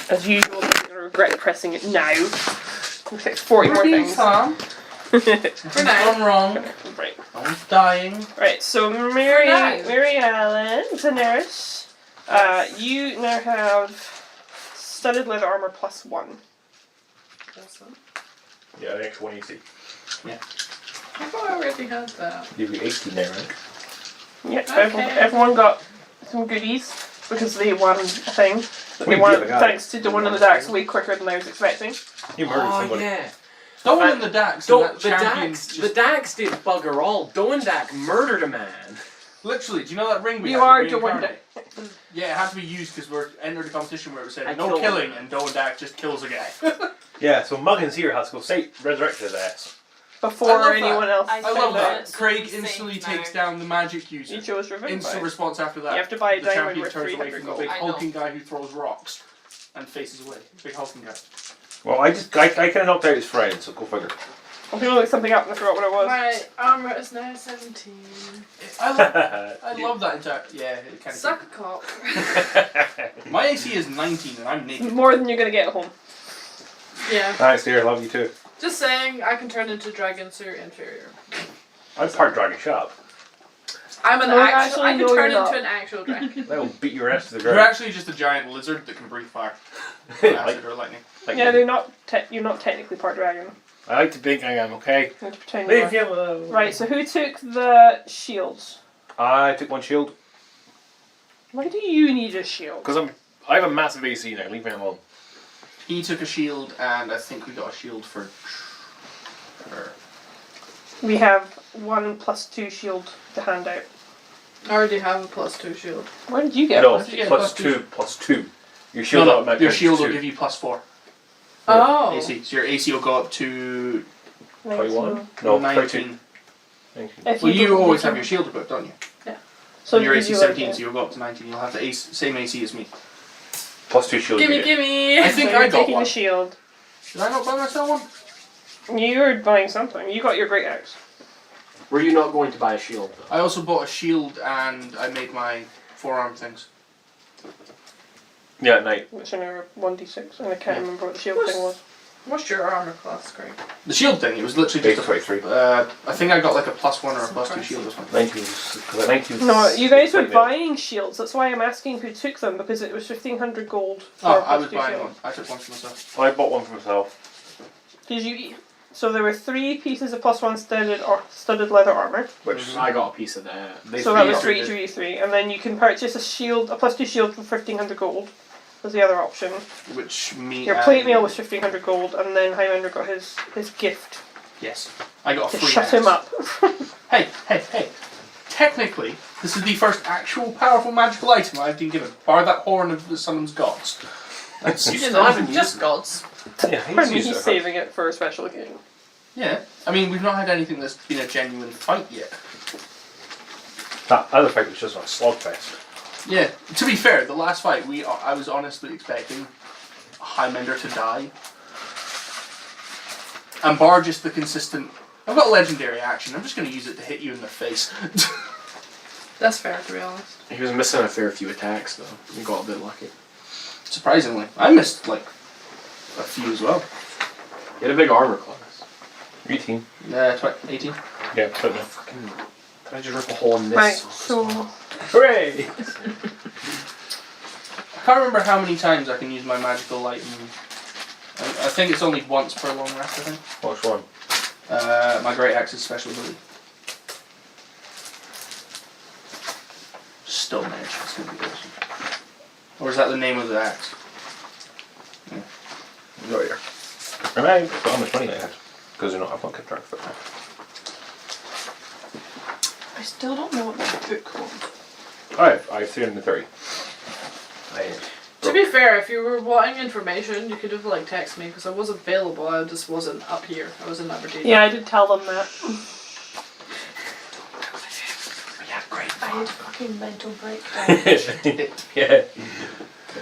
As usual, I'm going to regret pressing it now. It takes 40 more things. For now. I'm wrong. Right. I'm dying. Right, so Mary Allen, Daenerys, you now have studded leather armor +1. Awesome. Yeah, an extra 1 AC. Yeah. I thought I already had that. You've got 18 there, right? Yep, Okay. everyone got some goodies because they won a thing. That they We won did, I got thanks to the one in the Dax way quicker than I was expecting. You murdered somebody. yeah. Don't in the Dax. The Dax did bugger all. Doendak murdered a man. Literally, do you know that ring we You had? are the reincarnate? Doendak. Yeah, it had to be used because we're entered a competition where it said I no killed killing, him. and Doendak just kills a guy. Yeah, so Muggins here has to go resurrect his ass. Before I love anyone that. else I I found love out. that. It's Craig insane instantly now. takes down the magic user. You chose Revivify. Instant response after that. You have to buy a the diamond champion worth turns away 300 from the gold. big I know. hulking guy who throws rocks and faces away. Big hulking guy. Well, I kind of knocked out his friend, so go figure. I'm going to look something up and I forgot what it was. My armor is now 17. I love that entire. Yeah, it kind of. Suck a cock. My AC is 19 and I'm naked. More than you're going to get at home. Yeah. Thanks, dear. Love you too. Just saying, I can turn into dragon, so you're inferior. I'm part dragon shop. I'm an No, actual. actually, I can no, turn you're into not. an actual dragon. That will beat your ass to the You're ground. actually just a giant lizard that can breathe fire, like, acid or lightning. like Yeah, me. you're not technically part dragon. I like to think I am, okay? You have to pretend you Leave are. him alone. Right, so who took the shields? I took one shield Why do you need a shield? because I have a massive AC now. Leave me alone. He took a shield, and I think we got a shield for her. We have 1 +2 shield to hand out. I already have a +2 shield. Where did you get No, it? did you get plus plus 2. Your shield No, automatically your shield plus will 2. give you +4 Oh. AC. So your AC will go up to 21? No, 19. 19. If Well, you don't always take have it. your shield equipped, don't you? So And your you AC do 17, okay. so you'll go up to 19. You'll have the same AC as me. Plus 2 shield. Gimme, you get. gimme! I think So I you're got taking one. the shield. Did I not buy myself one? You were buying something. You got your great axe. Were you not going to buy a shield though? I also bought a shield and I made my forearm things. Yeah, at night. Which are now 1d6, and I can't Yeah. remember what the shield What's- thing was. What's your armor class, Craig? The shield thing, it was literally Base just 23. I think I got like a +1 or a That's +2 impressive. shield or something. 19. Because 19. No, you guys were Right now. buying shields. That's why I'm asking who took them, because it was 1,500 gold for Oh, a I was +2 buying shield. one. I took one for myself. I bought one for myself. Did you? So there were 3 pieces of +1 studded leather armor. Which I got a piece of that. So that was three 3 each of you 3, and then you can purchase a shield, a +2 shield for 1,500 gold. Was the other option. Which me Your and- plate mail was 1,500 gold, and then Highlander got his gift Yes. I got a to free shut axe. him up. Hey. Technically, this is the first actual powerful magical item I've been given. Bar that horn of the Summon's Gods. That's You You still know, haven't just used gods. yeah, Pardon me, used he's it. saving it for a special occasion. Yeah. I mean, we've not had anything that's been a genuine fight yet. That other fight was just a slogfest. Yeah. To be fair, the last fight, I was honestly expecting Highlander to die. And bar just the consistent... I've got legendary action, I'm just going to use it to hit you in the face. That's fair, to be honest. He was missing a fair few attacks though. He got a bit lucky. Surprisingly. I missed, like, a few as well. He had a big armor class. 18. 18. Yeah, put me. Fucking. Did I just rip a hole in this? Right, so Hooray! I can't remember how many times I can use my magical light. I think it's only once per long rest, I think. Which one? My Great Axe's special ability. Stone Edge, that's gonna be awesome. Or is that the name of the axe? Go here. And I got how much money I had. Because I've not kept track of it. I still don't know what that book was. I have 330. To be fair, if you were wanting information, you could have like texted me because I was available. I just wasn't up here. I was in Aberdeen. yeah, I did tell them that. We have great I fun. had a fucking mental breakdown. yeah.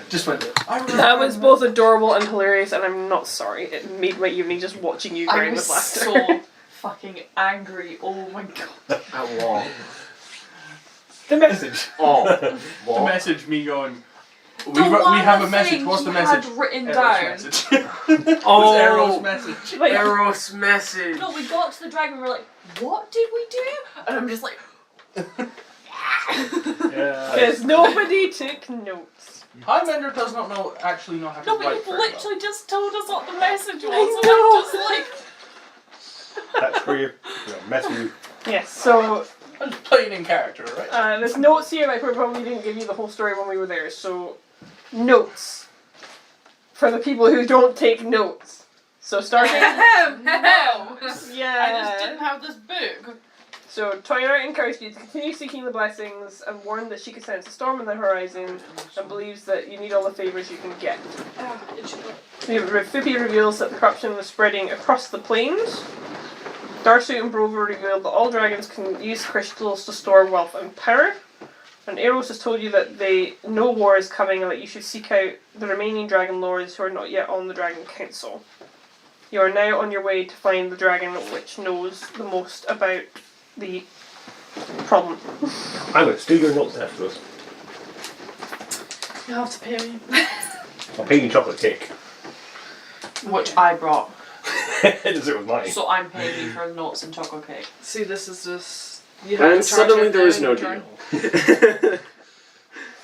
Just went, I remember That was both adorable and hilarious, and I'm not sorry. It made my evening just watching you I crying was with laughter. so fucking angry. Oh my god. At what? The message. Oh. the What? message me going, We have a message. What's the message? Had written Eros down. message. Oh. What's Eros' message? Like, Eros message. No, we got to the dragon. We're like, what did we do? And I'm just like, Yeah. because nobody took notes. Highlander does not know actually know how to no, but write you've very well. literally just told us what the message was. I So know. I'm just like, That's where you mess with you. Yes, so I'm just playing in character, right? there's notes here, like we probably didn't give you the whole story when we were there, so notes for the people who don't take notes. So starting, no. yeah. I just didn't have this book. So Toyra encouraged you to continue seeking the blessings and warned that she could sense a storm on the horizon and believes that you need all the favours you can get. Fupi reveals that the corruption was spreading across the plains. Darsu and Brover revealed that all dragons can use crystals to store wealth and power. And Eros has told you that no war is coming and that you should seek out the remaining dragon lords who are not yet on the Dragon Council. You are now on your way to find the dragon which knows the most about the problem. I'm going to steal your notes after this. You have to pay me. I'll pay you chocolate cake. Which I brought. As it was mine. So I'm paying you for notes and chocolate cake. See, this is just. You have And to charge suddenly it there is down no in return. deal.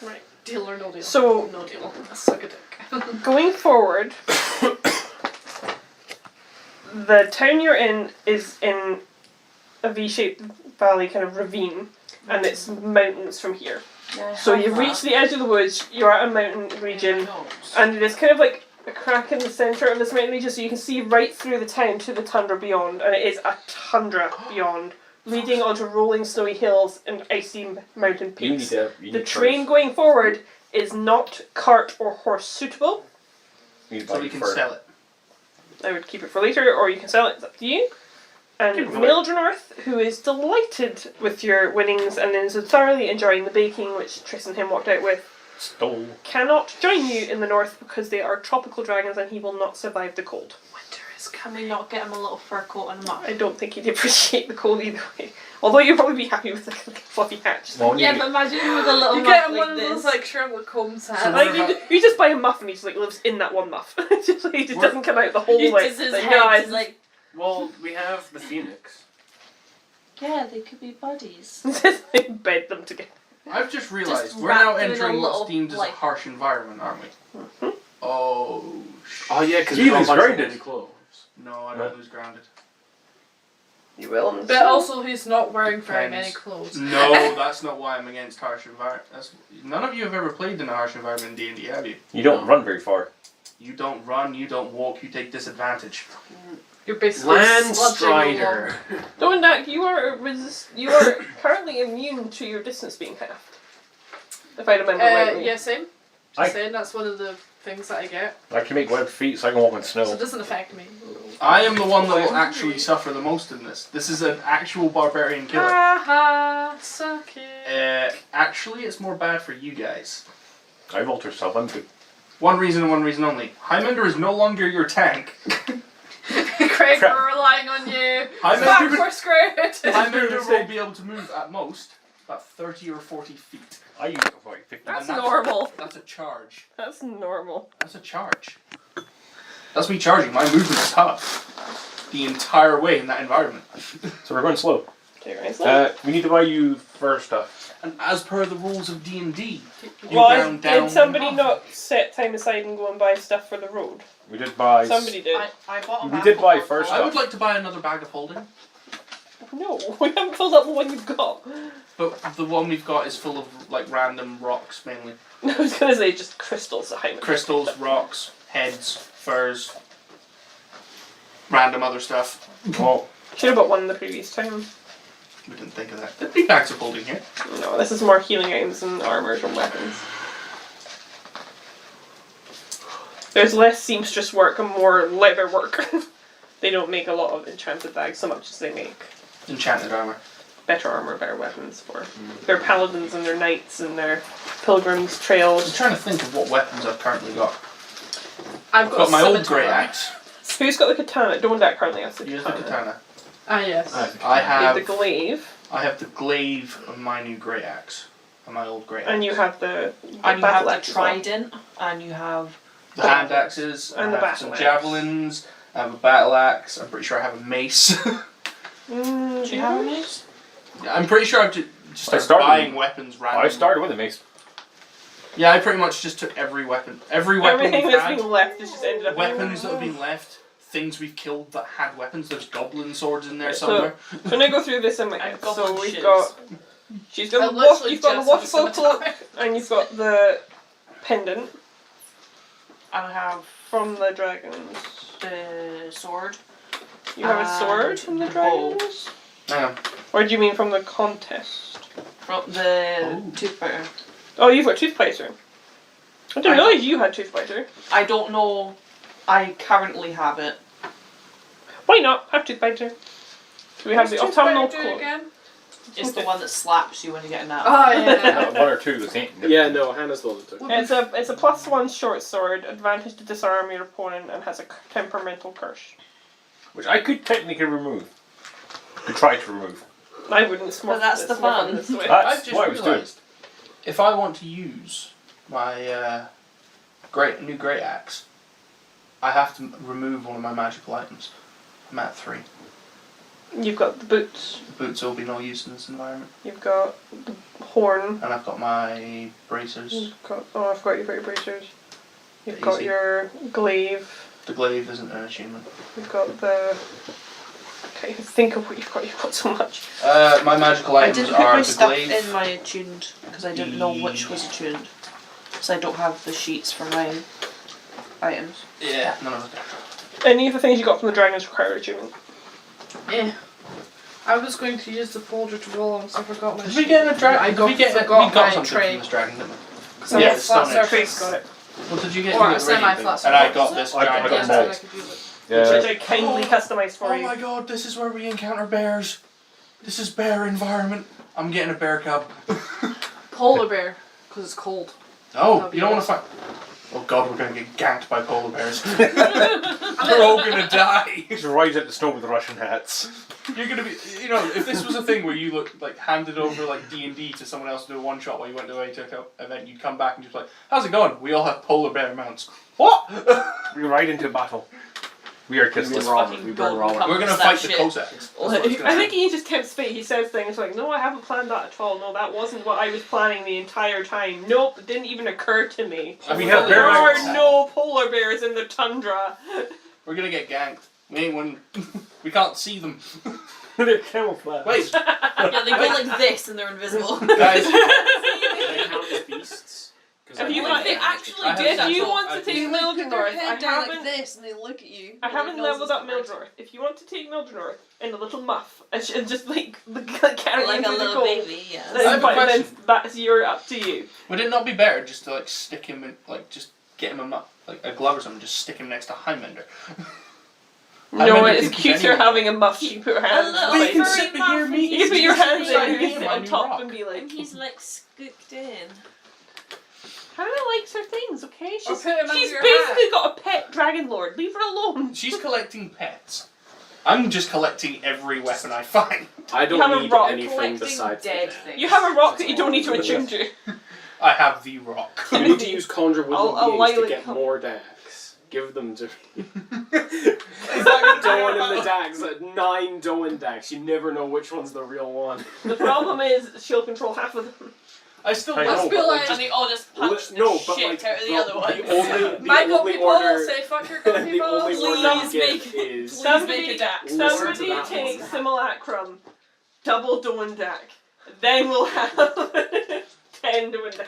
Right. Deal or no deal? So, No deal. Suck a dick. going forward, the town you're in is in a V-shaped valley, kind of ravine, and it's mountains from here. Yeah, So you've reached the edge of the woods, you're at a mountain region, and there's kind of like a crack in the centre of this mountain region, so you can see right through the town to the tundra beyond, and it is a tundra beyond, leading onto rolling snowy hills and icy mountain You need peaks. to. The terrain going forward is not cart or horse suitable. So we can sell it. I would keep it for later, or you can sell it, it's up to you. And Keep it for Mildrenorth, who is delighted with your winnings and is thoroughly enjoying the baking, which Triss and him walked out with, Stole. cannot join you in the north because they are tropical dragons and he will not survive the cold. Winter is Can we not get him a little fur coat and a muff? I don't think he'd appreciate the cold either way. Although you'd probably be happy with the fluffy hat. Well, Yeah, but imagine him with a little You muff get him like one of this. those like Sherlock Holmes hats. So Like, you just buy a muff and he just like lives in that one muff. Just, like, he just doesn't come out the whole way. Just his Like, head no, is it's like, Well, we have the Phoenix. yeah, they could be buddies. just like bed them together. I've just realised Just we're now wrap them in a entering little, what's deemed as a like- harsh environment, aren't we? Oh, Oh yeah, because He was grounded. clothes. No, I don't lose grounded. You will. And But also, he's not wearing very Depends. many clothes. No, that's not why I'm against harsh environment. None of you have ever played in a harsh environment in D&D, have you? You don't run very far. You don't run, you don't walk, you take disadvantage. You're basically sludging along. Landstrider. Doendak, you are currently immune to your distance being halved. If I remember rightly. Yeah, same. I- Just saying, that's one of the things that I get. I can make webbed feet so I can walk in So it snow. doesn't affect me. I am the one that will actually suffer the most in this. This is an actual barbarian killer. Haha, suck it. Actually, it's more bad for you guys. I've altered yourself. I'm good. One reason and one reason only. Highlander is no longer your tank. Craig, Crap. we're relying on you. Highlander, Fuck, we're screwed. Highlander will be able to move at most about 30 or 40 feet. I use it for like 50. That's And normal. That's a charge. That's normal. That's a charge. That's me charging. My movement is tough. The entire way in that environment. So we're going slow. Okay, right. We need to buy you fur stuff. And as per the rules of D&D, you Why ground down did somebody and not set time aside and go and buy stuff for the road? We did buy. Somebody did. I bought a We bag did of buy popcorn. first I would like to buy another bag of holding, No, we haven't filled up the one you've got. but the one we've got is full of like random rocks mainly. I was gonna say just crystals. Crystals, rocks, heads, furs, random other stuff. Well, Should have bought one the previous time. We didn't think of that. There'd be bags of holding here. No, this is more healing items and armors and weapons. There's less seamstress work and more leather work. They don't make a lot of enchanted bags so much as they make Enchanted armor. better armor, better weapons for their paladins and their knights and their pilgrims' I was trails. trying to think of what weapons I've currently got. I've I've got a my old scimitar. great axe. Who's got the katana? Doendak currently has the Use the katana. katana. Ah, yes. I You have have the glaive. I have the glaive of my new great axe. and my old great axe. And you have the And you have battle the axe as well. trident, and you have. the hand axes, And I the have battle some axe. javelins, I have a battle axe, I'm pretty sure I have a mace. Do you have a mace? I'm pretty sure I've just started started buying with- weapons randomly. I started with a mace. Yeah, I pretty much just took every weapon. Every weapon Everything we've that's had, been left has just ended up. weapons that have been left, things we've killed that had weapons. There's goblin swords in there So- somewhere. So I'm gonna go through this in my head. I've got So one we've shoes. got. She's got I the literally you've got the just have a waterfall cloak, scimitar. and you've got the pendant And I have from the dragons. the sword. You have a sword And from the the bow. dragons? Hang on. Or do you mean from the contest? From the Oh. tooth powder. Oh, you've got toothpaster. I didn't I realise you had toothpaster. I don't know. I currently have it. Why not? Have toothpaster. So we have the What's autumnal Tooth Powder do cloak. again? It's the one that slaps you when you get a nap. Oh yeah. One or two the same. Yeah, no, Hannah's the one that took it. It's a +1 short sword, advantage to disarm your opponent, and has a temperamental curse. Which I could technically remove. Could try to remove. I wouldn't smurf that's this, the smurf fun. on this way. I've That's just what I was doing. realised, if I want to use my new great axe, I have to remove one of my magical items. I'm at 3. You've got the boots, The boots will be no use in this environment. you've got the horn, And I've got my bracers. you've got, oh I forgot you've got your bracers. You've got Easy. your glaive, The glaive isn't an achievement. you've got the... I can't even think of what you've got so much. My magical I items didn't put are my the stuff glaive. in my attuned because I didn't know which was attuned. So I don't have the sheets for my items. Yeah, none of it. Any of the things you got from the dragons require attunement. Yeah. I was going to use the folder to roll on, so I forgot my Did we get a dragon? I we forgot got my something tray. from this dragon, didn't we? So Yeah, yeah, it's flat stone edge. surface. Got it. What did you get? Or You a got radio semi-flat thing. And I surface. got this I got giant. a Yes, mold. I could use it. Which Yeah. I kindly customised for Oh you. my god, this is where we encounter bears. This is bear environment. I'm getting a bear cub. Polar bear, because it's cold. Oh, you don't want to fight. Oh god, we're gonna get ganked by polar bears. We're all gonna die. He's right at the snow with the Russian hats. You're gonna be, you know, if this was a thing where you look like handed over like D&D to someone else to do a one shot while you went to a Tokyo event, you'd come back and just like, how's it going? We all have polar bear mounts. What? We ride into battle. We are We kissless. bring we bring Robert. We're gonna That fight the shit. Cossacks. That's what's gonna I think happen. he just tempts fate. He says things like, no, I haven't planned that at all. No, that wasn't what I was planning the entire time. Nope, it didn't even occur to me. We have There bear are mounts. no polar bears in the tundra. We're gonna get ganked. We ain't one. We can't see them. They're camouflage. Wait, Yeah, they go like this and they're invisible. guys. They count as beasts. 'Cause Have I you know not- They they actually I have do If that. you so- want I to think take Mildred North, I haven't, this and they look at you. I haven't leveled up Mildred North. If you want to take Mildred North in a little muff and just like carry Like him a through the little cold, baby, yeah. I have a then question. that's up to you. Would it not be better just to like stick him in, like just get him like a glove or something, just stick him next to Highlander? No, Highlander it's can keep cuter anyone. having a muff. You put her hands little But you like, can furry sit here, muff meet. and you put your hands inside in me, my on new top rock. and be like, And he's like scooped in. Hannah likes her things, okay? Or put him under She's your basically got a pet dragon lord. Leave her alone. She's collecting pets. I'm just collecting every weapon I find. I You have don't a need rock anything collecting besides dead the things. You have a rock that you don't need to attune to. I have the rock. You need to use conjure woodland I'll beings to lightly get come- more dags. Give them to Is that Doan and the dags. 9 Doan dags. You never know which one's the real one. The problem is she'll control half of them. I still I love Let's know, be but, like, And they all just punch the no, but shit like out of the other one. the only, the my go only people order, say fuck your go the people. only order Please you make- give is Please make a dax. Listen to Somebody that take one. simulacrum, double Doendak. Then we'll have 10 Doendaks.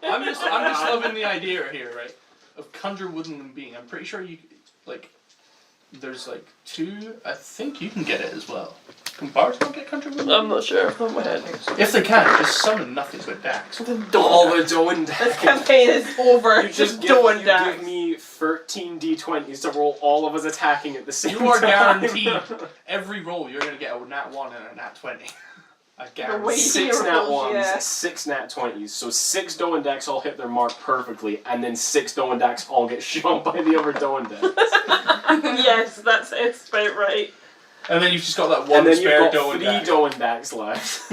I'm just loving the idea here, right? Of conjure woodland being. I'm pretty sure you like. There's like 2. I think you can get it as well. Can bards not get conjure woodland? I'm not sure. Off my head. If they can, just summon nothing but dax. all the Doan This dags. campaign is over. You Just give Doendaks. me 13 d20s to roll all of us attacking at the same time. You are guaranteed every roll you're gonna get a nat 1 and a nat 20. I way guarantee. 6 nat rolls, 1s, yeah. 6 nat 20s. So 6 Doan dags all hit their mark perfectly, and then 6 Doan dags all get shot by the other Doan dags. Yes, that's it's about right. And then you've just got that one And then spare you've got Doan 3 dax. Doan dags left.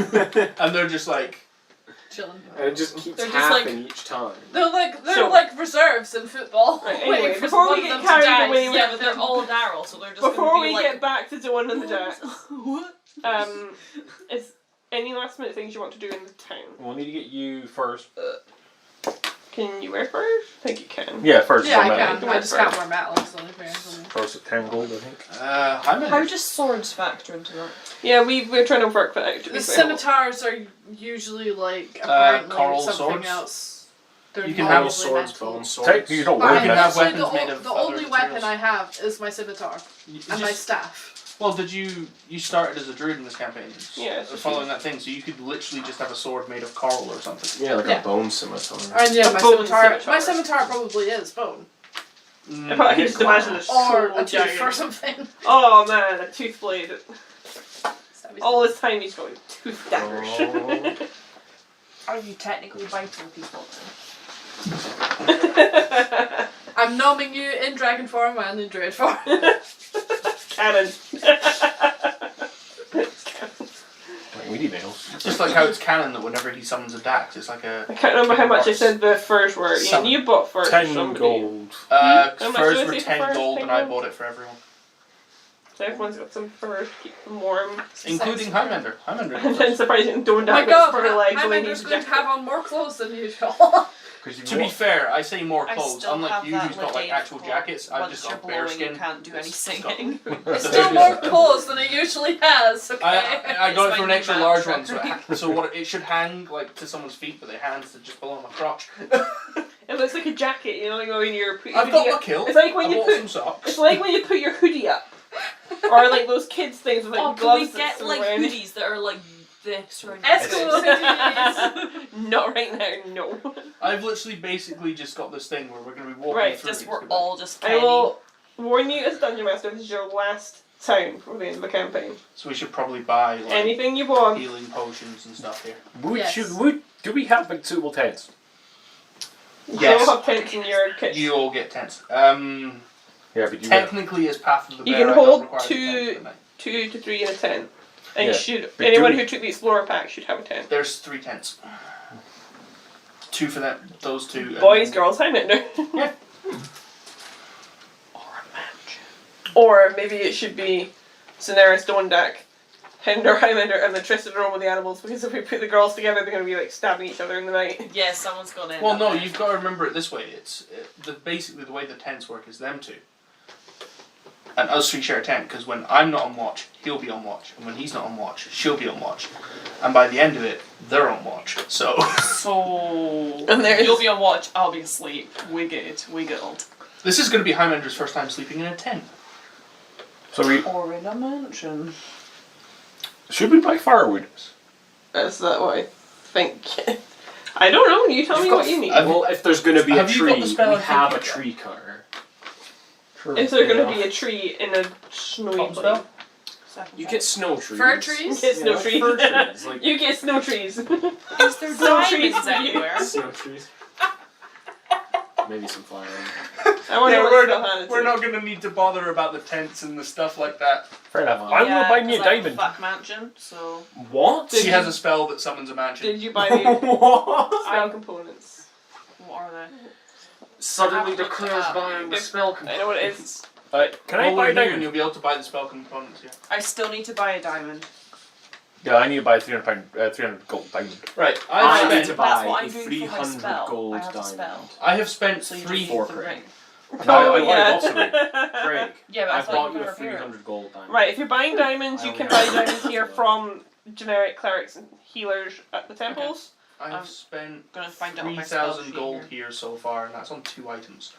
And they're just like, chilling. And it just keeps They're just like- happening each time. They're So- like reserves in football. Right, anyway, waiting for before we one of get them to carried die. away with- Yeah, but they're all narrow, so they're just Before gonna we be like. get back to Dawn and the Dax, What? is any last minute things you want to do in the town? We'll need to get you first. Can you wear furs? I think you can. Yeah, first. Yeah, is I on can. that. I just can't wear metal. So only fair. First at 10 gold, I think. How does swords factor into that? Yeah, we're trying to work that out. To be The fair. scimitars are usually like apparently coral something swords? else. They're You can not have usually swords, metal. bone swords. Technically, you don't But wear You can I'm have them. actually weapons made of the other only weapon materials. I have is my scimitar and my staff. Well, did you started as a druid in this campaign? Yeah, it's just- following that thing, so you could literally just have a sword made of coral or something. Yeah, like Yeah. a bone scimitar. And yeah, A my bone scimitar. scimitar. My scimitar probably is bone If I can just imagine a or sword a tooth giant. or something. Oh man, a tooth blade. All this time he's going tooth daggers. Oh. Are you technically vital people I'm numbing you in dragon form and in druid form. Cannon. Like, we need nails. It's just like how it's canon that whenever he summons a Dax, it's like I a. can't remember how much I said the furs were. Some- You bought furs. 10 somebody. gold. How much Furs did I were say for 10 furs? gold 10 and I gold? bought it for everyone. So everyone's got some furs to keep them warm. Including Highlander. Highlander. And then surprisingly, don't Oh my have god, fur legs when he Hymander's needs a going to jacket. have on more clothes than usual. To be fair, I say more I clothes. still Unlike have you, that who's got like legate actual for jackets, I've once just you're got blowing, bare skin. you can't do any It's singing. It's still more clothes than it usually has, okay? I got It's it for an my extra new large mantra. one, so what it should hang like to someone's feet, but the hands to just below my crotch. It looks like a jacket, you know, when you're putting I've got my kilt. It's like when I you bought put some socks. it's like when you put your hoodie up. Or like those kids things with like Oh, can gloves we that get swing like around. hoodies that are like this or Escalades. Not right now, no. I've literally basically just got this thing where we're going to be walking Right, through. Just we're these, all just I Kenny. will warn you as Dungeon Master, this is your last time for the end of the campaign. so we should probably buy like Anything you want. healing potions and stuff here. Yes. Do we have like suitable tents? Yes. You'll have tents in your kitchen. You all get tents. Yeah, but you Technically, as Path of the You Bear, can I don't hold require the two- tent for the night. 2 to 3 in a tent. And Yeah, you should but anyone do we- who took the Explorer pack should have a tent. There's 3 tents. 2 for them, those 2. and Boys, then- girls, Highlander. Yeah. Or maybe it should be Daenerys, Dondak, Hinder, Highlander, and then Tristan roll with the animals, because if we put the girls together, they're going to be like stabbing each other in the night. Yeah, someone's gonna end Well, up no, there. you've got to remember it this way. Basically the way the tents work is them 2. And us 3 share a tent, because when I'm not on watch, he'll be on watch. And when he's not on watch, she'll be on watch. And by the end of it, they're on watch. So... So And there's- you'll be on watch, I'll be asleep. We good. This is going to be Highlander's first time sleeping in a tent. So we Or in a mansion. should we buy firewood? Is that what I think? I don't know, you tell You've me got what you need. Well, if there's going to be a Have you got tree, the spell we I have a think you got? tree cutter. Is there going to be a tree in a snowy Top place? spell? You get snow trees. Fir You trees? get snow like trees. fir trees, like You get snow trees. Is there Snow trees diamonds for you. anywhere? snow trees. Maybe some flowering. I wonder Yeah, what we're spell not, hand we're it's not going to need to bother about the tents and the stuff like that. Fair enough. Yeah, I'm gonna buy me a 'cause I have diamond. Fuck mansion, so What? Did She you- has a spell that summons a mansion. Did you buy the What? spell components? what are they? Suddenly I have declares looked at buying the If- spell I know what it is. Can I Roll buy a in here and diamond? you'll be able to buy the spell components here. I still need to buy a diamond. Yeah, I need to buy £300 gold diamond. Right, I I've need spent, to That's buy what a I'm doing for 300 my spell. gold I have a diamond. spell. I have spent So you three. just for the Craig. ring. I buy lots of it. Craig, Yeah, but I I thought bought you you were a 300 gold diamond. Right, if you're buying diamonds, you I can only buy have diamonds one. here from generic clerics and healers at the temples. I I'm have spent gonna find out my spell 3,000 sheet gold here. here so far, and that's on 2 items.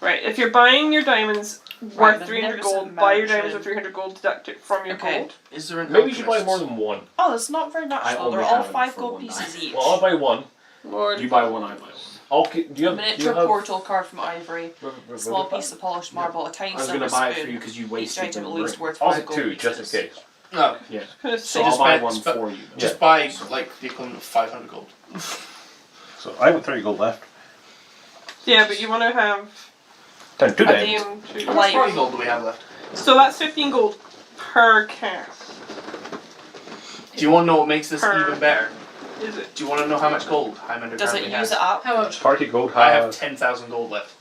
Right, if you're buying your diamonds Right, worth the 300 gold, magnificent buy your diamonds mansion. with 300 gold, deduct it from your Okay. gold. Is there an Maybe you should buy alchemist's? more than one. Oh, that's not very much I though. only They're all have it 5 for gold one pieces diamond. each. Well, I'll buy one. Lord. You buy one, I buy one. Okay, do you have... Miniature portal carved from ivory, small piece. piece of polished marble, a tiny I was silver going to buy it for spoon. you because you Each wasted item the at least ring. worth I'll 5 take gold 2, just in pieces. case. No, Yeah. Gonna So say- I'll buy spent- one spe- for you. just buy like the equivalent of 500 gold. So I have 30 gold left. Yeah, but you want to have Then 2 a diamonds. DM How to... much Like- party gold do we have left? So that's 15 gold per cast. Do you want to know what makes this Per- even better? Is it? Do you want to know how much gold Highlander Does it currently use has? it up? How much? Party gold I have has 10,000 gold left.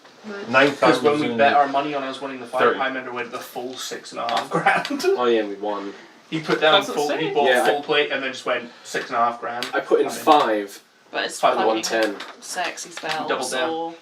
9,000. Because when we bet our money on us winning the fight, 30. Highlander went the full 6.5 grand. Oh yeah, we won. He put down That's full. He insane. bought Yeah, full plate and then just went 6.5 grand. I put in 5. But it's Five to fucking 110. sexy spell. Double so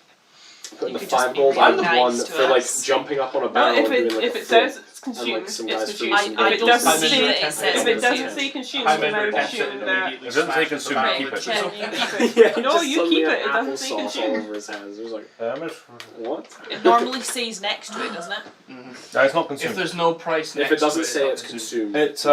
Put in You the could just 5 be gold really and nice 1 to for like us. jumping up on a Well, barrel if and doing it like if a it flip. says it's consumed, like, some it's guys consumed. produce I some If it don't doesn't see say that it says if it doesn't consumed. say consumed, then I Highlander would pops it assume and that. immediately It doesn't say smashes the consume, barrel keep into it. Check. Then you keep it. Yeah, No, just you suddenly keep an it. It doesn't say applesauce all consumed. over his hands. It was like, How much? what? It normally says next to it, doesn't it? No, it's not If consumed. there's no price next If it doesn't to say not it's consumed. It's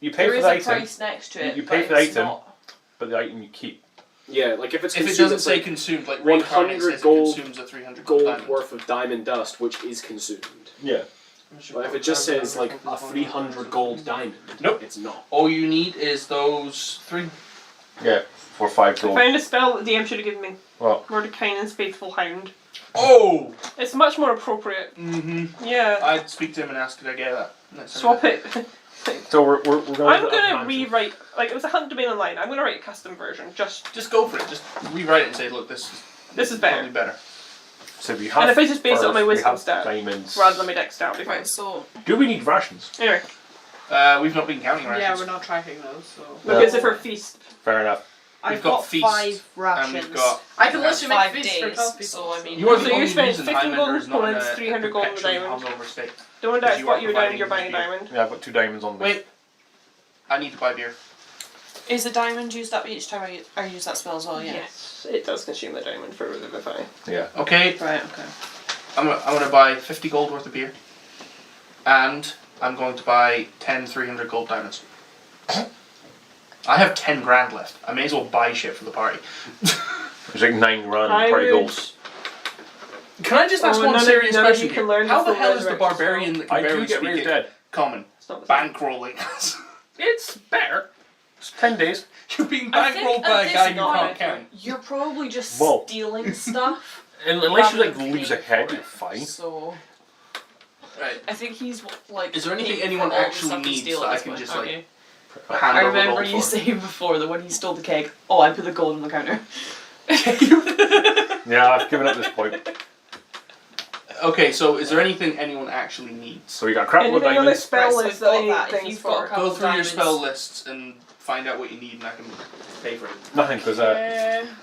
you pay There for is the a item, price next to it, you pay but for the it's item. not. but the item you keep. Yeah, like if it's If it consumed, doesn't it's say like consumed, like 100 says gold- it consumes a 300 gold gold diamond. worth of diamond dust, which is consumed. Yeah. But if it just says like a 300 gold diamond, Nope. it's not. All you need is those 3. Yeah. For 5 I gold. found a spell that DM should have given me. What? Mordekainen's Faithful Hound. Oh! It's much more appropriate. Mm-hmm. Yeah. I'd speak to him and ask, could I get that? Next time. Swap it. So we're going. I'm gonna rewrite. Like it was a Hunt Domain Online. I'm gonna write a custom version. Just go for it. Just rewrite it and say, look, this This is probably better. better. So we have. And if I just base it on my we wisdom have stat diamonds. rather than my dex stat, it'll be fine. Right, so Do we need rations? Anyway, We've not been counting rations. Yeah, we're not tracking those, so. because if our feast, Fair enough. I've got got feast, 5 And rations. we've got. I can Yeah. literally make 5 feasts for 12 days, people. so I mean. You are So the you only spent reason 15 Highlander gold is not in components, a 300 gold in the perpetually diamond. hungover state. don't Because die you spot are you were down providing your buying beer. diamond. Yeah, I've got 2 diamonds on me. Wait. I need to buy beer. Is the diamond used up each time I use that spell as well? Yeah. Yes, it does consume the diamond for Revivify. Yeah. Okay, Right, okay. I'm gonna buy 50 gold worth of beer. And I'm going to buy 10 300 gold diamonds. I have 10 grand left. I may as well buy shit for the party. There's like 9 grand I party would- gold. Can I just ask Oh, one none of- serious none of question you can here? learn How the the full hell is the resurrection barbarian that can I do barely get speak raised it dead. common It's not the same. bankrolling? It's better. It's 10 days. You're being I think bankrolled by at a guy this you can't point- count. You're probably just Whoa. stealing stuff. Unless you rather like than lose a paying head, for you're it. fine. So Right. I think he's like. Is there anything paying for anyone all the actually stuff he's needs stealing that I at this can point, just, aren't like, you? Hand I over remember gold you for. saying before that when he stole the keg, oh, I put the gold on the counter. Yeah, I've given up this point. Okay, so is there anything anyone actually needs? So we got crap load Anything on the diamonds. spell Right, so list we've that I got need that. If things you've got a for. couple Go through your diamonds. spell lists and find out what you need, and I can pay for it. Nothing, because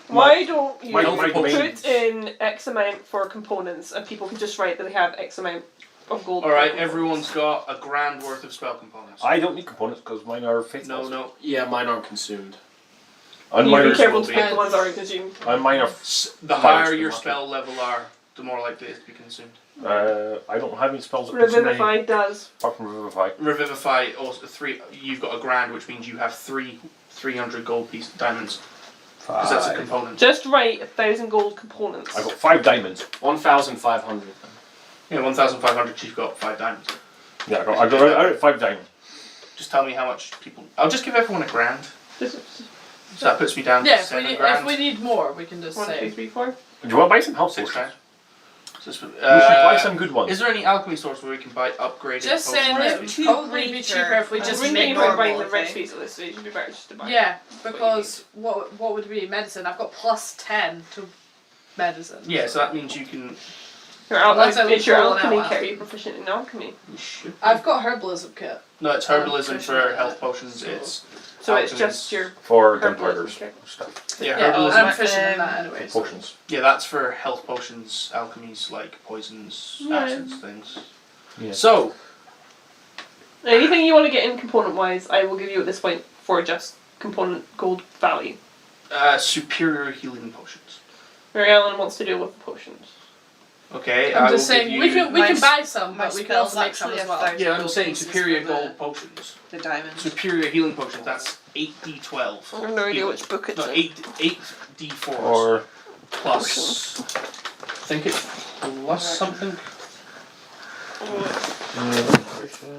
Why don't you my put in X amount for components and people can just write that they have X amount of gold. All right, for everyone's got a grand worth of spell components. I don't need components because mine are fixed. No. Yeah, mine aren't consumed. And You mine be are, careful will to be. pick the ones that are consumed. and mine are. The higher your spell level are, the more likely it is to be consumed. I don't have any spells that consume any, Revivify does. apart from Revivify. Revivify also 3. You've got a grand, which means you have 300 gold piece diamonds because that's a Five. component. Just write 1,000 gold components. I got 5 diamonds. 1,500. Yeah, 1,500. You've got 5 diamonds. Yeah, I got 5 diamonds. Just tell me how much people. I'll just give everyone a grand. Just So that puts me down Yeah, to if we, 7 need, grand. if we need more, we can just 1, 2, say. 3, 4. Do you want to buy some health 6 potions? grand. So it's, We should buy some good ones. Is there any alchemy stores where we can buy upgraded Just potions? saying that it would Two probably be greater. cheaper if we I just was make thinking about buying normal. the red Okay? space at this stage. It'd be better just to buy. Yeah, because what would be medicine? I've got plus 10 to medicine. Yeah, so that means you can. Your Unless I it's your roll an alchemy hour. kit. Are you proficient in alchemy? You should. I've got herbalism kit. No, it's herbalism for Proficient. health potions. It's So it's Alchemist. just your For herbalism gunpowders kit. stuff. yeah, Yeah, herbalism. I'm proficient in that Um, anyway. So. Potions. Yeah, that's for health potions, alchemies like poisons, Yeah. acids, things. Yeah. So Anything you want to get in component wise, I will give you at this point for just component gold value. superior healing potions. Mary Ellen wants to deal with the potions. Okay, I'm I just will saying give we you- can My buy some, my but we can spell's also make some actually as well. 1,000 Yeah, I'm gold saying pieces superior for the- gold potions. The diamond. Superior healing potions. That's 8d12. I have no idea which book it's No, in. 8d4s Or plus. I think it's plus something.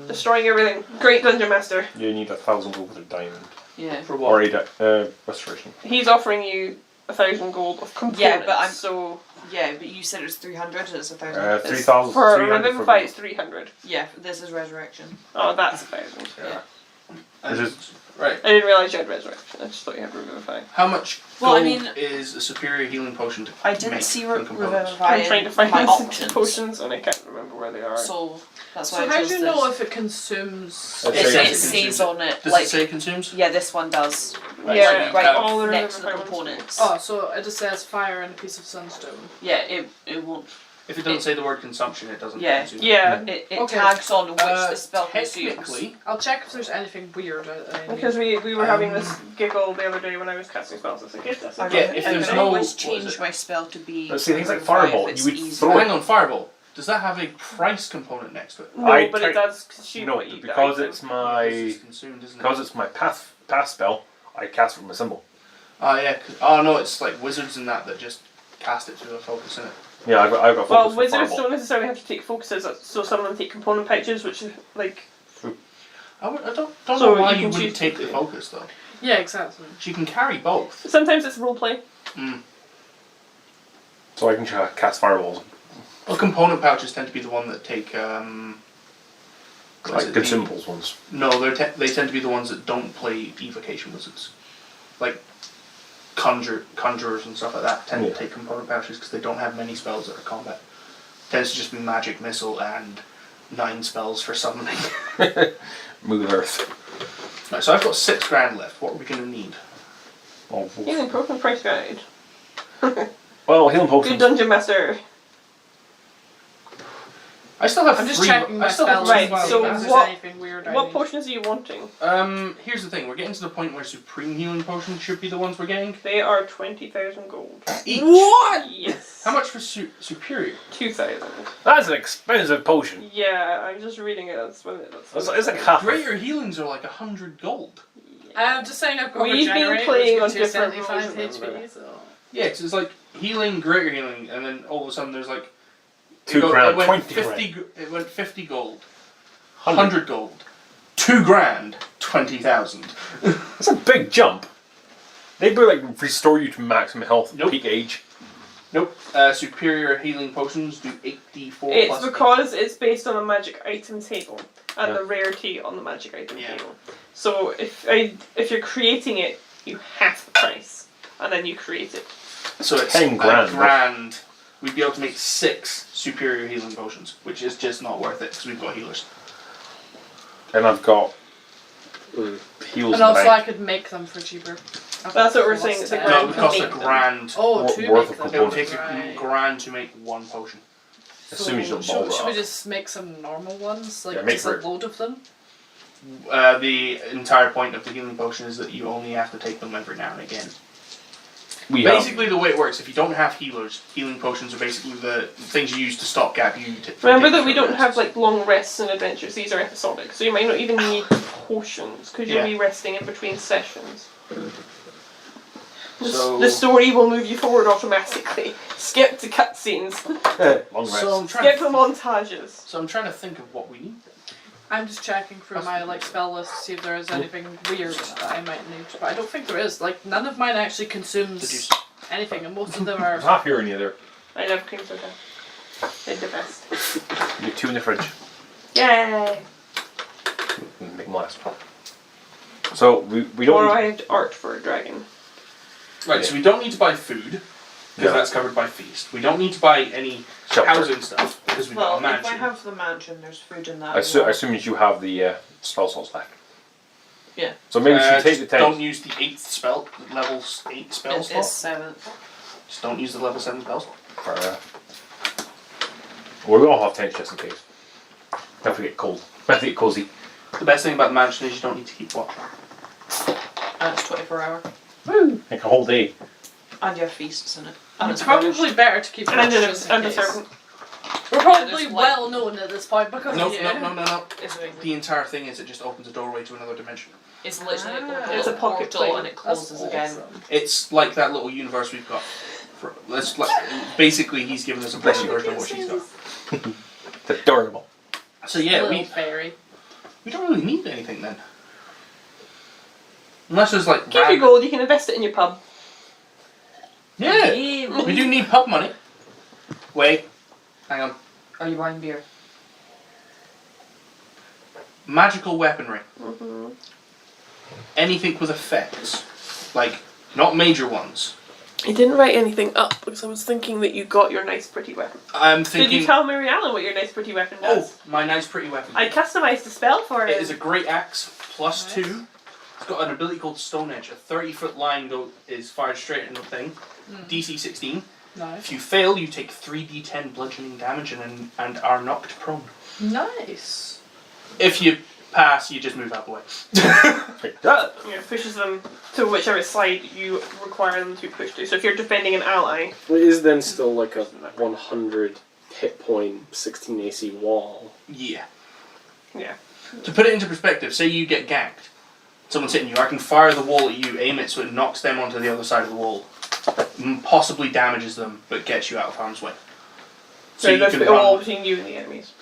Destroying everything. Great Dungeon Master. you need 1,000 gold with a diamond. Yeah. For Or what? a restoration. He's offering you 1,000 gold of components. Yeah, but I'm- so Yeah, but you said it was 300, it's 1,000. 3,000. for 300 Revivify it's 300. Yeah, this is resurrection. Oh, that's 1,000. Yeah. And- This is- right. I didn't realise you had resurrection. I just thought you had revivify. How much Well, gold I mean- is a superior healing potion to I didn't make see from components? Revivify I'm trying to find my my options. potions and I can't remember where they are. So that's why So I how chose do you this. know if it consumes? It It, says it it says consumes on it, Does like, it say it consumes? yeah, this one does. Right, Yeah, so you right have- all the next to the revivify ones. components. Oh, so it just says fire and a piece of sunstone. Yeah, it won't. If it doesn't say the word consumption, it doesn't Yeah. consume. Yeah, It Okay. tags on which the spell consumes. Technically, I'll check if there's anything weird. because we were having this giggle the other day when I was casting spells. It's like, yes, I that's Yeah, it. if I there's can no- always what is change it? my spell to be. Let's see, things like Revivify Fireball, if it's you would easy. throw it. hang on, Fireball. Does that have a price component next to it? No, I but try- it does consume No, what you because item. it's It's my just consumed, isn't it? because it's my pass spell. I cast it from a symbol. Oh yeah. Oh no, it's like wizards and that just cast it to a focus in it. Yeah, I've got Well, focus for wizards Fireball. don't necessarily have to take focuses, so some of them take component pouches, which is like. I don't So know why you you can wouldn't choose take to- the focus though. Yeah, exactly. She can carry both. Sometimes it's roleplay. So I can cast fireballs. Well, component pouches tend to be the one that take. Like consumables ones. No, they tend to be the ones that don't play evocation wizards, like conjurers and stuff like that. Tend Yeah. to take component pouches because they don't have many spells that are combat. Tends to just be magic missile and 9 spells for summoning. Move Earth. Right, so I've got 6 grand left. What are we going to need? Oh, Healing potion price guide. well, healing Good potions. dungeon master. I still have I'm just 3. checking my I still have spells Right, as well. so if there's what- anything weird. What potions are you wanting? Here's the thing. We're getting to the point where supreme healing potions should be the ones we're getting. They are 20,000 gold. Each. What? Yes. How much for superior? 2,000. That's an expensive potion. Yeah, I'm just reading it. That's what It's like half. Greater healings are like 100 gold. I'm just saying I've got We've been regenerate, playing which on gives different 275 rules, HP. remember. So. Yeah, 'cause it's like healing, greater healing, and then all of a sudden there's like 2 it grand, went 20 50. grand. It went 50 gold, 100. 100 gold, 2 grand, 20,000. That's a big jump. They would like restore you to maximum health, Nope. peak age. Nope. Superior healing potions do 84 It's plus. because it's based on a magic item table and Yeah. the rarity on the magic item Yeah. table. So if you're creating it, you half the price, and then you create it. So it's 10 grand. a grand. We'd be able to make 6 superior healing potions, which is just not worth it because we've got healers. And I've got heals in And the also I bank. could make them for cheaper. That's what we're saying, it's a Ten. grand. No, it would cost a make them. grand. Oh, Wor- to worth make of them. It would take Right. a grand to make 1 potion. Assuming you don't should, bother should we off. just make some normal ones? Like Yeah, make just a for it. load of them? The entire point of the healing potion is that you only have to take them every now and again. We have. Basically, the way it works, if you don't have healers, healing potions are basically the things you use to stopgap you. Remember that we don't have like long rests and adventures. These are episodic, so you might not even need potions because you'll Yeah. be resting in between sessions. So- The story will move you forward automatically. Skip to cutscenes. Long rest. So I'm trying. Skip the montages. So I'm trying to think of what we need. I'm just checking through my like spell list to see if there is anything weird that I might need. But I don't think there is. Like none of mine actually consumes Deduce. anything, and most of them are. There's half here in the other. I love cream soda. They're the best. You have 2 in the fridge. Yay! Make them last. So we don't. Or need- I have art for a dragon. Right, so we don't need to buy food because Yeah. that's covered by feast. We don't need to buy any Shelter. housing stuff because we've Well, got a mansion. if I have the mansion, there's food in that. I as well. assume you have the spell slots left. Yeah. So maybe we should take just the don't 10. use the 8th spell, level 8 spell It's slot. 7th. Just don't use the level 7 spell slot. Well, we all have tents just in case. Have to get cold. Have to get cozy. The best thing about the mansion is you don't need to keep watch. And it's 24 hour. Woo! Like a whole day. And you have feasts in it. And It's it's probably better to keep And watch a just in case. servant. We're probably there's, like- well known at this point because No, of you. no. It's amazing. The entire thing is it just opens a doorway to another dimension. It's literally Ah. a It's a pocket portal plane. and it That's closes again. awesome. It's like that little universe we've got. Basically, he's given us a better version of what she's got. It's adorable. So yeah, Little we fairy. don't really need anything then. Unless there's like Keep your random- gold, you can invest it in your pub. Yeah, Yeah. we do need pub money. Wait, hang on. Are you buying beer? Magical weaponry. anything with effects, like not major ones. I didn't write anything up because I was thinking that you got your nice pretty weapon. I'm Did thinking. you tell Mary Ellen what your nice pretty weapon does? Oh, my nice pretty weapon. I customized the spell for It it. is a great axe, Nice. +2. It's got an ability called Stone Edge. A 30-foot line is fired straight into the thing. DC 16. Nice. If you fail, you take 3d10 bludgeoning damage and are knocked prone. Nice. If you pass, you just move out the way. It pushes them to whichever side you require them to push to. So if you're defending an ally, It is then still like a 100 hit point, 16 AC wall. Yeah. yeah. To put it into perspective, say you get ganked. Someone's hitting you. I can fire the wall at you, aim it so it knocks them onto the other side of the wall. Possibly damages them, but gets you out of harm's way. So you that's can the wall run. between you and the enemies.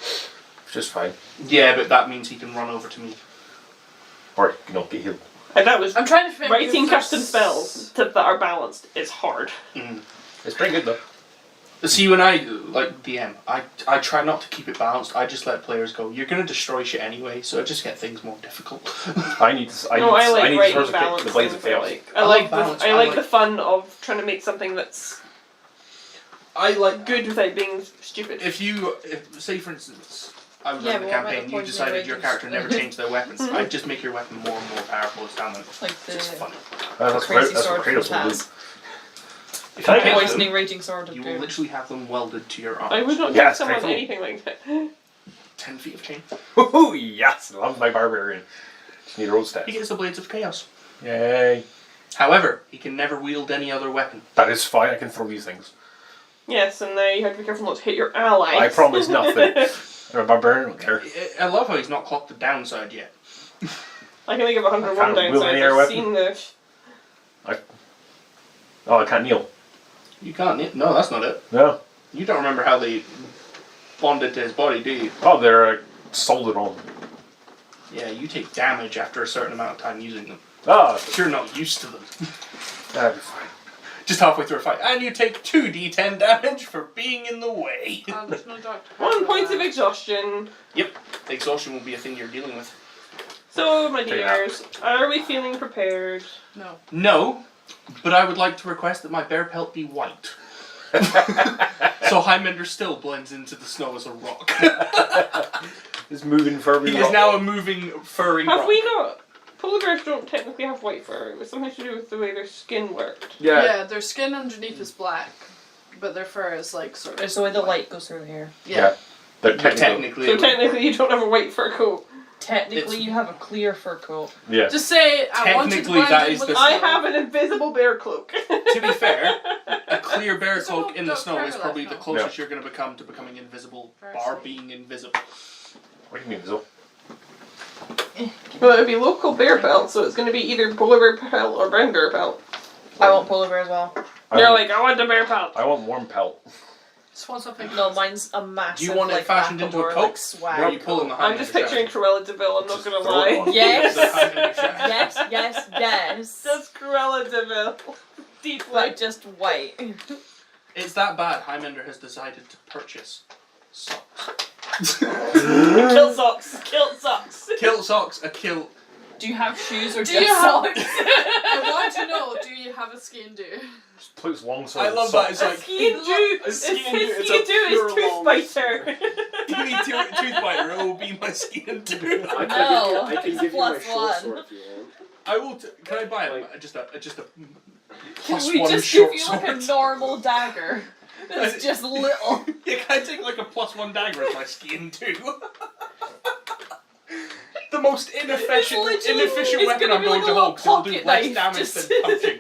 Just fine. Yeah, but that means he can run over to me. Or, you know, get healed. And that was I'm trying to think. writing if custom there's- spells that are balanced is hard. It's pretty good though. See, when I, like, DM, I try not to keep it balanced. I just let players go, you're going to destroy shit anyway, so I just get things more difficult. I need to. I No, need, I like I need writing Swords of balance. the Blades of things I Chaos. like. I I like like balance, the, I I like like- the fun of trying to make something that's I like, good without being stupid. if say for instance, I was Yeah, running a but what about campaign, the you poison decided your raging character never sword? changed their weapons, I'd just make your weapon more and more powerful as dominant. Like It's the just fun. That's crazy what sword Kratos from will do. Taz. If you I hit get Poisoning them, raging sword of you will doom. literally have them welded to your arm. I would not Yeah, give it's someone very cool. anything like that. 10 feet of chain. Woohoo! Yes, I love my barbarian. Just need a road stats. He gets the Blades of Chaos. Yay! However, he can never wield any other weapon. That is fine. I can throw these things. Yes, and now you have to be careful not to hit your allies. I promise nothing. I'm a barbarian. I don't care. I love how he's not clocked the downside yet. I can think of 101 I can't wield downsides. any air I've weapon. seen this. Oh, I can't kneel. You can't. No, that's not it. No. You don't remember how they bonded to his body, do you? Oh, they're soldered on. Yeah, you take damage after a certain amount of time using them. Ah, You're not used to them. that'd be fine. Just halfway through a fight. And you take 2d10 damage for being in the way. There's no doctor. 1 point of exhaustion. Yep. Exhaustion will be a thing you're dealing with. So, my Take it out. dears, are we feeling prepared? No. No, but I would like to request that my bear pelt be white. So Highlander still blends into the snow as a rock. It's moving further. He is now a moving, furry Have rock. we not? Polar bears don't technically have white fur. It was something to do with the way their skin worked. Yeah. Their skin underneath is black, but their fur is like sort of. It's the way the light goes through here. Yeah. They're But technically. technically, So technically, you don't have a white fur coat. Technically, It's- you have a clear fur coat. Yeah. Just say I want to Technically, blend that in is with the- the I snow. have an invisible bear cloak. to be fair, a clear bear So cloak in the don't snow is cover probably that, the no. closest you're going to become to becoming invisible, Very bar sweet. being invisible. What do you mean, Zo? Well, it would be local bear pelt, so it's going to be either polar bear pelt or brown bear pelt. I want polar bear as well. You're like, I want the bear pelt. I want warm pelt. Just want something. No, mine's a massive. Do you want it like, fashioned into a Macklemore, coat? like, Or swag. are you pulling the I'm just Highlander picturing Cruella DeVille, I'm not Just going to throw it lie. on. Yes. The Highlander shaft. Yes, yes, yes. Just Cruella DeVille. Deep Like like just white. It's that bad. Highlander has decided to purchase socks. kilt socks. Kilt socks. Kilt socks, a kilt. Do you have shoes or Do just you have- socks? I want to know. Do you have a skin do? Just puts long I love that. It's A like, ski and do. a His ski and do, it's ski a and do is pure tooth long biter. give me tooth biter, it will be my skin too. I can No, give you, I can it's give you my plus short one. sword if you want. I will. Can I buy just a Can plus we one just short give you sword? like a normal dagger? That's just little. Yeah, can I take like a plus one dagger as my skin too? The most inefficient it's weapon gonna I'm be going like to a hold because it'll do pocket less knife, damage just- than punching.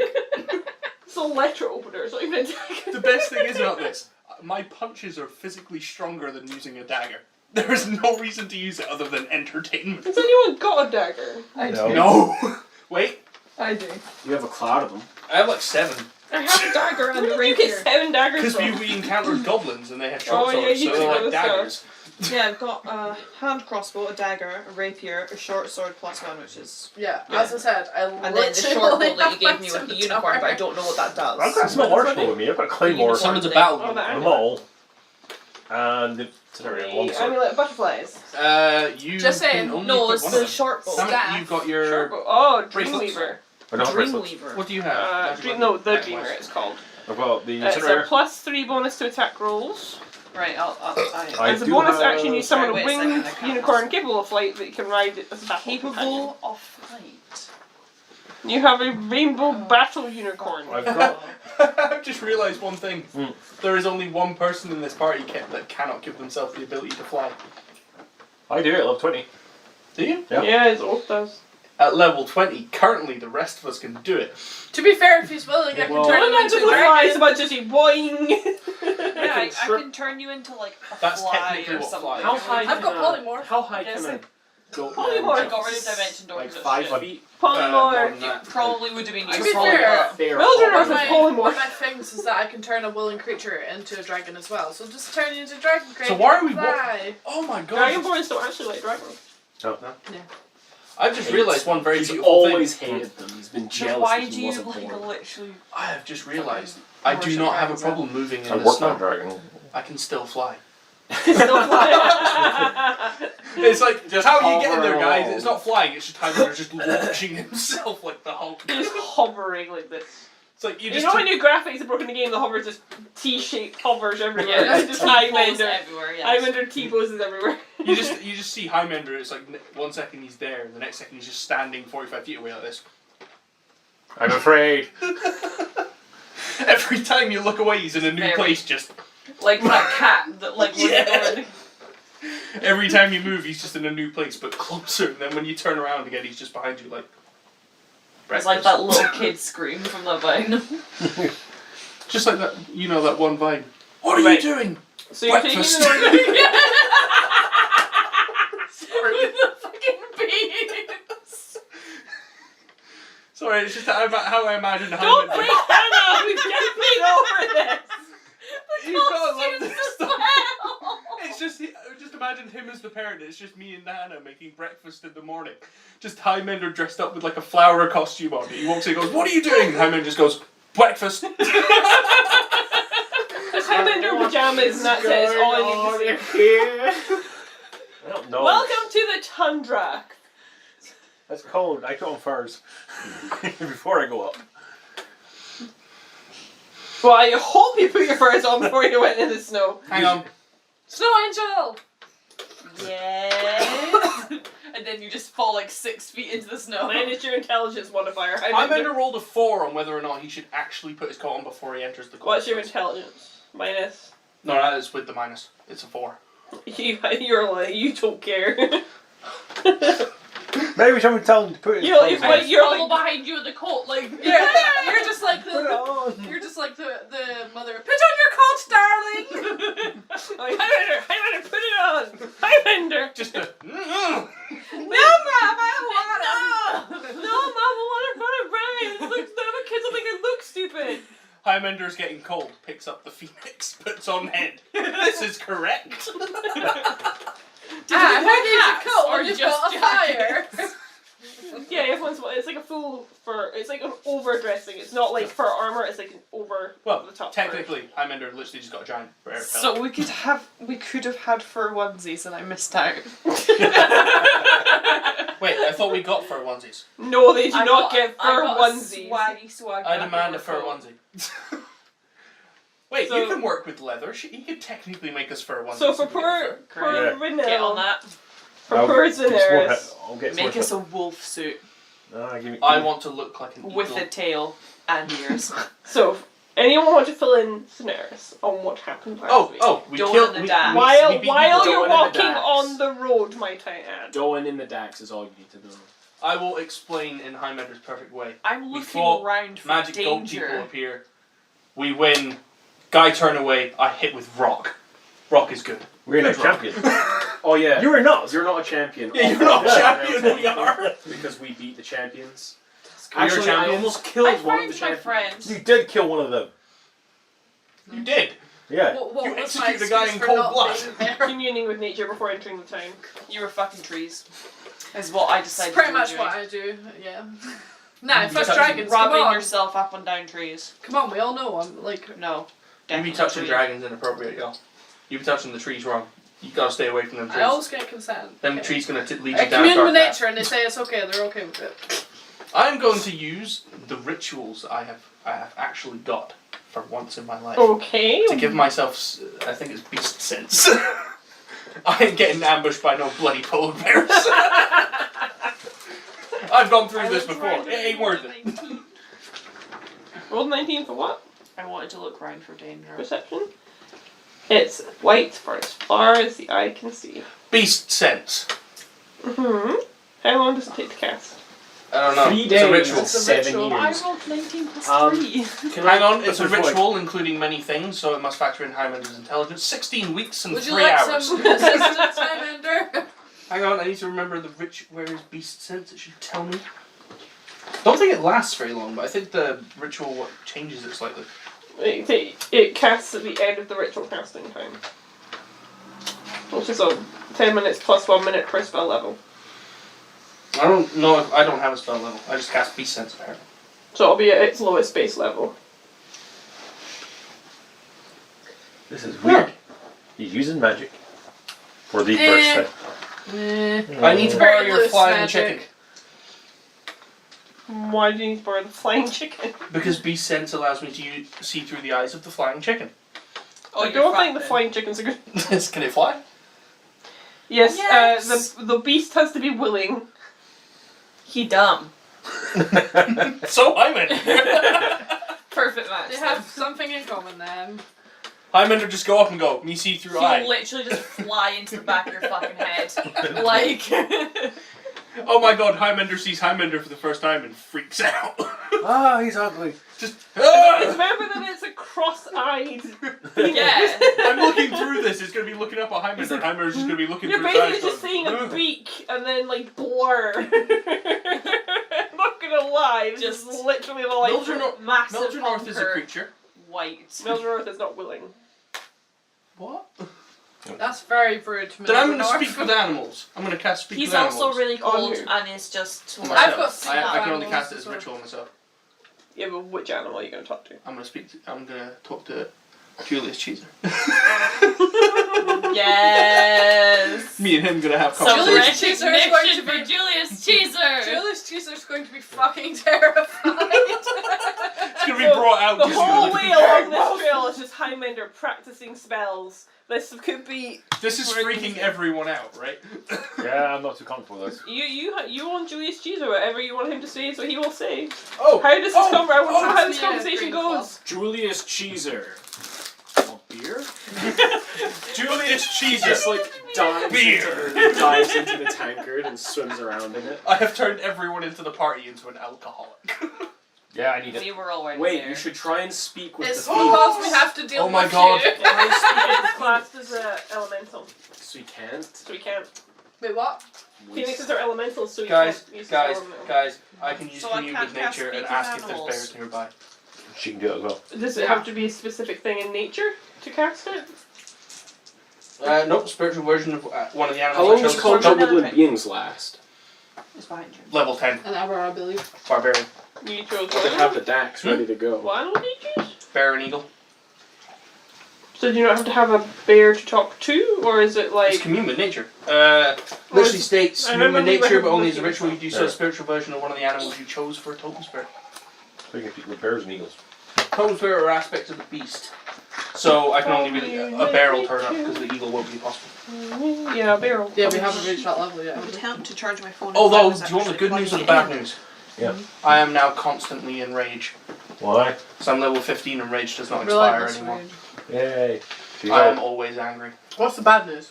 It's a letter opener, it's not even a dagger. The best thing is about this, my punches are physically stronger than using a dagger. There is no reason to use it other than entertainment. Has anyone got a dagger? I No. do. No! Wait, I do. You have a cloud of them. I have like 7. I have a dagger and Where a did you get rapier. 7 daggers Because from? we encountered goblins and they had short Oh, yeah, swords, you so took they're all like the daggers. Yeah, I've got a hand crossbow, a dagger, a rapier, a short sword plus one, which is. Yeah. Yeah. As I said, I And then the literally short bow that have you gave me my with the unicorn, but I don't know what that does. I've got a small arsenal with me. I've got a claymore. Summons a Oh, battle. that I'm all. And the scenario one The sword. amulet of butterflies. You Just can saying, only No, equip it's one the of them. short bow. How many, you've got your. Oh, bracelets. Dreamweaver. I don't have bracelets. Dreamweaver. What do you have? No, the Right, Dreamer it's called. I've got the It's a incinerator. +3 bonus to attack rolls. Right, I As a do bonus have- action, you summon a Sorry, wait a winged second, I can't unicorn listen. capable of flight that you can ride as a battle companion. Capable of flight. You have a rainbow battle unicorn. I've got. I've just realised one thing. Hmm. There is only one person in this party that cannot give themselves the ability to fly. I do it at level 20. Do you? Yeah. Yeah, his oath does. At level 20, currently the rest of us can do it. To be fair, if he's willing, I can Well- turn Well, him not into just a fly, it's dragon. about just a boing. Yeah, I trip- can turn you into like a That's fly technically or what something. fly is. How high I've got polymorph. How high Yes, can I go? Polymorph. I got rid of dimension Like doors. 5 feet? More Polymorph. than that. Probably would have been To be useful. fair, Fair. Wilderness One is of, my, polymorph. one of my things is that I can turn a willing creature into a dragon as well. So just turn you into a dragon creature. why are we fly. Oh my god. Dragonborns don't actually like dragons. I've just realised one very He's beautiful always thing. hated them. He's been So jealous why that do he you wasn't like born. literally? I have just realised I do worship not have a dragons, problem moving in I the worked on a snow. dragon. I can still fly. Still fly. It's like, just how you get in there, hover guys. along. It's not flying, it's just Highlander just launching himself like the Hulk. Just hovering like this. It's like you You just know took- when new graphics are broken in the game, the hover just T-shaped hovers everywhere. Yeah, It's just Highlander. everywhere. Yes. Highlander T-poses everywhere. you just see Highlander. It's like 1 second he's there, and the next second he's just standing 45 feet away like this. I'm afraid. Every time you look away, he's in a new Very. place. Just Like that cat that like when Yeah. you go in. every time you move, he's just in a new place, but closer. And then when you turn around again, he's just behind you, like. It's like that little kid scream from the vine. Just like that, you know, that one vine. What are Right. you doing? So you're taking Breakfast. an order. Sorry. With the fucking beans. Sorry, it's just how I imagine Don't Highlander. break Hannah! We've just been over this! You've got to love this Costumes stuff. as well. It's just imagine him as the parent. It's just me and Hannah making breakfast in the morning. Just Highlander dressed up with like a flower costume on. He walks in and goes, "What are you doing?" And Highlander just goes, "Breakfast." Highlander pajamas and that's it. It's all I need to see. Here. I don't know. Welcome to the tundra. That's cold. I put on furs before I go up. Well, I hope you put your furs on before you went in the snow. Hang on. Snow Angel! Yes. And then you just fall like 6 feet into the snow. Minus your intelligence modifier. Highlander rolled a 4 on whether or not he should actually put his coat on before he enters the court. What's your intelligence? Minus. No, that is with the minus. It's a 4. You're like, you don't care. Maybe someone tell him to put his You're clothes like- on. I you're follow like- behind you in the coat, like Yeah, you're just like Put it the on. you're just like the mother. Put on your coat, darling. Like, Highlander, put it on! Highlander! Just a. No, Mom, I don't want to. No, Mom, I want to put it right. It looks, the other kids will think it looks stupid. Highlander's getting cold. Picks up the phoenix. Puts on head. This is correct. I heard you hats coat or or just just got a fire. Yeah, everyone's. It's like a full fur. It's like an overdressing. It's not like fur armor. It's like an over Well, the top. technically, Highlander literally just got a giant bear pelt. So we could have had fur onesies and I missed out. Wait, I thought we got fur onesies. No, they do I not got- get I fur got a onesies. Swaggy I demand a fur coat. onesie. Wait, So- you can work with leather. He could technically make us fur onesies. So for if we get poor Yeah. Renelle, Get on that. for I'll poor get some more Daenerys, hit- I'll get Make some us a more wolf suit hit. Give me, I want to look like an with eagle. a tail and ears. so anyone want to fill in Daenerys on what happened last week? We Dawn killed in the we- Dax. we While beat while people. you're Dawn in the walking Dax. on the road, might I add? Going in the Dax is all you need to know. I will explain in Highlander's perfect way. I'm We looking fought around for Magic goat danger. people appear. We win. Guy turn away. I hit with rock. Rock is good. We're in a Good rock. champion. Oh yeah. You are not. You're not a champion. Yeah, you're not a Yeah. champion. We are. Because we beat the champions. You're a Actually, I champion. almost I killed one of found the my champions. friends. You did kill one of them. You did. Yeah. What You was my execute the guy excuse in for cold not blood. being there? Communing with nature before entering the town. You were fucking trees. Is what I decided. It's pretty you were much doing. what I do. Yeah. Nah, first touching- dragons. Come Rubbing on. yourself up and down trees. Come on, we all know I'm like. No. You be definitely touching trees. dragons inappropriate, y'all. You've been touching the trees wrong. You gotta stay away from them trees. I always get consent. Them Okay. trees gonna lead I you down commune dark with path. nature and they say it's okay, they're okay with it. I'm going to use the rituals that I have actually got for once in my life Okay. to give myself. I think it's beast sense. I ain't getting ambushed by no bloody polar bears. I've gone through this before. It ain't worth it. Roll 19 for what? I wanted to look round for danger. Perception. It's white for as far as the eye can see. Beast sense. Mm-hmm. How long does it take to cast? I don't know. 3 It's a days. ritual. It's a 7 ritual. years. I rolled 19 plus Um, 3. Hang on, it's a before I- ritual including many things, so it must factor in Highlander's intelligence. 16 weeks and Would 3 you like hours. some assistance, Highlander? Hang on, I need to remember the where is beast sense. It should tell me. Don't think it lasts very long, but I think the ritual changes it slightly. It casts at the end of the ritual casting time. Which is 10 minutes plus 1 minute per spell level. I don't know if I don't have a spell level. I just cast beast sense apparently. So it'll be at its lowest base level. This is weird. He's using magic for the first time. I need to Very borrow your loose flying magic. chicken Why do you need to borrow the flying chicken? because beast sense allows me to see through the eyes of the flying chicken. I don't think the flying chickens are good. Can it fly? Yes, Yes. The beast has to be willing. He dumb. So Hyman. Perfect match. They have something in common then. Hyman just go up and go. Me see through eye. He'll literally just fly into the back of your fucking head. Like. Oh my god, Highlander sees Highlander for the first time and freaks out. Ah, he's ugly. Just. Remember that it's a cross-eyed. Yeah. I'm looking through this. It's going to be looking up at Highlander. Hymander's just going to be looking You're through his eyes. basically just going, seeing a beak and then like blur. I'm not gonna lie, this Just is literally the like Massive Mildred North is a hunker, creature. White. Mildred North is not willing. What? That's very rude. Then I'm going to Mildred speak with animals. I'm going to cast speak He's with animals. also really cold On who? and is just. On I've myself. got I can only animals cast it as as a well. ritual myself. Yeah, but which animal are you gonna talk to? I'm going to talk to Julius Caesar. Yes. Me and him going to have So conversation. Julius Caesar is going to for be- Julius Caesar. Julius Caesar's going to be fucking terrified. It's going to be brought out. The just gonna whole look way at- along this trail is just Highlander practicing spells. This could be This is freaking everyone out, right? Yeah, I'm not too comfortable with this. you want Julius Caesar. Whatever you want him to say is what he will say. Oh! How does this I want to know how this yeah, conversation green goes. Julius Caesar. A beer? Julius Caesar! Just like dives into the tankard and swims around in it. I have turned everyone into the party into an alcoholic. Yeah, I need We it. were already Wait, there. you should try and speak with It's the because phoenix. we have to deal Oh my with God. you. Try and speak with It's classed as a elemental, So you can't. so we can't. Wait, what? Phoenixes are elementals, so we Guys, can't use guys, this elemental. guys, I can use So I commune can't with cast nature and speak ask with if there's animals. bears nearby. She can do it as well. Does it Yeah. have to be a specific thing in nature to cast it? Nope, spiritual version of one of the How animals long I does chose. Conjure contact with another living thing. beings last? It's behind you. Level 10, An hour, I believe. barbarian. You chose They one. have the dax ready to go. What animal did you choose? Bear and eagle. So do you not have to have a bear to talk to, or is it It's like... commune with nature. Literally states I commune with remember we nature, were but only as a looking ritual. You do so a Yeah. spiritual version of one of the animals you chose for a totem spirit. So you can speak with bears and eagles. Totem spirit are aspects of the beast. So I can only really... A bear will turn up because the eagle won't be possible. Yeah, a barrel. Yeah, we haven't reached that level yet. I would attempt to charge my phone. Although, if I was do you want the actually good news or the plugging bad it in. news? Yeah. I am now constantly in rage. Why? So I'm level 15 and rage does not expire Relentless anymore. rage. Yay. She's I am all- always angry. What's the bad news?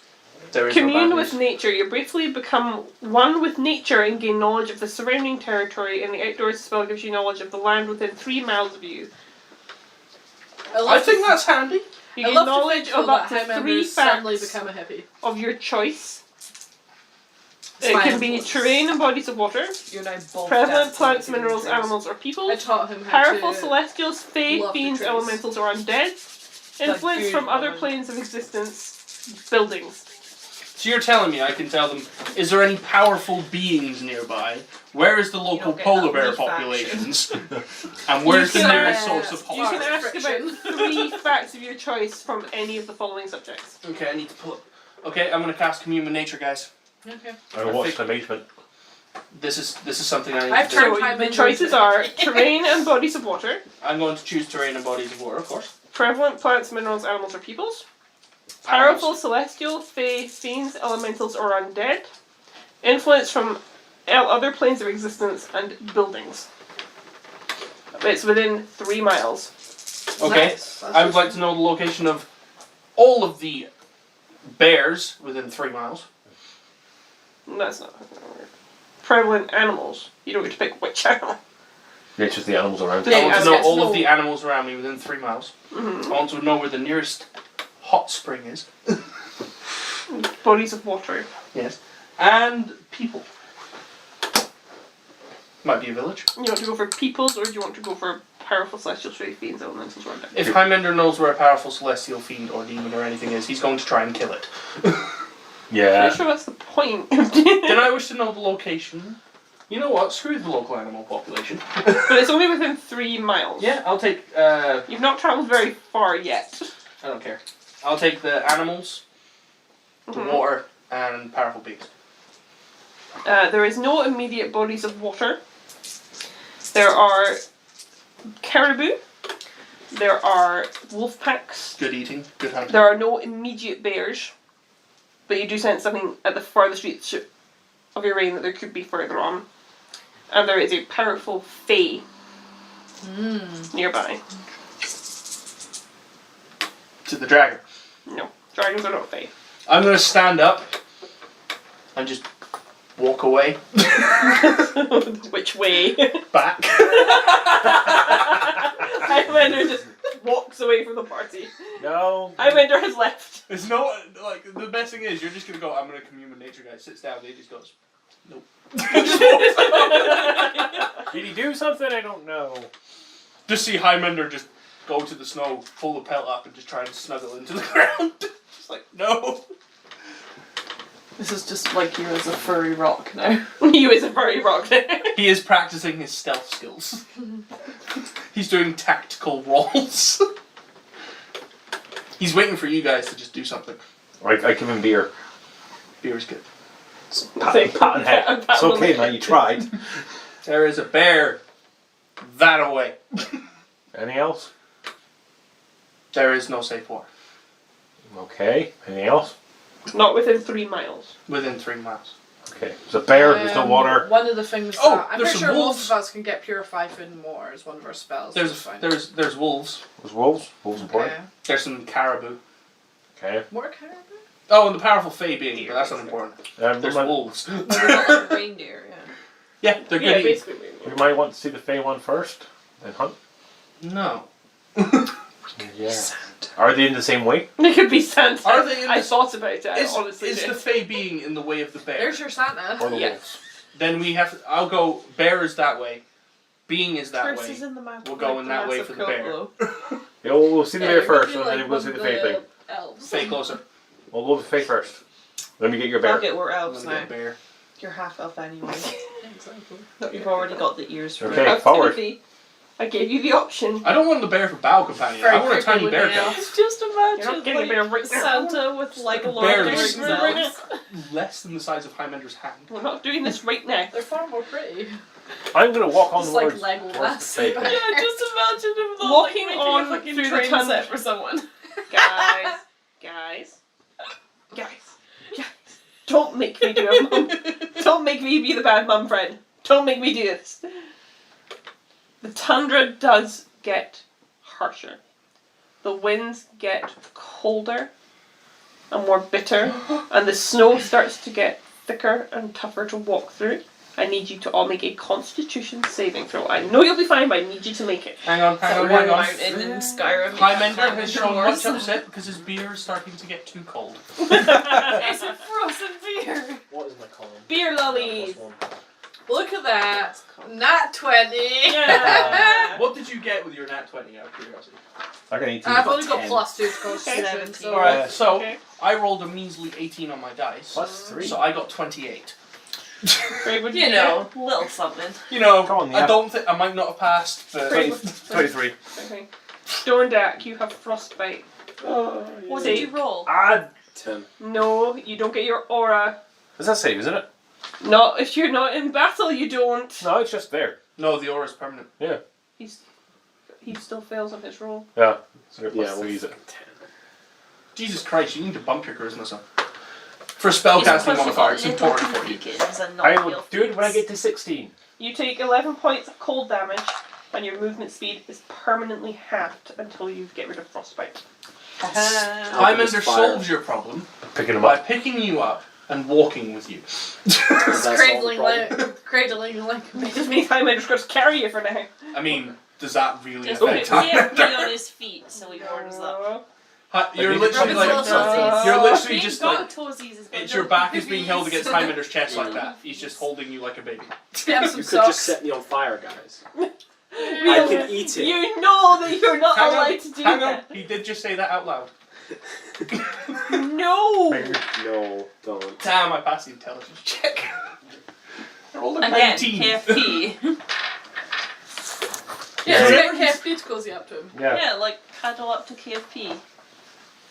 There is no Commune bad with news. nature. You briefly become one with nature and gain knowledge of the surrounding territory, and the outdoors spell gives you knowledge of the land within 3 miles of you. I think that's handy. You I gain love knowledge to of up to Highlander 3 suddenly facts become a hippie. of your choice. It's It my can be influence. terrain and bodies of water, You're now both prevalent dancing plants, with minerals, dreams. animals, or people. I taught him how Powerful to... celestials, fae, love the fiends, trees. elementals, or undead. Influence good from other woman. planes of existence. Buildings. So you're telling me I can tell them, is there any powerful beings nearby? Where is the local don't get polar that bear many populations? And where's the can nearest ask- source of You hot? can ask about 3 facts of your choice from any of the following subjects. Okay, I need to pull up. Okay, I'm gonna cast Commune with Nature, guys. Okay. I watched amazement. This is something I need I've to do. turned So time the into choices it. are terrain and bodies of water, I'm going to choose terrain and bodies of water, of course. prevalent plants, minerals, animals, or peoples, powerful celestial, fae, fiends, elementals, or undead, influence from other planes of existence, and buildings. It's within 3 miles. Okay, Nice. That's I would just- like to know the location of all of the bears within 3 miles. That's not prevalent animals. You don't get to pick which animal. Yeah, it's just the animals around. Yeah, I want to I know guess all no. of the animals around me within 3 miles. Mm-hmm. I want to know where the nearest hot spring is. Bodies of water. Yes. And people. Might be a village. You want to go for peoples, or do you want to go for powerful celestial, fae, fiends, elementals, or undead? If Highlander knows where a powerful celestial fiend or demon or anything is, he's going to try and kill it. Yeah. I'm sure that's the point. Then I wish to know the location. You know what? Screw the local animal population. But it's only within 3 miles. Yeah, I'll take. You've not travelled very far yet. I don't care. I'll take the animals, the Mhm. water, and powerful beings. There is no immediate bodies of water. There are caribou. There are wolf packs. Good eating, good hunting. There are no immediate bears. But you do sense something at the farthest reach of your reign that there could be further on. And there is a powerful fae nearby. To the dragon. No, dragons are not fae. I'm gonna stand up and just walk away. Which way? Back. Highlander just walks away from the party. No. Highlander has left. It's not like the best thing is you're just gonna go. I'm gonna commune with nature, guys. Sits down. They just goes. Nope. Did he do something? I don't know. Just see Highlander just go to the snow, pull the pelt up, and just try and snuggle into the ground. Just like no. This is just like you as a furry rock now. You is a very rock there. He is practicing his stealth skills. He's doing tactical rolls. He's waiting for you guys to just do something. I give him beer. Beer is good. Pat and head. It's okay, man. You tried. There is a bear that away. Anything else? There is no safe water. Okay. Anything else? Not within 3 miles. Within 3 miles. Okay. There's a bear. There's no water. One of the things Oh, that I'm there's pretty some sure wolves. most of us can get purify food and water as one of our spells. There's so it's fine. there's wolves. There's wolves. Wolves important. Okay. There's some caribou. Okay. More caribou? Oh, and the powerful fae being, but that's not important. There's we wolves. Like a reindeer, yeah. Yeah, they're good Yeah, eating. basically. might want to see the Fey one first, then hunt. No. Yeah. Are they in the same way? They could be Santa. Are they in I the- thought about it. I Is, honestly is did. the fae being in the way of the bear? There's your Santa. Or the Yes. wolves? Then we have to, I'll go, bear is that way, being is that Curse way. is in the map. We'll go in that way for the bear. Yeah, we'll see the bear first, and then we'll see the Fey thing. Elves. Stay closer. We'll go with the Fey first. Let me get your bear. Okay, we're I'm elves gonna now. get a bear. You're half elf anyway. Exactly. You've already got the ears for Okay. it. forward. Timothy, I gave you the option. I don't want the bear for bow companion. Very I want a creepy tiny with bear the pet. elf. Just You're imagine not getting a bear right now. Santa with like a The Lord bear of the is Rings right elves. less than the size of Hymander's hand. We're not doing this right now. They're far more pretty. I'm gonna walk on Just towards, like towards Legolas. the Fey Yeah, thing. just imagine him though, Walking like, on making a fucking through the train tunnel. set for someone. Guys. Don't make me do a mum. Don't make me be the bad mum friend. Don't make me do this. The tundra does get harsher. The winds get colder and more bitter, and the snow starts to get thicker and tougher to walk through. I need you to all make a Constitution saving throw. I know you'll be fine, but I need you to make it. Hang on, hang on, One hang on. mountain in Skyrim. Hymander has shown much Wars. upset because his beer is starting to get too cold. It's a frozen beer. What is my column? Beer lollies. Plus one. Look at that. Nat 20! Yeah. What did you get with your nat 20 out of curiosity? I got 18. I've only got 10. +2 to Constitution, 17. so... Alright, so Okay. I rolled a measly 18 on my dice. Plus 3. So I got 28. Greg, what did You you know, little something. You know, Come on, I yeah. don't think I might not have passed, but 23. get? Okay. Dondak, you have frostbite. Oh, What yeah. did you roll? Ah, 10. No, you don't get your aura. does that save, isn't it? Not if you're not in battle, you don't. No, it's just there. no, the aura is permanent. He still fails on his roll. Yeah. So plus Yeah, 3 we'll is it. 10. Jesus Christ, you need to bump your charisma some. For spellcasting modifier, it's important for you. I will do it when I get to 16. You take 11 points of cold damage, and your movement speed is permanently halved until you get rid of frostbite. Highlander solves your problem Picking them by up. picking you up and walking with you. Does that solve the problem? Cradling like It just means Highlander's going to carry you for now. I mean, does that really Just affect put Highlander? KFP on his feet so he warms up. You're You're literally Rubbing like, little toesies. you're literally He's just got like, toesies as well. it's your back is being held against Babies. Highlander's chest like that. He's just holding you like a baby. Get him some You could just socks. set me on fire, guys. I Really? can eat it. You know that you're not Hang allowed on, to do hang on. that. He did just say that out loud. No! No, don't. Damn, I passed the intelligence check. I rolled a Again, 19. KFP. Yeah, Yeah. get KFP to cozy up to him. Yeah. Yeah, like cuddle up to KFP.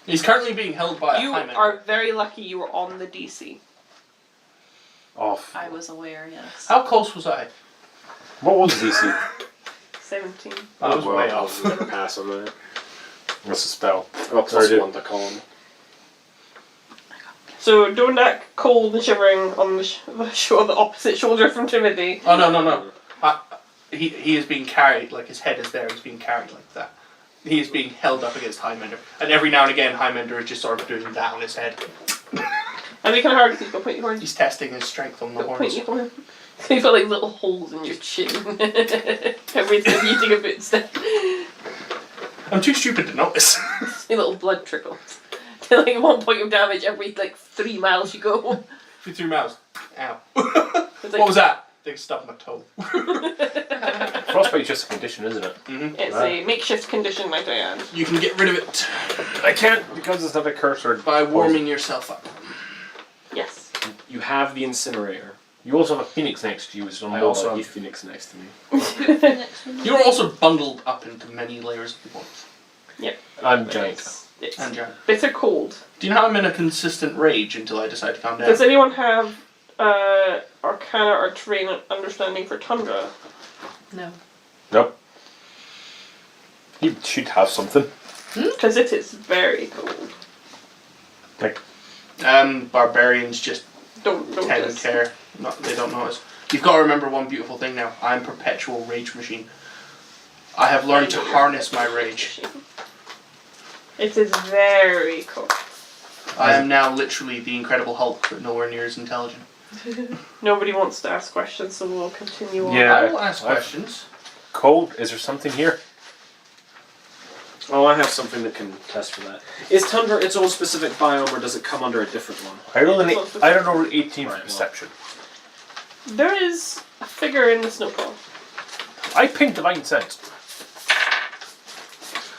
He's currently being held by You a Highlander. are very lucky you were on the DC. Off. I was aware, yes. How close was I? What was DC? 17. I was well, way I'll off. never pass on that. What's the spell? Oh, plus Sorry, 1 to con. So Dondak, cold and shivering on the opposite shoulder from Timothy. Oh, no. He is being carried, like his head is there, he's being carried like that. He is being held up against Highlander. And every now and again, Highlander is just sort of doing that on his head. And they kind of hard because you've got pointy horns. He's testing his strength on the You've got horns. pointy horns. You've got like little holes in your chin. Every time you take a bit step. I'm too stupid to notice. A little blood trickle. Like 1 point of damage every like 3 miles you go. 3 miles. Ow. It's What was that? They stubbed my toe. Frostbite's just a condition, isn't it? Mm-hmm. It's a makeshift condition, might I add. You can get rid of it I can't because it's not a curse or by warming yourself up. Yes. You have the incinerator. You also have a phoenix next to you, which is on I the also wall. have- Phoenix next to me. You're also bundled up into many layers of warmth. I'm giant. It's And giant. bitter cold. Do you know I'm in a consistent rage until I decide to calm down? Does anyone have Arcana or Terrain understanding for Tundra? No. Nope. You should have something. Because it is very cold. Like, Barbarians just Don't tend just. to care. They don't notice. You've got to remember one beautiful thing now. I'm perpetual rage machine. I have learned to harness my rage. It is very cold. I am now literally the Incredible Hulk, but nowhere near as intelligent. Nobody wants to ask questions, so we'll continue on. Yeah. I will ask I've- questions. cold? Is there something here? Oh, I have something that can test for that. Is Tundra its own specific biome, or does it come under a different one? I rolled I don't know 18 for Right, well. perception. There is a figure in the snowfall. I pinged divine sense.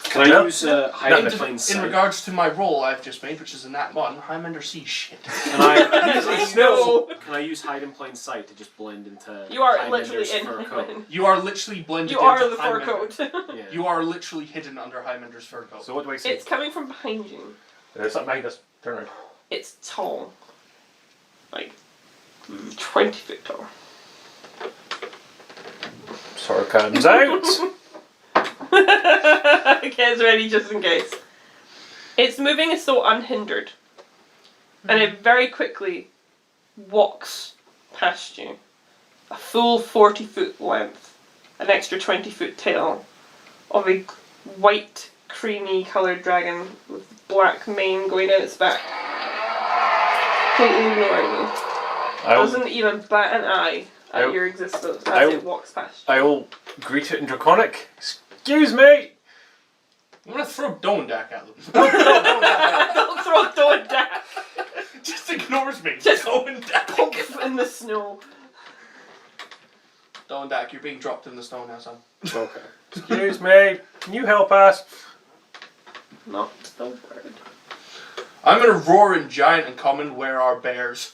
Can No. I use hide in plain In sight? regards to my roll I've just made, which is a nat 1, Highlander sees shit. Can I? No. Can I use hide in plain sight to just blend into? You are Highlander's literally in. fur coat? You are literally blended You are into the fur Highlander. coat. Yeah. You are literally hidden under Highlander's fur coat. So what do I see? It's coming from behind you. There's something behind us. Turn around. It's tall. Like 20 feet tall. Sword comes out. Gets ready just in case. It's moving as though unhindered. And it very quickly walks past you. A full 40-foot length, an extra 20-foot tail of a white, creamy coloured dragon with black mane going down its back. Completely ignoring you. Doesn't even bat an eye at your existence as it walks past you. I will greet it in Draconic. Excuse me! I'm gonna throw Dondak at them. Don't throw Dondak! Just ignores me. Just Dondak. Poke in the snow. Don't Dak, you're being dropped in the snow now, son. Okay. Excuse me. Can you help us? Not the word. I'm gonna roar in giant and common, where are bears?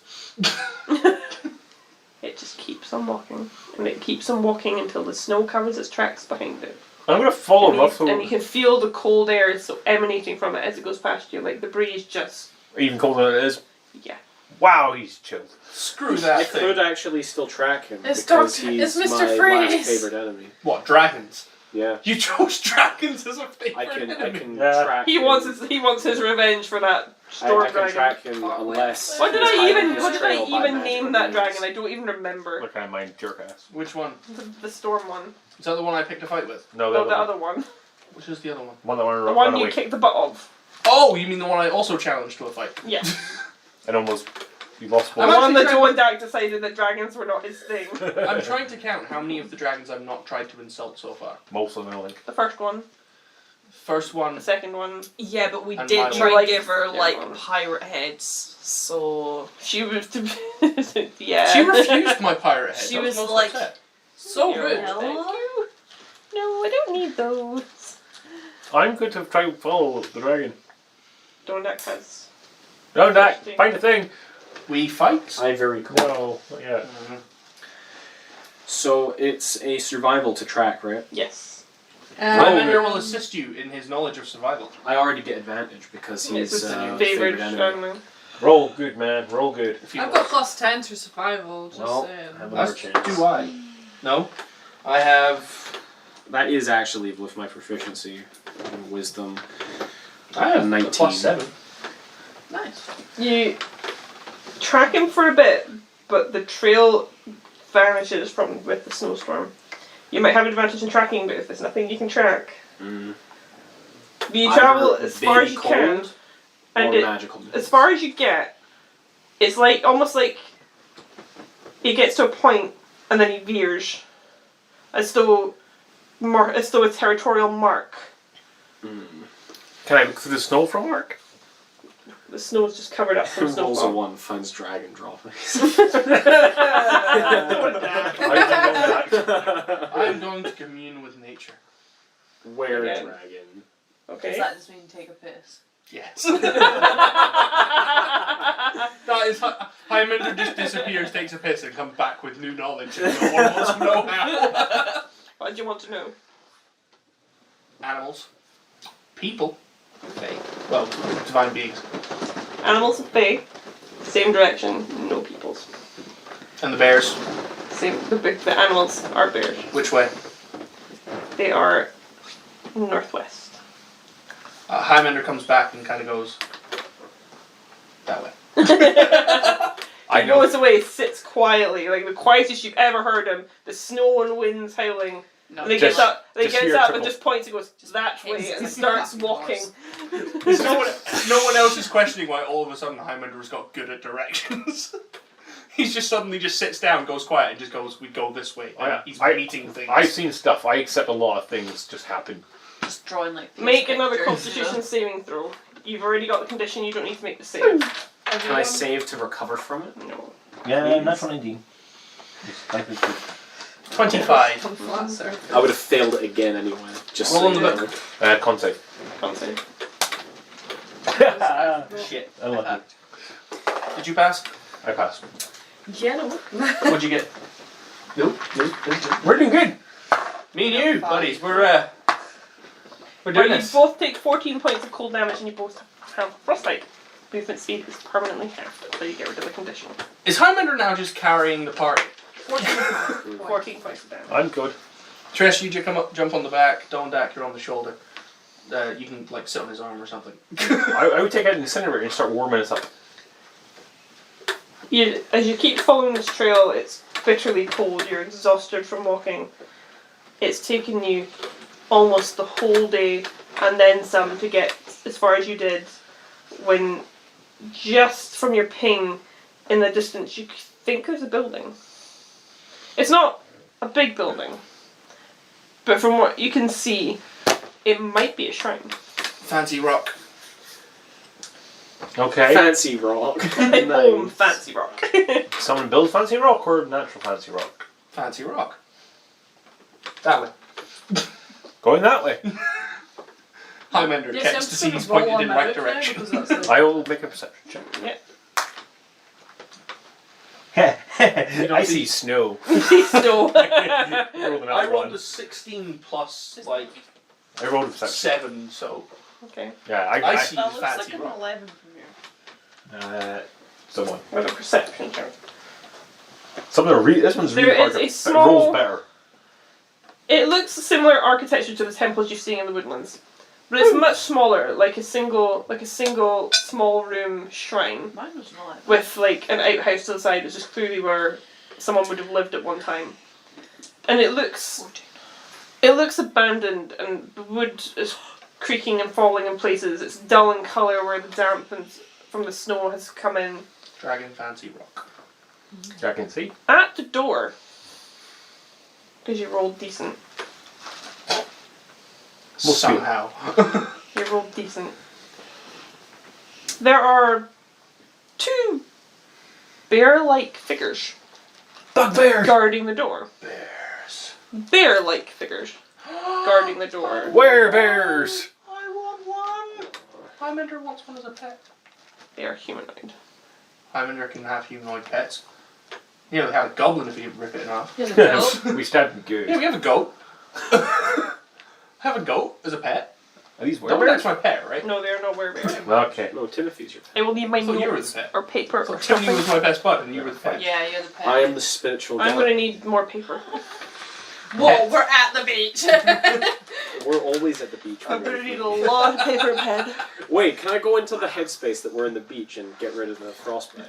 It just keeps on walking. And it keeps on walking until the snow covers its tracks behind it. I'm gonna follow Ruffle. And you can feel the cold air so emanating from it as it goes past you. Like the breeze just... Even colder than it is. Yeah. Wow, he's chilled. Screw that I thing. could actually still track him It's because Doctor- he's it's Mr. my Freeze. last favorite enemy. What, dragons? Yeah. You chose dragons as a favorite I enemy? can Yeah. track He him. wants his revenge for that storm I can dragon. track him unless. What did he's I hiding even his what did I trail by even magical name that means. dragon? I don't even remember. Look at my jerk ass. Which one? The storm one. Is that the one I picked a fight with? No, No, the the other other one. Which is the other one? one that wanted to The run one you away. kicked the butt of. Oh, you mean the one I also challenged to a fight? Yeah. And almost you lost The I'm one. one that actually Joe and Dak decided that dragons were not his thing. I'm trying to count how many of the dragons I've not tried to insult so far. Most of them, I think. The first one, First one, the second one. Yeah, but we And did my try wife. and give her Yeah, like well. pirate heads, so She was yeah. she refused my pirate head. She I was most like- upset. So Yeah. rude. Thank you. No, I don't need those. I'm good to try and follow the dragon. Don't Dak has. No, Dak, find the thing. We fight? Ivory cool. No, not yet. Mhm. So it's a survival to track, right? Yes. Highlander will assist you in his knowledge of survival. I already get advantage because It's he's his favorite favorite enemy. animal. Roll good, man. Roll good. If you I've want. got +10 to survival, just Well, saying. have As another chance. do I. No. I have... That is actually with my proficiency in wisdom. I have 19. +7. Nice. You track him for a bit, but the trail vanishes from with the snowstorm. You might have advantage in tracking, but if there's nothing you can track, Mm. you travel Either as far very as you can, cold and or magical. as far as you get, it's like almost like it gets to a point and then he veers, as though a territorial mark. Mm. Can I look through the snow for Mark? The snow's just covered up from Rolls a snowfall. 1, finds dragon droppings. I'm going to commune with nature. Where Again. dragon? does Okay. that just mean take a piss? Yes. That is... Highlander just disappears, takes a piss, and comes back with new knowledge, and no one wants to know how. What do you want to know? Animals. People. Okay. Well, divine beings. Animals and fae, same direction, no peoples. And the bears. Same. The animals are bears. Which way? They are northwest. Highlander comes back and kind of goes... that way. I He know. goes away, sits quietly, like the quietest you've ever heard him. The snow and winds howling. No, And he Just- gets up. He just gets hear a up trickle. and just points and goes that way and It's starts like walking. No one else is questioning why all of a sudden Highlander has got good at directions. He's just suddenly just sits down, goes quiet, and just goes, we go this way. And he's meeting things. I've seen stuff. I accept a lot of things just happen. Just drawing like face Make another pictures, Constitution saving throw. You've already got the condition. You don't need to make the save. Can I save to recover from it? No. Yeah, natural 19. 25. On flat surface. I would have failed it again anyway. Just Roll so on you the know. book. Con save. Can't save. Shit. Unlucky. Did you pass? I passed. Yeah, no. What'd you get? Nope. We're doing good. Me and you, buddies, we're doing Right, you this. both take 14 points of cold damage and you both have frostbite. Movement speed is permanently halved until you get rid of the condition. Is Highlander now just carrying the party? 14 points of damage. I'm good. Trish, you come up, jump on the back. Dondak, you're on the shoulder. You can like sit on his arm or something. I would take out an incinerator and start warming us up. As you keep following this trail, it's bitterly cold. You're exhausted from walking. It's taken you almost the whole day and then some to get as far as you did when just from your ping in the distance you think there's a building. It's not a big building, but from what you can see, it might be a shrine. Fancy rock. Okay. Fancy rock. Home fancy rock. Someone build fancy rock or natural fancy rock? Fancy rock. That way. Going that way. Highlander Yes, checks I'm to just see gonna he's pointed roll in on right magic now, direction. because that's like- I will make a perception check. I see snow. So, Rolled an I out rolled one. a 16 plus like I rolled a perception. 7, so okay. Yeah, I see That these looks fancy like an rock. 11 from here. Someone. With a perception check. This one's really There hard. is a It small- rolls better. It looks similar architecture to the temples you're seeing in the woodlands, but it's much smaller, like a single small room shrine Mine was an 11. with like an outhouse to the side, which is clearly where someone would have lived at one time. And it looks 14. abandoned, and the wood is creaking and falling in places. It's dull in colour where the damp from the snow has come in. Dragon fancy rock. I can see. At the door, because you rolled decent. Somehow. You rolled decent. There are 2 bear-like figures Bugbear! guarding the door. Bears. Bear-like figures guarding the door. Werebears! I want one. Highlander wants one as a pet. They are humanoid. Highlander can have humanoid pets. Yeah, we have a goblin if you rip it in half. Here's a goat. We stabbed him good. Yeah, we have a goat. Have a goat as a pet. Are these That's werebears? my pet, right? No, they are not werebears. Okay. No, Timothy's your I will need my I thought you were notes the pet. or paper I or thought Timothy something. was my best bud and you were the pet. Yeah, you're the pet. I am the spiritual I'm god. going to need more paper. Whoa, we're at the beach. We're always at the beach. I'm when going to we're need a lot of paper, Ped. Wait, can I go into the headspace that we're in the beach and get rid of the frostbite?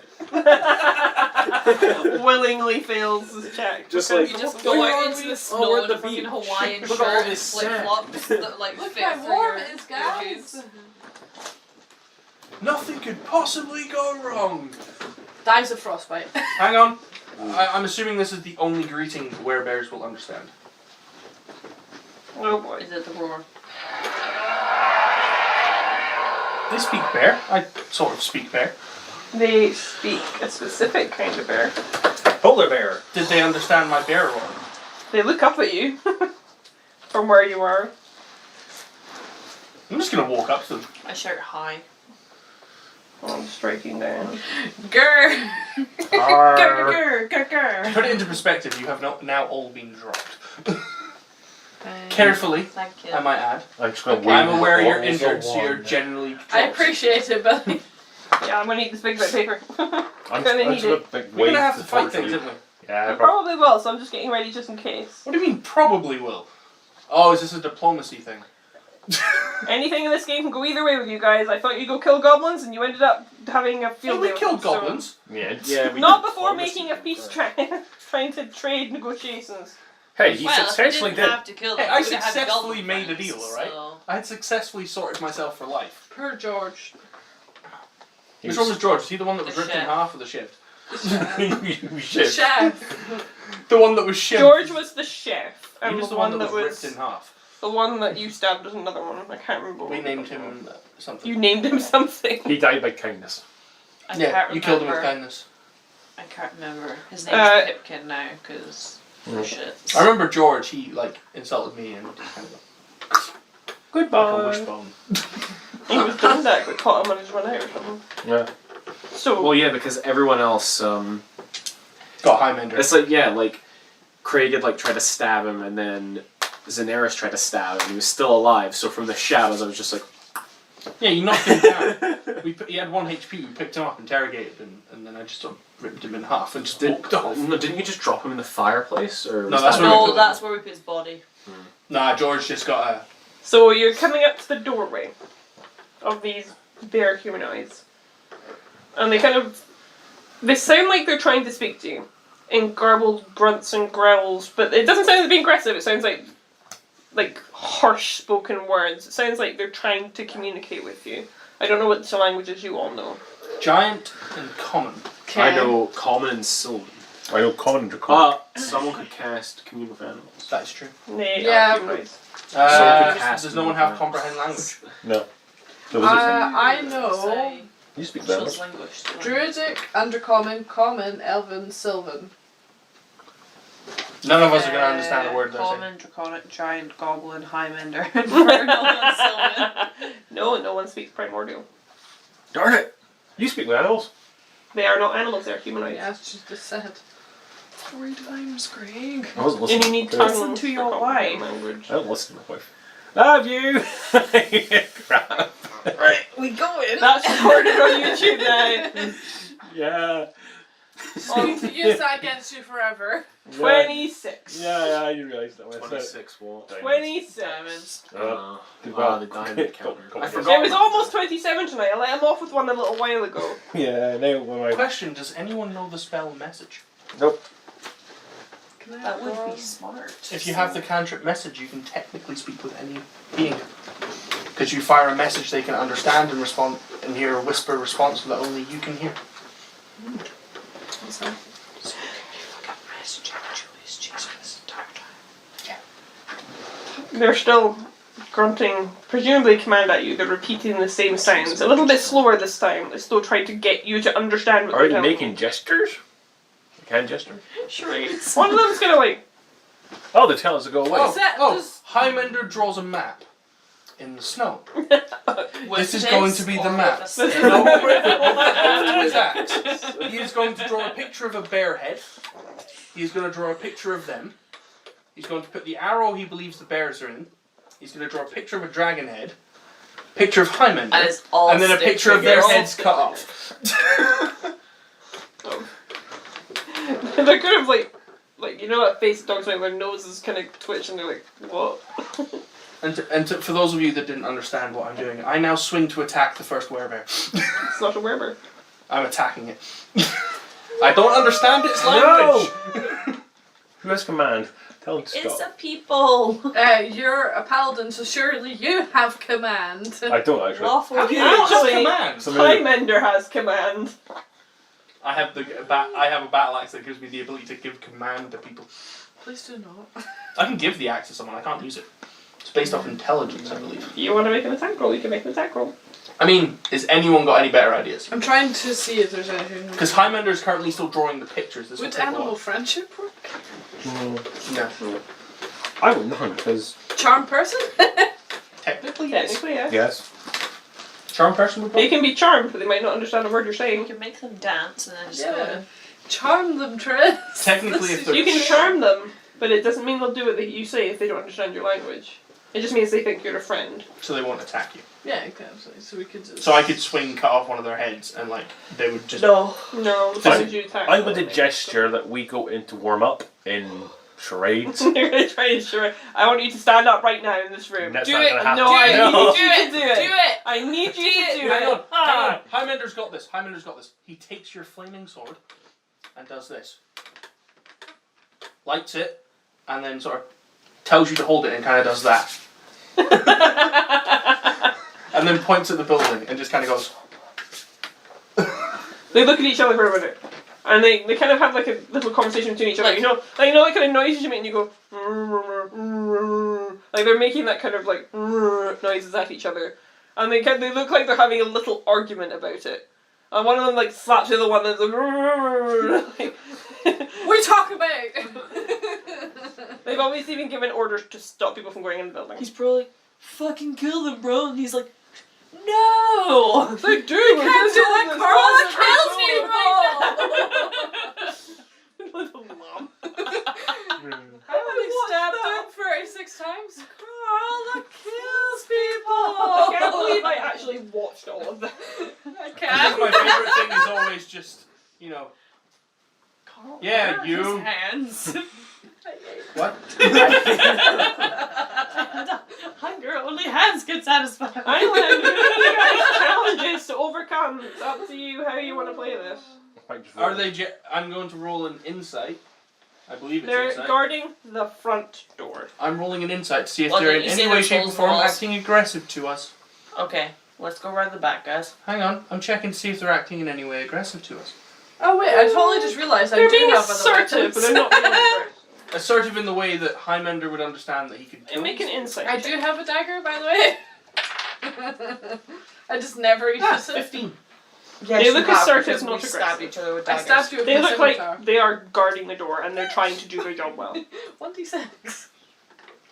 Willingly fails this check. Just because- You just Where go are out into we? the Oh, snow we're in at a the fucking beach. Hawaiian Look at all shirt and this flip sand. flops that like Look fit how through warm your it is, guys. boots. Nothing could possibly go wrong. Dies of frostbite. Hang on. I'm assuming this is the only greeting werebears will understand. Oh boy. Is it the roar? They speak bear. I sort of speak bear. They speak a specific kind of bear. Polar bear! Did they understand my bear roar? They look up at you from where you are. I'm just gonna walk up to them. I shout hi. I'm striking down. Grr! Arr. Grr, grr, grr, grr. To put it into perspective, you have now all been dropped. Thank Carefully, Thank you. I might add. I'm just gonna Okay. wave I'm aware you're bottles injured, of so you're wine. generally dropped. I appreciate it, but Yeah, I'm gonna need this big bit of paper. I'm gonna just need gonna it. big We're wave gonna have to the fight torch things, you. isn't we? Yeah, I probably will, so I'm just getting ready just in case. What do you mean, probably will? Oh, is this a diplomacy thing? Anything in this game can go either way with you guys. I thought you'd go kill goblins, and you ended up having a Yeah, field we day with killed them, so- goblins. Yeah. Yeah, we Not did before diplomacy making a thing peace first. trying to trade negotiations. Hey, he Well, successfully if we didn't did. have to kill Hey, them, I we would've had successfully goblin made a friends, deal, alright? so- I had successfully sorted myself for life. per George. Which one was George? Is he the one that was The ripped in chef. half, or the shift? We should. Chef. The one that was shift. George was the chef, He and was the the one that that was was ripped in half. the one that you stabbed was another one. I can't remember. We what named it was. him something. You named him something. He died by kindness. I Yeah, can't you killed him with remember. kindness. I can't remember. His name's Pipkin now, because shit. I remember George, he insulted me and kind of like a Goodbye. wishbone. He was doing that, but caught him on his run out or something. Yeah. So Well, yeah, because everyone else, Got Highlander. it's like Craig had tried to stab him, and then Daenerys tried to stab him, and he was still alive. So from the shadows, I was just like, Yeah, you knocked him down. He had 1 HP, we picked him up, interrogated him, and then I just sort of ripped him in half and just walked off. no, didn't you just drop him in the fireplace, or No, was that's that- where we No, put that's where we put his body. Nah, George just got So you're coming up to the doorway of these bear humanoids. And they sound like they're trying to speak to you in garbled grunts and growls, but it doesn't sound like they're being aggressive, it sounds like harsh spoken words. It sounds like they're trying to communicate with you. I don't know what languages you all know. giant and common. I know common and sylvan. I know common and draconic. Someone could cast commune with animals. That's true. They Yeah, are humanoids. Does no one have comprehend language? No. There was a thing. I know Say, You speak Shill's Danish. Druidic, Undercommon, Common, Elven, Sylvan. None of us are going to understand a word they're saying. Common, draconic, giant, goblin, Highlander, infernal, and Sylvan. No one speaks primordial. Darn it! You speak with animals. They are not animals, they're humanoids. Yeah, it's just said 3 times, Greg. I wasn't And listening. you need to tongues Listen to for your comprehending wife. language. I don't listen to my wife. Love you! Crap. Right, we go in. That's recorded on YouTube now. Yeah. We can use that against you forever. 26. Yeah, I didn't realise that when I said 26 what? 26. Diamonds. The diamond counter. I forgot. It was almost 27 tonight. I let him off with one a little while ago. Yeah, now when I. Question, does anyone know the spell message? Nope. That would be smart. If you have the cantrip message, you can technically speak with any being. Because you fire a message they can understand and respond, and hear a whisper response that only you can hear. What's that? They're still grunting, presumably command at you. They're repeating the same sounds. A little bit slower this time. They're still trying to get you to understand what Are they're they telling making you. gestures? They can gesture. Charades. One of them's gonna like. Oh, they tell us to go away. Highlander draws a map in the snow. This is This going to be the or map. with No, after his axe, he is going to draw a picture of a bear head. He's going to draw a picture of them. He's going to put the arrow he believes the bears are in. He's going to draw a picture of a dragon head, picture of Highlander, And it's all and then a stick picture of their figures. heads cut off. They're kind of like you know that face dogs make their noses kind of twitch and they're like, what? For those of you that didn't understand what I'm doing, I now swing to attack the first werebear. It's not a werebear. I'm attacking it. I don't understand its language. Who has command? Tell them to It's stop. a people. You're a paladin, so surely you have command. I don't actually. Lawful How do you good. not have Actually, command? Highlander has command. I have a battle axe that gives me the ability to give command to people. Please do not. I can give the axe to someone. I can't use it. It's based off intelligence, I believe. If you want to make an attack roll, you can make an attack roll. I mean, has anyone got any better ideas? I'm trying to see if there's anything. Because Highlander is currently still drawing the pictures. This will Would take a animal while. friendship work? No. I would not, because. Charm person? Technically, yes. Technically, yeah. Yes. Charm person would They work. can be charmed, but they might not understand a word you're You saying. can make them dance and then just Yeah. go. Charm them, Tris. Technically, if they're You can charm them, but it doesn't mean they'll do what you say if they don't understand your language. It just means they think you're a friend. so they won't attack you. Yeah, exactly. So we could just. So I could swing, cut off one of their heads, and like they would just. No. No, Does why it- would you attack I them? would a gesture that we go into warm up in charades. You're gonna try and sure. I want you to stand up right now in this room. That's Do not it. gonna happen. No, I Do it. need No. you to do it. Do it! I need you to do Hang on, it. hang on. Highlander's got this. Highlander's got this. He takes your flaming sword and does this. Lights it, and then sort of tells you to hold it and kind of does that. And then points at the building and just kind of goes. They look at each other for a minute, and they kind of have like a little conversation between each other. Like- You know that kind of noises you make, and you go. Like they're making that kind of like noises at each other, and they look like they're having a little argument about it. And one of them like slaps the other one, and like, We talk about. they've obviously been given orders to stop people from going in the building. He's probably like, fucking kill them, bro. And he's like, no. They do. We can't do that, Carla kills me right now. Little lump. How many stabbed him 36 times? Carla kills I people. can't believe I actually watched all of that. I I can't. think my favourite thing is always just, you know, Carl, Yeah, where are you. his hands. what? Hunger, only hands can satisfy. I will give you guys challenges to overcome. It's up to you how you want to play this. Are they? I'm going to roll an insight. I believe it's They're insight. guarding the front door. I'm rolling an insight to see if Well, they're then in you any say way, they're shape, or closed form walls. acting aggressive to us. Okay, let's go around the back, guys. Hang on, I'm checking to see if they're acting in any way aggressive to us. Oh wait, I totally just realized I They're do being have other assertive, weapons. but they're not being aggressive. Assertive in the way that Highlander would understand that he could kill Make an us. insight. I do have a dagger, by the way. I just never use it. 15. Yes, They look you have, assertive, because not we stabbed aggressive. each other with I daggers. stabbed you with They my look scimitar. like they are guarding the door and they're trying to do their job well. 1d6.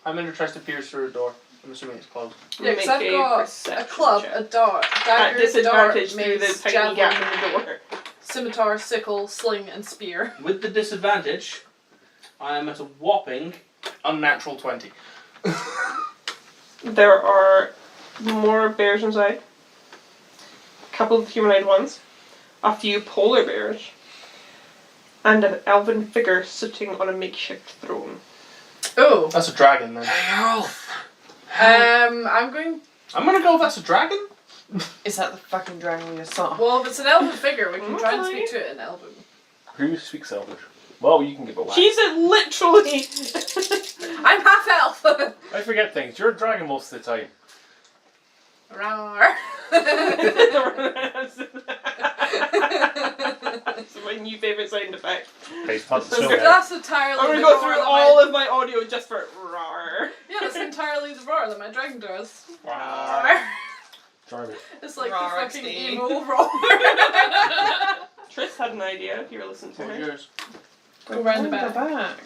Hymander tries to pierce through a door. I'm assuming it's closed. Yeah, because Make I've a got a perception club, check. a dart, At dagger, disadvantage dart, through the mace, tiny javelin, gap in the door. scimitar, sickle, sling, and spear. With the disadvantage, I am at a whopping unnatural 20. There are more bears inside. A couple of humanoid ones. A few polar bears. And an elven figure sitting on a makeshift throne. Oh. That's a dragon then. I'm going. I'm gonna go, that's a dragon? Is that the fucking dragon we saw? Well, if it's an elven figure, we can try and Okay. speak to it in elven. Who speaks Elvish? Well, you can give it whack. She's literally. I'm half elf! I forget things. You're a dragon most of the time. Rawr. That's my new favourite sound effect. Face plant So snow. That's entirely I'm gonna the go roar through that all my... of my audio just for roar. Yeah, that's entirely the roar that my dragon does. Wow. Roar. Charming. It's like Roar, the fucking XD. emo roar. Tris had an idea if you were listening to What her. yours? Go round the back.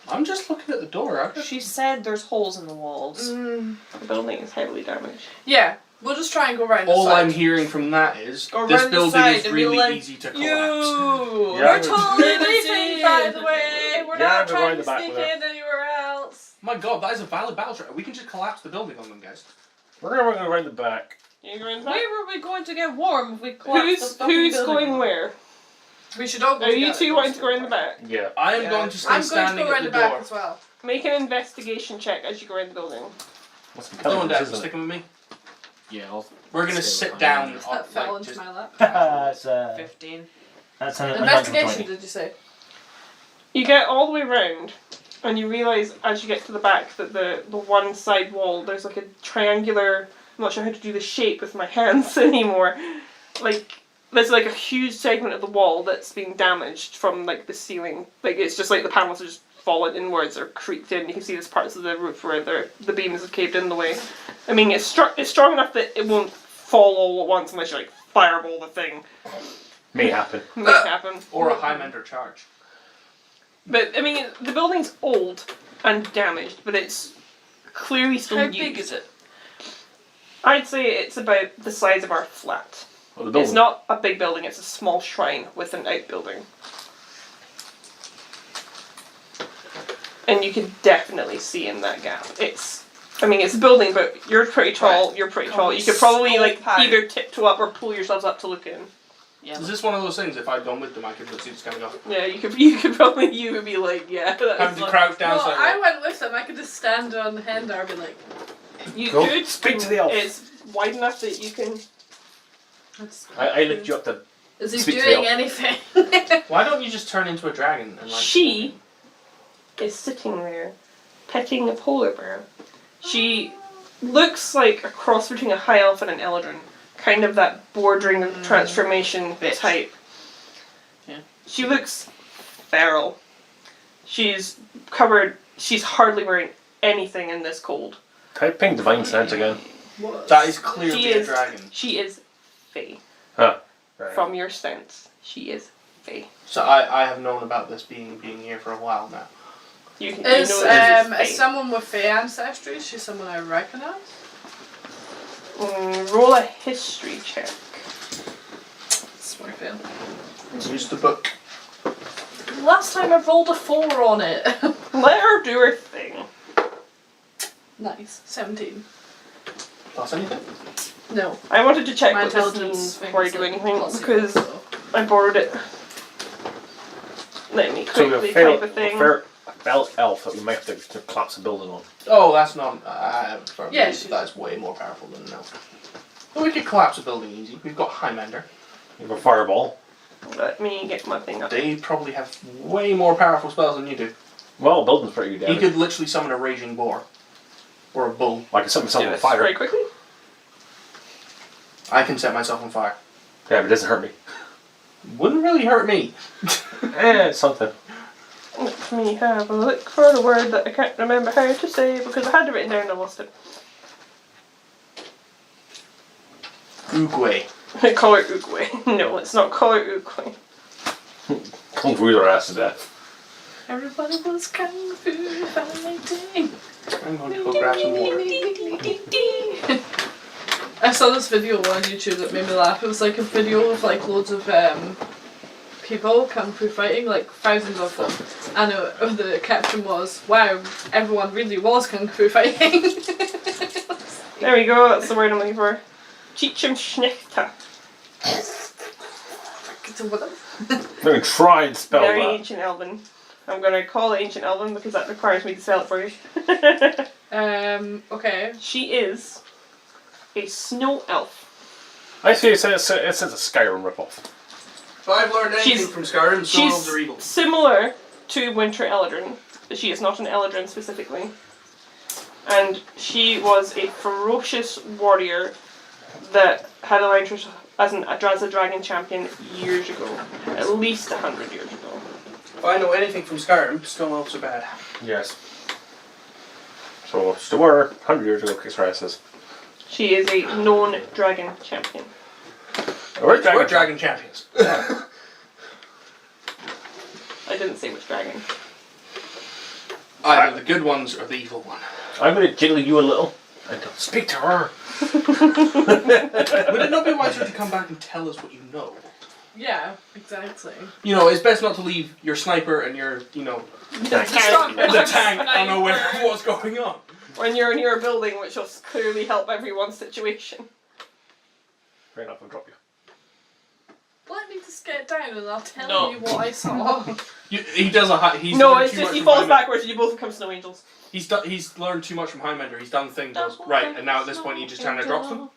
I'm just looking at the door. I've just... She said there's holes in the walls. The building is heavily damaged. Yeah, we'll just try and go round All the side. I'm hearing from that is Go this round the building side is and be really like, easy to collapse. You! Yeah, We're totally Let us leaving, in. by the way. We're Yeah, not we're trying round to the back sneak with her. in anywhere else. My god, that is a valid battle strat. We can just collapse the building on them, guys. We're gonna go around the back. You going to back? Where were we going to get warm if we collapsed the fucking Who's building? going where? We should all go Are you together. two wanting to go around the back? Yeah. I am Yeah. going to stay I'm going to standing go around at the the back door. as well. Make an investigation check as you go around the building. Must be Go on, intelligence, Dad, isn't it? sticking with me. Yeah, I'll We're gonna stay sit behind down. you. That fell Like, into just my lap. That's 15. that's an Investigation, did you say? You get all the way round, and you realise as you get to the back that the one side wall, there's like a triangular. I'm not sure how to do the shape with my hands anymore. Like, there's like a huge segment of the wall that's been damaged from like the ceiling. Like, it's just like the panels are just fallen inwards or creaked in. You can see there's parts of the roof where the beams have caved in the way. I mean, it's strong enough that it won't fall all at once unless you like fireball the thing. May happen. May happen. Or a Highlander charge. But I mean, the building's old and damaged, but it's clearly still How used. big is it? I'd say it's about the size of our flat. Well, the building. It's not a big building, it's a small shrine with an outbuilding. And you could definitely see in that gap. It's a building, but you're pretty tall, Right. you're pretty Oh, tall. You could probably so like high. either tiptoe up or pull yourselves up to look in. Yeah. Is this one of those things, if I'd gone with them, I could see this kind of go. Yeah, you would be like, yeah. Have That's to like, crouch down No, slightly. I went with them. I could just stand on Hendar and be like, you Go could speak to the elf. It's wide enough that you can. I lift you up to. is he Speak to doing the elf. anything? Why don't you just turn into a dragon and like? She is sitting there, petting a polar bear. She looks like a cross between a high elf and an eldrin, kind of that bordering transformation Bitch. type. Yeah. She looks feral. She's covered. She's hardly wearing anything in this cold. Typing divine sense again. That is clearly She a is- dragon. She is fey. Huh. Right. From your sense, she is fey. So I have known about this being here for a while now. You know Is that she's fey. someone with Fey ancestry? Is she someone I recognize? Roll a history check. Swear fail. Use the book. Last time I rolled a 4 on it. Let her do her thing. Nice. 17. Plus anything? No. I wanted to check My what this intelligence means thing before I is do like anything plus because equal, so. I borrowed it. Let me So quickly we fail. type a thing. Fair elf that we might have to collapse the building on. Oh, that's not. Yeah, that's way more powerful than an elf. Well, we could collapse a building easy. We've got Highlander. You have a fireball. Let me get my thing up. They probably have way more powerful spells than you do. Well, the building's pretty good He damage. could literally summon a raging boar. Or a bull. I can set myself Do on this fire. very quickly. I can set myself on fire. Yeah, but it doesn't hurt me. Wouldn't really hurt me. It's something. Let me have a look for the word that I can't remember how to say because I had it written down and I lost it. Uguay. Call it Oogway. No, it's not call it Oogway. Kung Fu their ass to death. Everybody was kung fu fighting. I'm going to go grab some water. I saw this video on YouTube that made me laugh. It was like a video of like loads of people kung fu fighting, like thousands of them, and the caption was, "Wow, everyone really was kung fu fighting." There we go, that's the word I'm looking for. Titim Sneachta. I'm going to try and spell Very that. ancient Elven. I'm going to call it ancient Elven because that requires me to spell it for you. Okay. She is a snow elf. I say it's a Skyrim ripoff. If I've learned anything She's- from Skyrim, snow elves are She's evil. similar to Winter Eladrin, but she is not an Eladrin specifically. And she was a ferocious warrior that had aligned her as a Draesal dragon champion years ago. At least 100 years ago. If I know anything from Skyrim, snow elves are bad. Yes. So, still were 100 years ago, kicks her asses. She is a known dragon champion. We're We're dragon champions. I didn't say which dragon. Either the good ones or the evil one. I'm going to jiggle you a little. And don't speak to her. Would it not be wiser to come back and tell us what you know? Yeah, exactly. You know, it's best not to leave your sniper and your, you know, The the tank unaware of what's going on. When you're near a building, which will clearly help everyone's situation. Fair enough, I'll drop you. Let me just get down and I'll tell No. you what I saw. He does a high. He's No, learned it's too just much he from falls Highlander. backwards and you both become snow angels. He's learned too much from Highlander. He's done the thing. Goes right, and now at this point he just kind of drops them.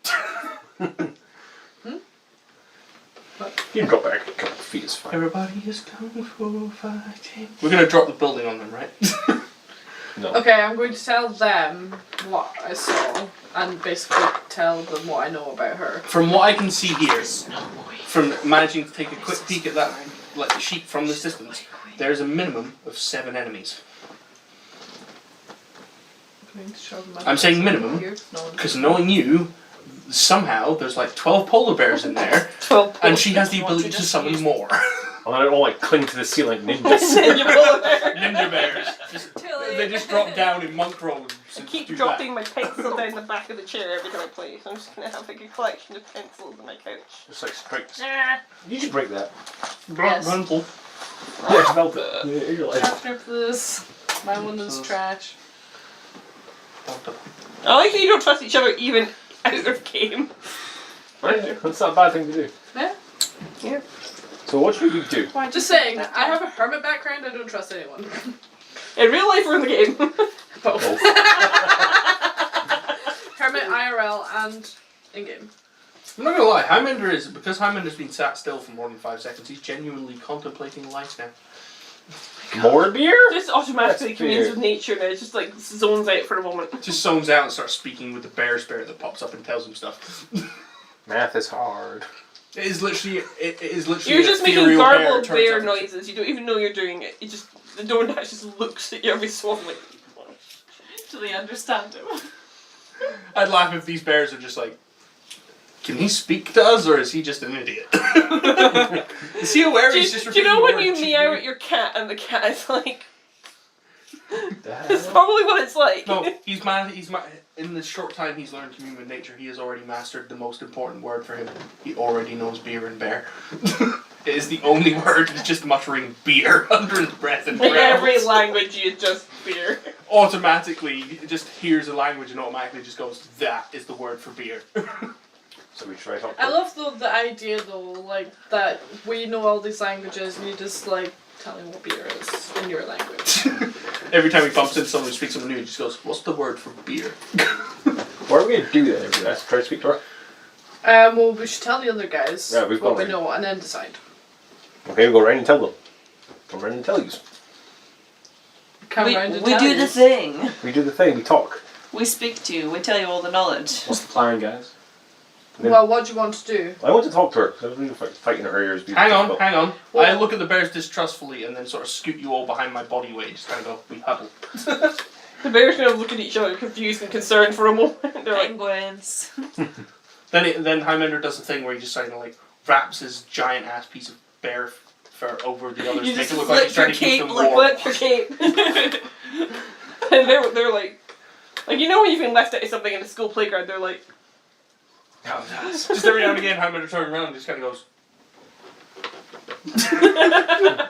You can drop back a couple of feet, it's fine. Everybody is kung fu fighting. We're gonna drop the building on them, right? No. Okay, I'm going to tell them what I saw and basically tell them what I know about her. From what I can see here, from managing to take a quick peek at that like sheet from this distance, there's a minimum of 7 enemies. I'm saying minimum, because knowing you, somehow there's like 12 polar bears in there, 12 and she has the You want ability to to just summon use- more. And I don't like cling to the ceiling like ninjas. Then you pull it there. Ninja bears. They just drop down in monk robes. I and keep do dropping my pencil down the back of the chair every time I play, so I'm just gonna have like a collection of pencils on my couch. Just like strikes. You should break that. that. Yes. Rundle. Yeah, melt it. Yeah, you're like, After this, my one is trash. I like how you don't trust each other even out of game. right, that's not a bad thing to do. Yeah. Yeah. So what should we do? Well, just saying, I have a hermit background, I don't trust anyone. In real life or in the game? Both. Hermit IRL and in-game. I'm not gonna lie, Highlander is, because Highlander's been sat still for more than 5 seconds, he's genuinely contemplating life now. More beer? Just automatically That's communes weird. with nature now, just like zones out for a moment. Just zones out and starts speaking with the bear spirit that pops up and tells him stuff. Math is hard. It is literally You're just making ethereal garbled turns bear up. noises, you don't even know you're doing it. You just, the Dornash just looks at you every so often like, Do they understand him? I'd laugh if these bears are just like, can he speak to us or is he just an idiot? Is he aware do he's just you know repeating when the you word meow cheating? at your cat and the cat is like, it's probably what it's like. No, in the short time he's learned to commune with nature, he has already mastered the most important word for him. He already knows beer and bear. It is the only word, it's just muttering beer under his breath and In growls. every language you just fear. Automatically, he just hears a language and automatically just goes, that is the word for beer. So we try talk. I love the idea though, like that we know all these languages and you just like tell him what beer is in your language. Every time he bumps into someone who speaks something new, he just goes, what's the word for beer? What are we gonna do then? Let's try to speak to her. Well, we should tell the other guys Yeah, we've what got we it. know and then decide. Okay, we'll go around and tell them. Go around and tell you. Come We, round and we tell do you. the thing. We do the thing, we talk. We speak to you. We tell you all the knowledge. What's the plan, guys? Well, what do you want to do? I want to talk to her. I was really fighting her ears. Hang on. I Well- look at the bears distrustfully and then sort of scoot you all behind my body weight. Just kind of go, we huddle. The bears kind of look at each other confused and concerned for a moment. They're like, Penguins. Then Highlander does the thing where he just kind of like wraps his giant ass piece of bear fur over the others, You make just it look like he's flip trying your to keep cape, them like, warm. Flip your cape. And they're like you know when you've been left out of something in the school playground, they're like, Just every now and again, Highlander turns around and just kind of goes.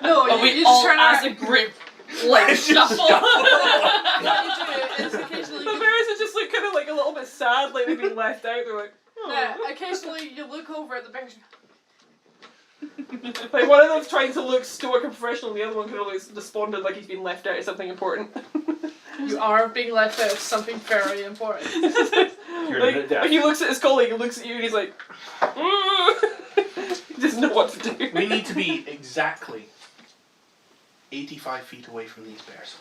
No, But we you just all, turn as around. a group, like shuffle. What you do is occasionally the you, bears are just like kind of like a little bit sad, like they've been left out. They're like, oh. yeah, occasionally you look over at the bears. Like one of them's trying to look stoic and professional, and the other one kind of looks despondent, like he's been left out of something important. You are being left out of something very important. You're like he looks at his colleague, he looks at you, and he's like, he doesn't know what to do. We need to be exactly 85 feet away from these bears.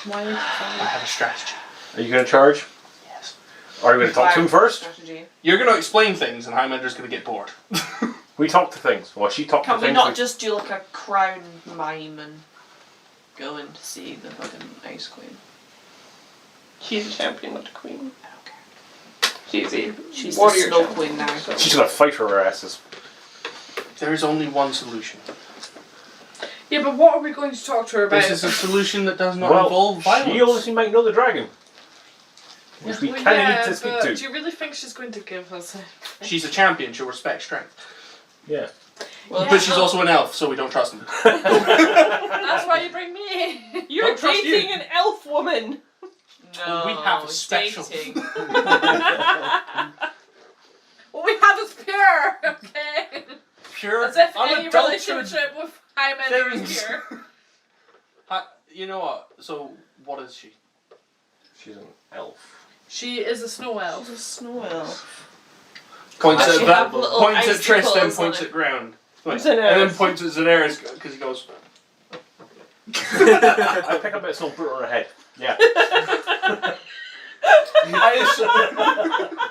Why I have a strategy. Are you going to charge? Yes. Are you going to talk to him first? Strategy. You're going to explain things, and Highlander's going to get bored. We talk to things. Well, she talked Can to we things. not just do like a crown mime and go in to see the fucking Ice Queen? She's a champion, not a queen. I don't care. She's a She's the warrior Snow champion. Queen now. So- She's going to fight for her asses. There is only one solution. Yeah, but what are we going to talk to her about? This is a solution that does not Well, involve violence. she obviously might know the dragon. Which we Well, kind of yeah, need to speak but to. do you really think she's going to give us a... She's a champion, she'll respect strength. Yeah. Well, But she's also an elf, so we don't trust him. That's why you bring me. You're Don't trust dating you. an elf woman! no, We have a special- dating. What we have is pure, okay? Pure, As if any unadulterated. relationship with Highlander is things. pure. You know what? So, what is she? She's an elf. She is a snow elf. She's a snow elf. Points Does at she that. have little Points at Trish, then icicles on points it? at ground. Right. Daenerys. And then points at Daenerys because he goes. I pick up a bit of snow, put it on her head. Yeah.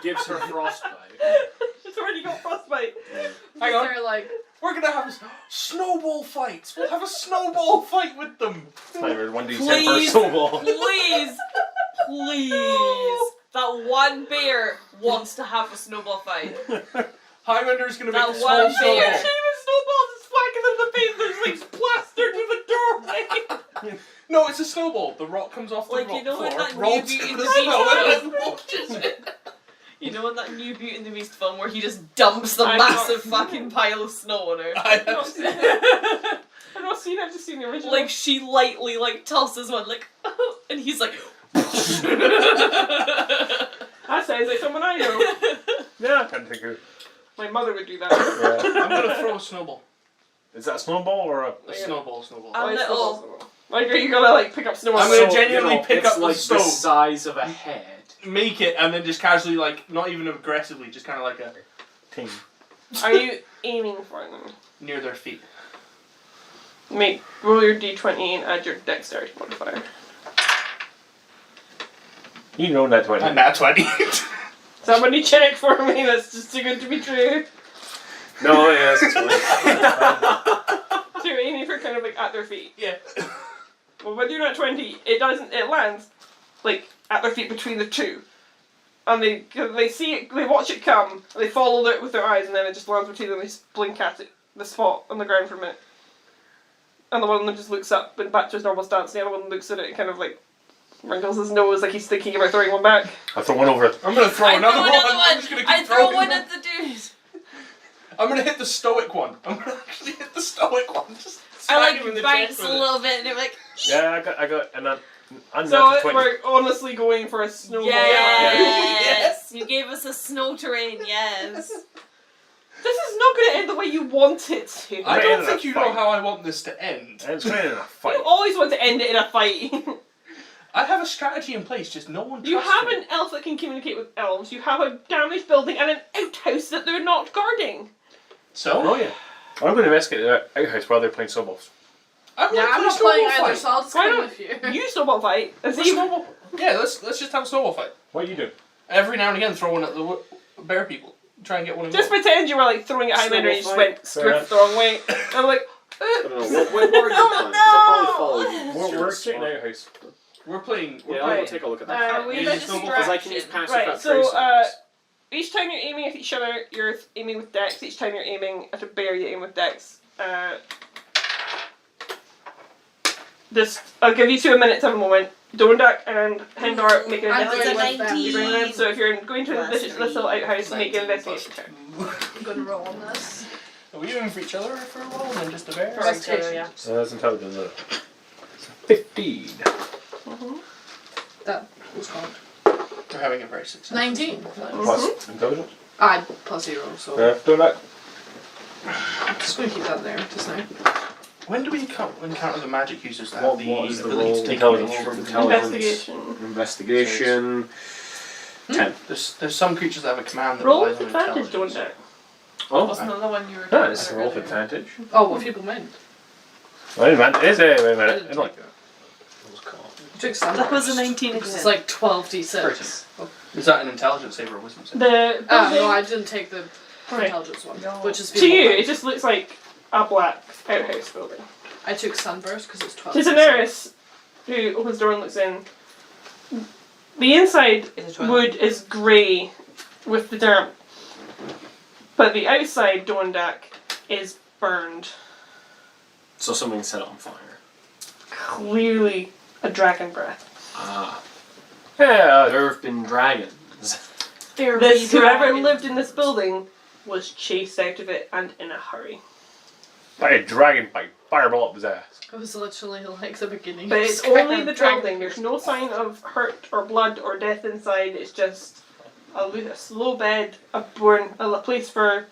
Gives her frostbite. She's already got frostbite. Hang on. They're like, We're gonna have snowball fights. We'll have a snowball fight with them. Sniper, 1d10 per Please. snowball. Please, please. That one bear wants to have a snowball fight. Highlander's gonna That make a one small bear. snowball. Snowballs is whacking in the face, there's like plastered to the doorway. No, it's a snowball. The rock comes off the Like, rock you know when floor, that rolls New Beauty to and the the Beast snow, and film? then launches it. You know in that new Beauty and the Beast film where he just dumps the I'm massive not- fucking pile of snow on her? I have I've not seen it, I've just seen the original. Like she lightly like tosses one like and he's like that sounds like someone I know. Yeah, I can't think of. My mother would do that. Yeah. I'm gonna throw a snowball. Is that a snowball or a? A snowball. A Like, little. snowballs. Like, are you gonna like pick up snowballs? I'm gonna genuinely pick it's up the like stone. the size of a head. Make it, and then just casually, like, not even aggressively, just kind of like a Team. Are you aiming for them? near their feet. Roll your d20 and add your dexterity modifier. You know that 20. And that's 20. Somebody check for me, that's just too good to be true. No, yes, it's fine. So you're aiming for kind of like at their feet. Yeah. Well, when you're not 20, it lands like at their feet between the two. And they see it, they watch it come, and they follow it with their eyes, and then it just lands between them, and they just blink at it, the spot on the ground for a minute. And the one of them just looks up and back to his normal stance, and the other one looks at it and kind of like wrinkles his nose like he's thinking about throwing one back. I throw one over it. I'm gonna throw I another throw one. another I'm one. just gonna keep I throw throwing one them. at the dude. I'm gonna hit the stoic one. I'm gonna actually hit the stoic one. Just I smack him in the like chest bounce a with it. little bit and I'm like Yeah, I got an unnatural So 20. we're honestly going for a snowball. yes. You gave us a snow terrain, yes. This is not going to end the way you want it to. I Right, don't in think a you know fight. how I want this to end. And it's kind of in a fight. You always want to end it in a fight. I have a strategy in place, just no one trusts You have me. an elf that can communicate with elves. You have a damaged building and an outhouse that they're not guarding. So? Oh yeah. I'm going to investigate the outhouse while they're playing snowballs. I'm yeah, gonna I'm play a not playing snowball either, fight. so I'll just Why come not? with you. You snowball fight and Let's see. snowball. Yeah, let's just have a snowball fight. What are you doing? Every now and again, throw one at the bear people. Try and get one Just involved. pretend you were like throwing at Highlander and you just went Fair drift enough. the wrong way. And I'm like, I don't know. What were you playing? 'Cause I'll probably follow you. We're checking the outhouse. We're playing. Yeah, I'll go take a look at that. We Maybe got snowball Because I can use distraction. passive right, at so, trace on this. each time you're aiming at each other, you're aiming with dex. Each time you're aiming at a bear, you aim with dex. I'll give you 2 minutes at a moment. Dondak and Hendar make an I'm investigation. going with them. 19. So if you're going to Plus this little outhouse, make an 19 investigation plus check. I'm gonna roll on this. Are we aiming for each other for a while and then just a bear? For each other, yeah. That's intelligence. 15. That was called We're having a very successful. 19. Plus intelligence. I plus 0, so Do that. I'm just gonna keep that there just now. When do we encounter the magic users that What have the was the ability roll? to take Intelligence. people over? Intelligence. Investigation. Investigation. 10. There's some creatures that have a command that Roll relies with on advantage, intelligence. Dondak. Oh, Wasn't that the one you were That talking is about roll with earlier? advantage. Oh, what people meant. Wait a minute. Is it? Wait a I minute. didn't I don't like take that. it. What was it called? You took some. That was a 19 This again. is like 12d6. Is that an intelligence save or a wisdom save? The building, No, I didn't take the Right. intelligence one, No. which is to you, people it meant. just looks like a black outhouse building. I took sunburst because it's 12. To Daenerys, who opens the door and looks in, the inside Is it 12? wood is grey with the damp, but the outside Dondak is burned. so something set it on fire. Clearly a dragon breath. Ah. Yeah. There have been dragons. This whoever lived in this building was chased out of it and in a hurry. By a dragon by fireball up his ass. It was literally like the beginning. But of it's Skyrim only the Dragon. building. There's no sign of hurt or blood or death inside. It's just a slow bed, a place for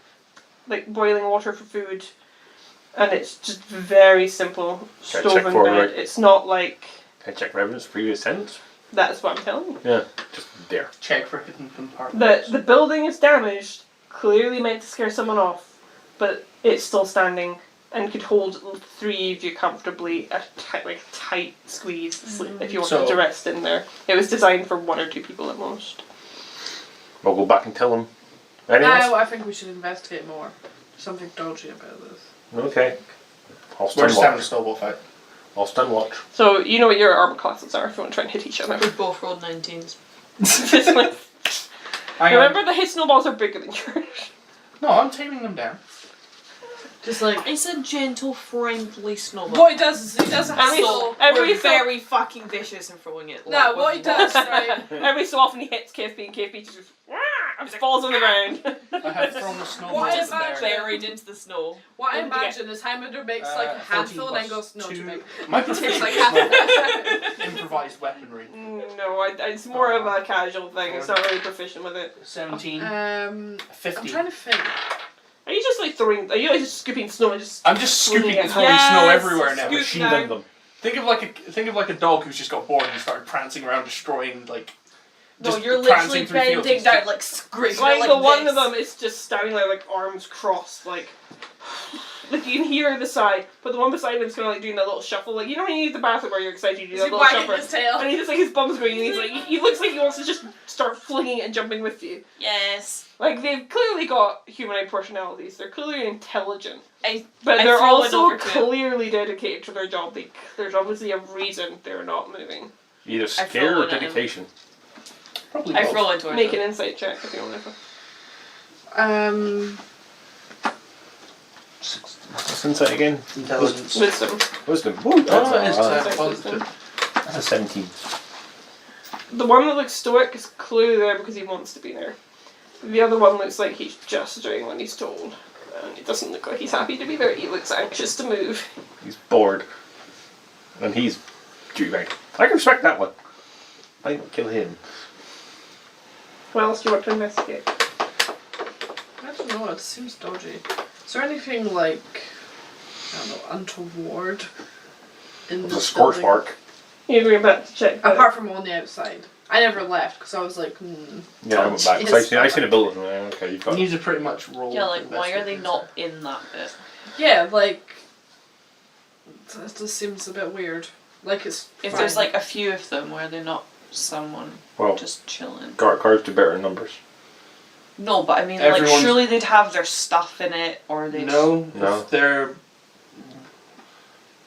like boiling water for food, and it's just very simple Can I check stove and for bed. it? It's not like Can I check for evidence previous sentence? that's what I'm telling you. Yeah. Just there. Check for hidden compartments. The building is damaged, clearly meant to scare someone off, but it's still standing and could hold 3 of you comfortably at a tight squeeze if you wanted So- to rest in there. It was designed for 1 or 2 people at most. We'll go back and tell him. Anything else? No, I think we should investigate more. Something dodgy about this. Okay. I'll We're stun just having a watch. snowball fight. I'll stun watch. So you know what your armor classes are if you want to try and hit each other. We both rolled 19s. Hang on. Remember the hit snowballs are bigger than yours. No, I'm taming them down. Just like It's a gentle, friendly snowball. what he does is he doesn't have So, every we're so- very fucking vicious in throwing it. No, like, what he with does, lots. right? Every so often he hits KFB and KFB just goes, "Wah!" and falls on the ground. I have thrown a snowball What at is the bear. that? Buried into the snow. What I What did you imagine is Highlander makes like a 14 handful and then plus goes, no, too 2. big. My Takes proficiency like is half. not improvised weaponry. No, it's more of a casual thing. It's not really proficient with it. 17. I'm 50. trying to think. Are you just like throwing? Are you like just scooping snow and just? I'm just scooping Swinging and it. throwing snow everywhere now. scoop Machine now. gun them. Think of like a dog who's just got bored and started prancing around, destroying like. No, just you're prancing literally through fields bending and down, stuff. like scraping Like, it like the one this. of them is just standing there like arms crossed, like you can hear the sigh, but the one beside him is kind of like doing that little shuffle, like you know when you use the bathroom where you're excited, you do Is that he little wagging shuffle, his tail? and he just like his bum's going, and he's like he looks like he wants to just start flinging it and jumping with you. Yes. Like they've clearly got humanoid personalities. They're clearly intelligent, I but I they're throw it also over to him. clearly dedicated to their job. There's obviously a reason they're not moving. Either throw scare or one at him. dedication. Probably I both. throw it towards Make him. an insight check if you want to. What's inside again? Intelligence. Wisdom. Wisdom. Woo, that's Oh, it's Insight positive. wisdom. that's a 17. The one that looks stoic is clearly there because he wants to be there. The other one looks like he's just doing what he's told. And it doesn't look like he's happy to be there. He looks anxious to move. He's bored. And he's duty bound. I can respect that one. I don't kill him. What else do you want to investigate? I don't know, it seems dodgy. Is there anything like, I don't know, untoward in It's a this scorch building? mark. You're going back to check. Apart from on the outside. I never left because I was like, Yeah, I went back. So I seen a building. Okay, you've got You need to pretty much roll. Yeah, like why are they investigate not in that bit? yeah, like, that just seems a bit weird. Like it's If fine. there's like a few of them, why are they not someone well, just chilling? cards do better in numbers. No, but I mean, Everyone's- like, surely they'd have their stuff in it, or they'd. No, No.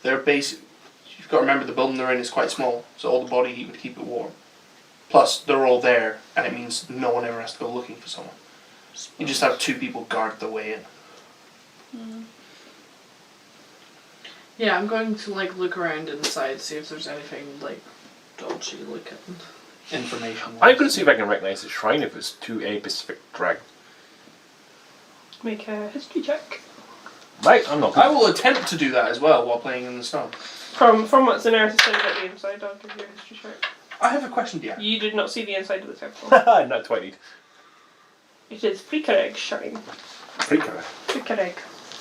They're basic. You've got to remember the building they're in is quite small, so all the body heat would keep it warm. Plus, they're all there, and it means no one ever has to go looking for someone. You just have 2 people guard the way in. Yeah, I'm going to like look around inside, see if there's anything like dodgy looking. Information. I'm going to see if I can recognize the shrine if it's to a Pacific dragon. Make a history check. Right, I'm not. I will attempt to do that as well while playing in the snow. From what's in there to say about the inside, I'll give you a history check. I have a question, dear. You did not see the inside of the temple. Not 20. It is Frikareg Shrine. Freaker. Frikareg.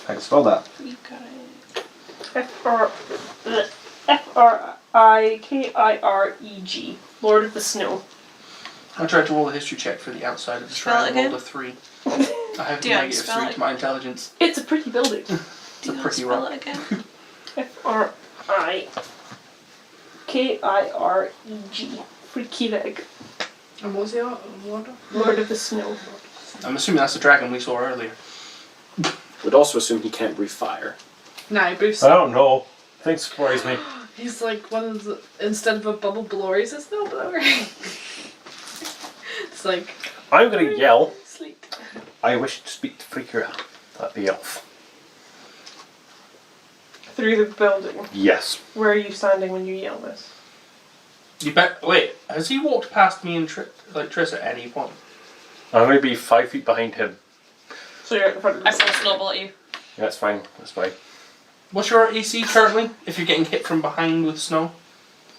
How do you spell that? Frikireg. Lord of the Snow. I tried to roll a history check for the outside of the Spell shrine it and rolled a 3. I have Do you negative spell 3 it? to my intelligence. It's a pretty building. It's a Do you pretty spell rock. it again? Frikireg. Frikireg. And what's the order? Lord of the Snow. I'm assuming that's the dragon we saw earlier. Would also assume he can't breathe fire. Nah, Bruce. I don't know. Things surprise me. He's like one of the, instead of a bubble blower, he's a snow blower. It's like, I'm going to yell. sleep. I wish to speak to Freaker, the elf. Through the building. Yes. Where are you standing when you yell this? You bet. Wait, has he walked past me and Triss at any point? I'm going to be 5 feet behind him. So you're at the front of the I throw a snowball at you. Yeah, that's fine. That's fine. What's your AC currently? If you're getting hit from behind with snow?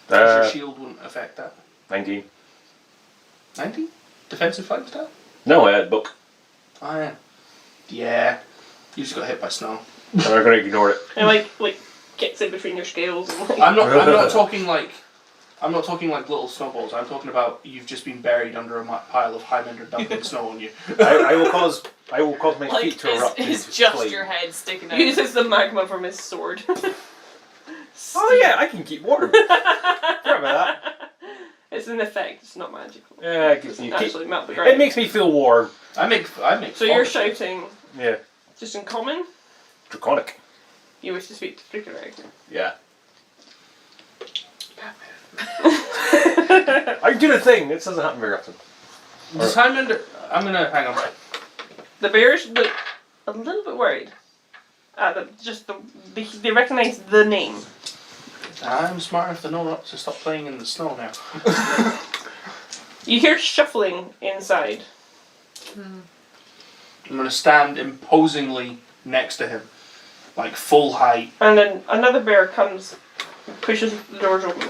'Cause your shield wouldn't affect that. 19. 90? Defensive fighting style? No, I had book. Oh yeah. Yeah. You just got hit by snow. And I'm going to ignore it. And like gets in between your scales and like I'm not talking like little snowballs. I'm talking about you've just been buried under a pile of Highlander dumping snow on you. I will cause my Like, feet to erupt it's into just flame. your head sticking out. uses the magma from his sword. Oh yeah, I can keep warm. Forgot about that. It's an effect, it's not magical. Yeah, It doesn't actually melt the it ground. makes me feel warm. I make So fun you're of it. shouting Yeah. just in common? Draconic. You wish to speak to Frikareg. Yeah. I do the thing. This doesn't happen very often. Does Highlander... I'm gonna... Hang on. The bears look a little bit worried. They recognise the name. I'm smart enough to know not to stop playing in the snow now. You hear shuffling inside. I'm gonna stand imposingly next to him. Like full height. And then another bear comes, pushes the doors open.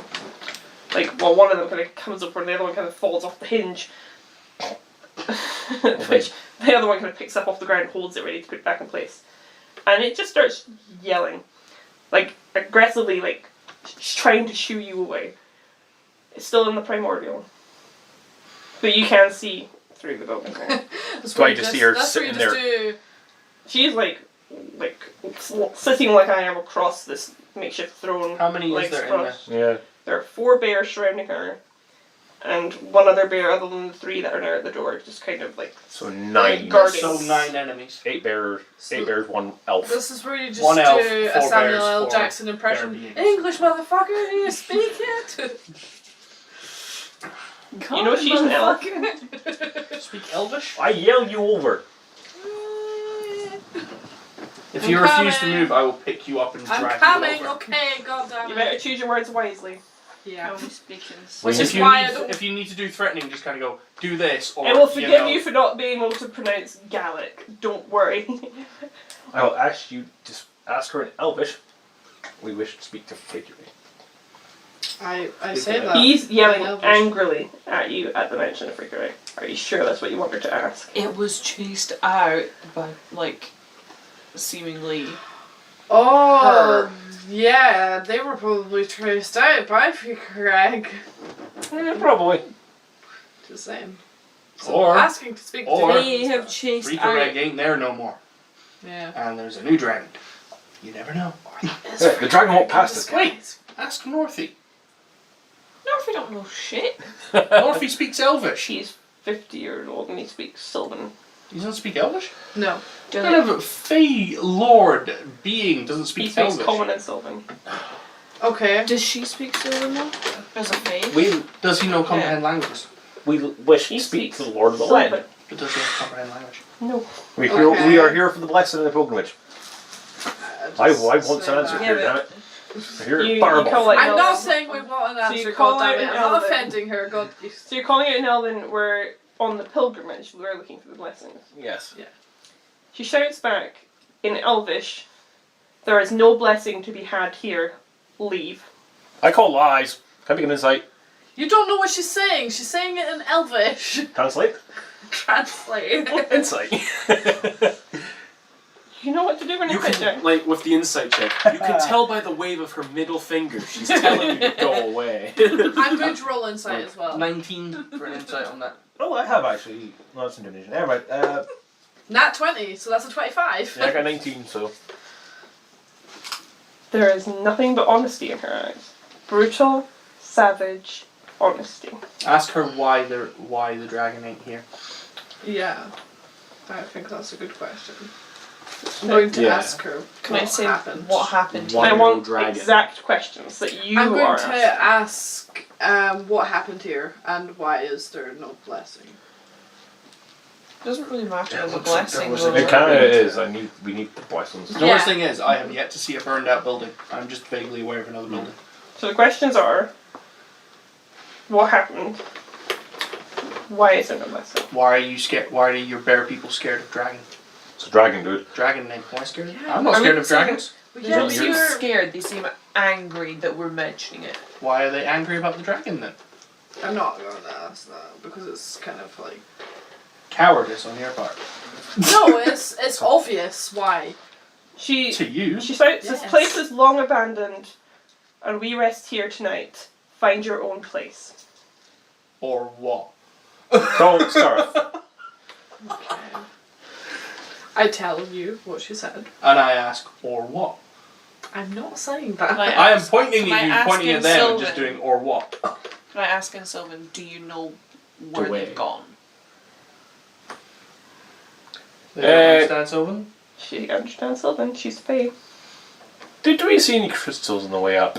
One of them kind of comes up and the other one kind of falls off the hinge. Which the other one kind of picks up off the ground, holds it ready to put it back in place. And it just starts yelling. Aggressively, trying to shoo you away. It's still in the primordial. But you can see through the building. So I just see her that's where you sitting just there. do. She's sitting like I am across this makeshift throne. How many is legs there in crossed. there? Yeah. There are 4 bears surrounding her, and one other bear other than the 3 that are now at the door, just kind of So 9. guarding. So 9 enemies. 8 bears. 8 bears. 1 elf. This is where you just One do elf, a 4 Samuel bears, L. 4 Jackson impression. bear beings. English motherfucker, do you speak it? You know she's an elf. Speak Elvish? I yell you over. If I'm you refuse to coming. move, I will pick you up and drag I'm coming, you over. okay, goddamn You it. better choose your words wisely. Yeah. Only speaking. Which If is you, why I need, don't. if you need to do threatening, just kind of go, do this, or I will forgive know. you for not being able to pronounce Gaelic. Don't worry. I will ask you to ask her in Elvish. We wish to speak to Freaker. I say that. He's yelling In Elvish. angrily at you at the mention of Frikareg. Are you sure that's what you want her to ask? It was chased out by, seemingly... Oh, yeah, they were probably traced out by Craig. Yeah, probably. Just saying. So Or- asking to speak or- to They have chased Freaker out... Reg ain't there no more. Yeah. And there's a new dragon. You never know. Yeah, the dragon won't pass us. Wait, ask Northy. No, if we don't know shit. Northy speaks Elvish. He's 50 years old and he speaks Sylvan. He doesn't speak Elvish? No. Do What kind of Fey Lord being doesn't He speak speaks Elvish? common and Sylvan. Okay. Does she speak Sylvan though? As a fae? We Does he know comprehend languages? wish He to speak speaks to the Lord of the Sylvan. Land. But does he have comprehend language? No. We Okay. we are here for the blessing and the pilgrimage. I want some answers Yeah, here, but- damn it. I hear You it fireball. call it I'm an not Elven. saying we want an So you answer, call goddammit. it an I'm not Elven. offending her, God. So you're calling it an Elven, we're on the pilgrimage, we're looking for the blessings. Yes. She shouts back in Elvish, there is no blessing to be had here. Leave. I call lies. Can I make an insight? You don't know what she's saying. She's saying it in Elvish. Translate? Translate. Insight. You know what to do when You you fit can, down. like, with the insight check, you can tell by the wave of her middle finger she's telling you to go away. I'm going to roll insight as well. 19 for an insight on that. Oh, I have actually. No, that's in division. Never mind. Nat 20, so that's a 25. Yeah, I got 19, so. There is nothing but honesty in her eyes. Brutal, savage, honesty. Ask her why the dragon ain't here. Yeah. I think that's a good question. I'm going to Yeah. ask her Can I what say happened. what happened Why I here? no want dragon? exact questions that you I'm going are to asking. ask what happened here and why is there no blessing. It doesn't really matter Yeah, as a looks like there blessing. was though. a- It kind of is. We need the blessings. The Yeah. worst thing is, I have yet to see a burned out building. I'm just vaguely aware of another building. So the questions are, what happened? Why is there no blessing? Why are you scared? Why are your bear people scared of dragon? It's a dragon, dude. Dragon name. Why scared? Yeah. I'm not Are scared we of saying- dragons. They Yeah, don't but seem you're- scared, they seem angry that we're mentioning it. Why are they angry about the dragon then? I'm not going to ask that because it's kind of like Cowardice on your part. no, it's obvious why. She To you. she shouts, this Yes. place is long abandoned, and we rest here tonight. Find your own place. Or what? Don't start. Okay. I tell you what she said. And I ask, or what? I'm not saying Can that. I am ask- pointing can at I you, ask pointing in at them, and just Sylvan? doing, or what? Can I ask in Sylvan, do you know where way. they've gone? They don't understand Sylvan? She understands Sylvan, she's Fae. Did we see any crystals on the way up?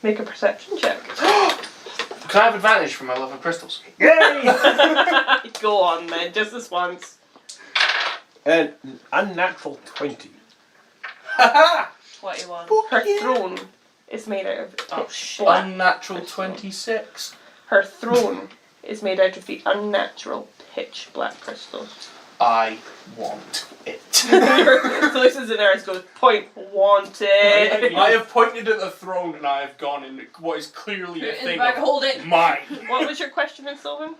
Make a perception check. Can I have advantage from my love of crystals? Yay! Go on then, just this once. An unnatural 20. 21. Her throne is made out of Oh, pitch shit. black. Unnatural 26. Her throne is made out of the unnatural pitch black crystal. I want it. So this is in ours goes, point wanted. I have pointed at the throne and I have gone in what is clearly a In the thing bag, of hold it. mine. What was your question in Sylvan?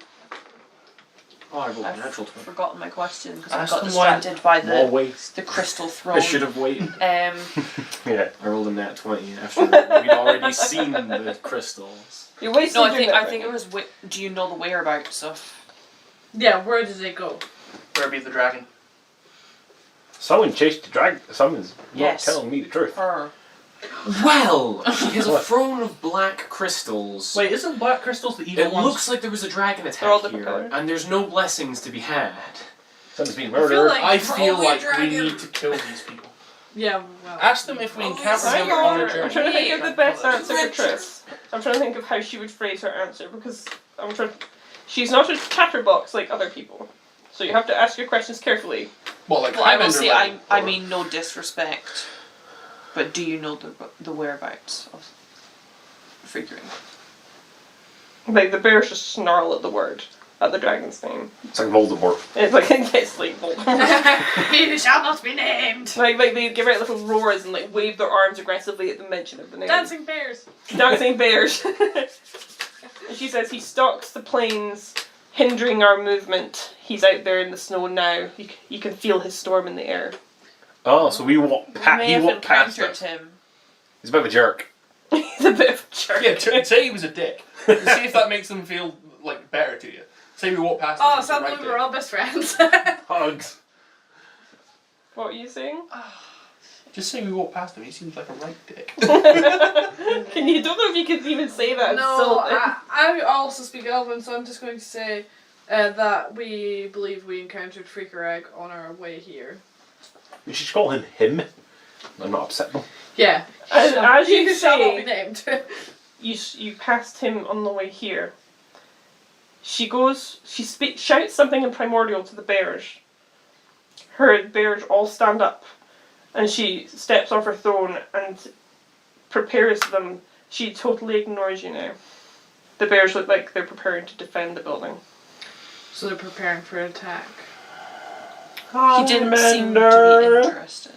Oh, I rolled a I've natural 20. forgotten my question because I Ask got them why- distracted by More the waste. crystal throne. I should have waited. Yeah. I rolled a nat 20 after we'd already seen the crystals. You're wasting No, I doing think that I think it was. Do you know the whereabouts of? Yeah, where did they go? Where be the dragon? Someone chased the dragon. Someone's Yes. not telling me the truth. Her. Well, she has a What? throne of black crystals. Wait, isn't black crystals the evil It ones? looks like there was a dragon They're all attack different here, colours. and there's no blessings to be had. Someone's being I feel murdered. like- I feel Probably like dragon. we need to kill these people. Yeah, well. Ask them if we encounter Hang them on a on, I'm journey. trying to think of the best answer for Richard. Triss. I'm trying to think of how she would phrase her answer because I'm trying. She's not a chatterbox like other people, so you have to ask your questions carefully. Well, like Well, I will Highlander say level, I or- mean no disrespect, but do you know the whereabouts of figuring? Like the bears just snarl at the word, at the dragon's name. It's like Voldemort. It's like it gets like Voldemort. He shall not be named. like they give out little roars and like wave their arms aggressively at the mention of the name. Dancing bears. Dancing bears. And she says he stalks the plains, hindering our movement. He's out there in the snow now. You can feel his storm in the air. Oh, so we walk We past. may He have walked past encountered us. him. He's a bit of a jerk. He's a bit of a jerk. Yeah, say he was a dick. See if that makes them feel like better to you. Say we walk past. Oh, him, he's a suddenly right we're dick. all best friends. Hugs. What are you saying? Just say we walk past him. He seems like a right dick. Can you don't know if you could even say that. It's No, so- I also speak Elven, so I'm just going to say that we believe we encountered Freaker Egg on our way here. We should call him him. I'm not upset them. Yeah. And as you He shall not be say, named. you passed him on the way here. She shouts something in Primordial to the bears. Her bears all stand up, and she steps off her throne and prepares them. She totally ignores you now. The bears look like they're preparing to defend the building. So they're preparing for an attack. He didn't seem to be interested.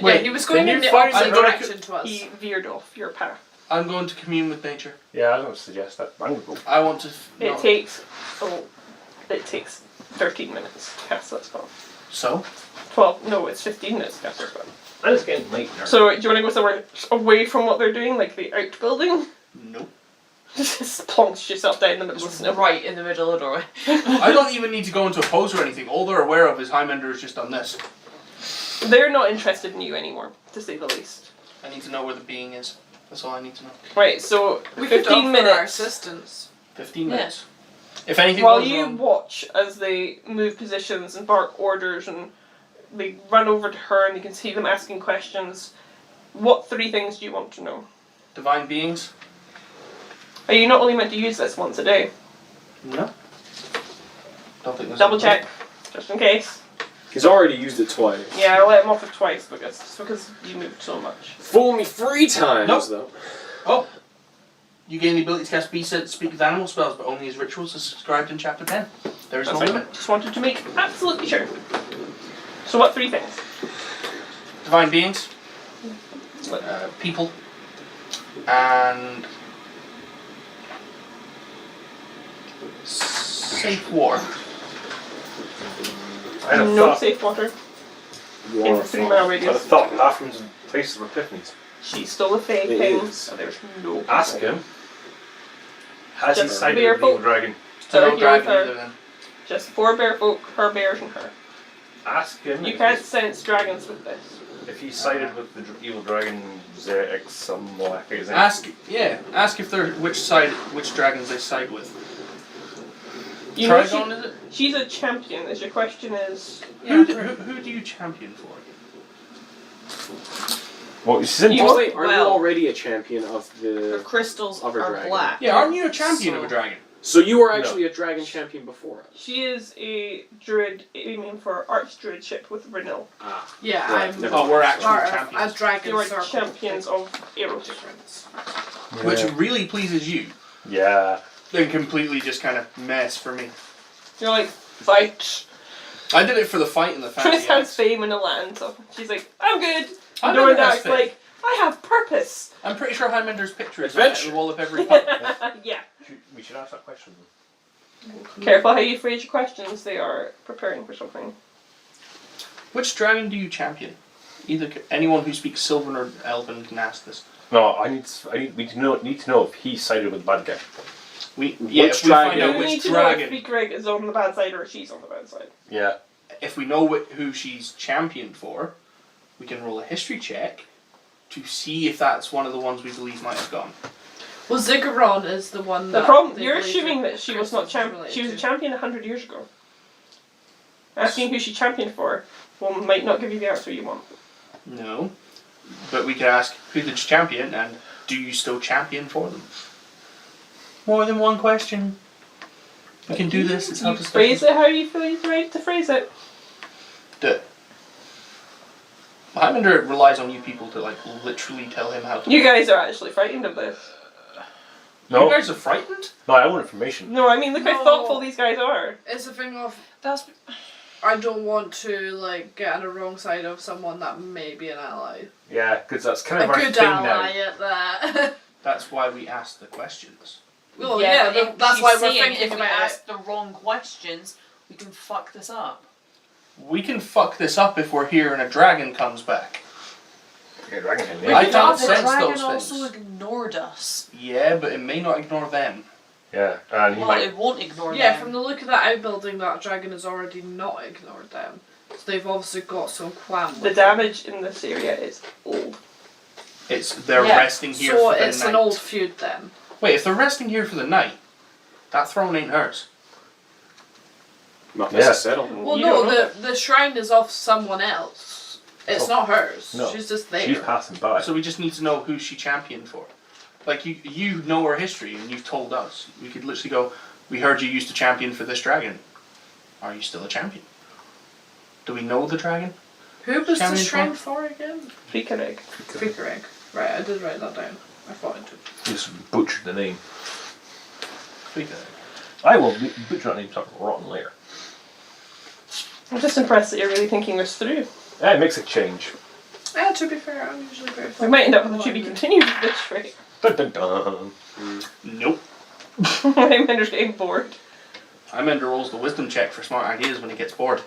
Wait, yeah, he was going can in you the find opposite the- direction to us. He veered off your path. I'm going to commune with nature. Yeah, I was going to suggest that. I'm going to go. I want to. It takes 13 minutes to cast that spell. So 12. No, it's 15 minutes to cast that spell. I'm just getting late now. So do you want to go somewhere away from what they're doing, like the outbuilding? nope. Just plonks yourself down in the middle of snow. Right in the middle of the doorway. I don't even need to go into a pose or anything. All they're aware of is Highlander has just done this. They're not interested in you anymore, to say the least. I need to know where the being is. That's all I need to know. Right, so We could 15 offer our minutes. assistance. 15 Yeah. minutes. If anything While goes you wrong, watch as they move positions and bark orders and they run over to her and you can see them asking questions, what 3 things do you want to know? divine beings. Are you not only meant to use this once a day? No. Don't think there's Double a- check, just in case. He's already used it twice. Yeah, I let him off it twice because you moved so much. Fool me 3 times, Nope. though. Oh. You gain the ability to cast Beast Set, speak with animal spells, but only as rituals as described in chapter 10. There is no That's fine. limit. Just wanted to make absolutely sure. So what 3 things? Divine beings, people, and safe war. I had a No thought. safe water. War In of 3 Thought. mile I had a radius. thought. Bathrooms and places of epiphanies. She's still a fake It thing. is. So there's no. Ask him. Has he Just sided be with the evil careful. dragon? Still Or no here dragon with her. either then. Just 4 bear folk, her bears, and her. Ask him. You if can't he's- sense dragons with this. If he sided with the evil dragon, Zerix, some like his name. Ask if they're which dragons they side with. You know Trigon, is it? she's a champion. As your question is, Who do you champion for? Well, she's in. You- Oh, wait, aren't you Well- already a champion of Her the... crystals Other are dragon. black. Yeah, aren't you a champion of a dragon? So you were actually a dragon champion before us? she is a druid aiming for archdruidship with Renil. Ah. Yeah, Right, I'm never Oh, we're actual part of champions. a dragon You are circle. champions of Eros. difference. Which really pleases you. Yeah. Then completely just kind of mess for me. You're like, fight. I did it for the fight and the Tris fancy has acts. fame in the land, so she's like, I'm good. I Doing never has that's fame. like, I have purpose. I'm pretty sure Highlander's picture is Adventure. on the wall of every pub. Yeah. We should ask that question. Careful how you phrase your questions. They are preparing for something. Which dragon do you champion? Anyone who speaks Sylvan or Elven can ask this. No, we need to know if he sided with the bad guy. If Which we find dragon? out You which need to know if dragon, Big Greg is on the bad side or she's on the bad side. Yeah. if we know who she's championed for, we can roll a history check to see if that's one of the ones we believe might have gone. Well, Zigguron is the one The that problem, they you're believe assuming that that she was not crystals champion. She was a related champion 100 years ago. Asking who she championed for might not give you the answer you want. No. But we could ask, who did you champion, and do you still champion for them? More than one question. We can do this, it's You how to phrase it how you feel you're right to phrase it. Highlander relies on you people to literally tell him how to. You guys are actually frightened of this. No. You guys are frightened? No, I want information. No, I mean look how No. thoughtful these guys are. It's a thing of That's I don't want to get on the wrong side of someone that may be an ally. Yeah, because that's kind A of our good thing ally now. at that. That's why we ask the questions. Well, but if that's she's why we're saying thinking if we about ask the wrong questions, we can fuck this up. We can fuck this up if we're here and a dragon comes back. Yeah, dragon can I name. don't the sense dragon those also things. ignored us. Yeah, but it may not ignore them. Yeah, and he Well, might. it won't ignore Yeah, them. from the look of that outbuilding, that dragon has already not ignored them. So they've obviously got some qualm with The it. damage in this area is old. They're Yeah, resting here So for the it's night. an old feud then. Wait, if they're resting here for the night, that throne ain't hers. Not Yeah. necessarily. Well, You no, don't know the shrine is off someone else. It's Oh. not hers. No. She's just there. She's passing by. So we just need to know who she championed for. You know her history and you've told us. We could literally go, We heard you used to champion for this dragon. Are you still a champion? Do we know the dragon? Who was the Champion shrine for again? Freaker egg. Freaker egg. Right, I did write that down. I thought I did. Just butchered the name. Freaker. I will butcher that name something rotten later. I'm just impressed that you're really thinking this through. Yeah, it makes a change. Yeah, to be fair, I'm usually very We might end up with a to be continued with this, right? Dun dun dun. Nope. Hymander's getting bored. Highlander rolls the wisdom check for smart ideas when he gets bored.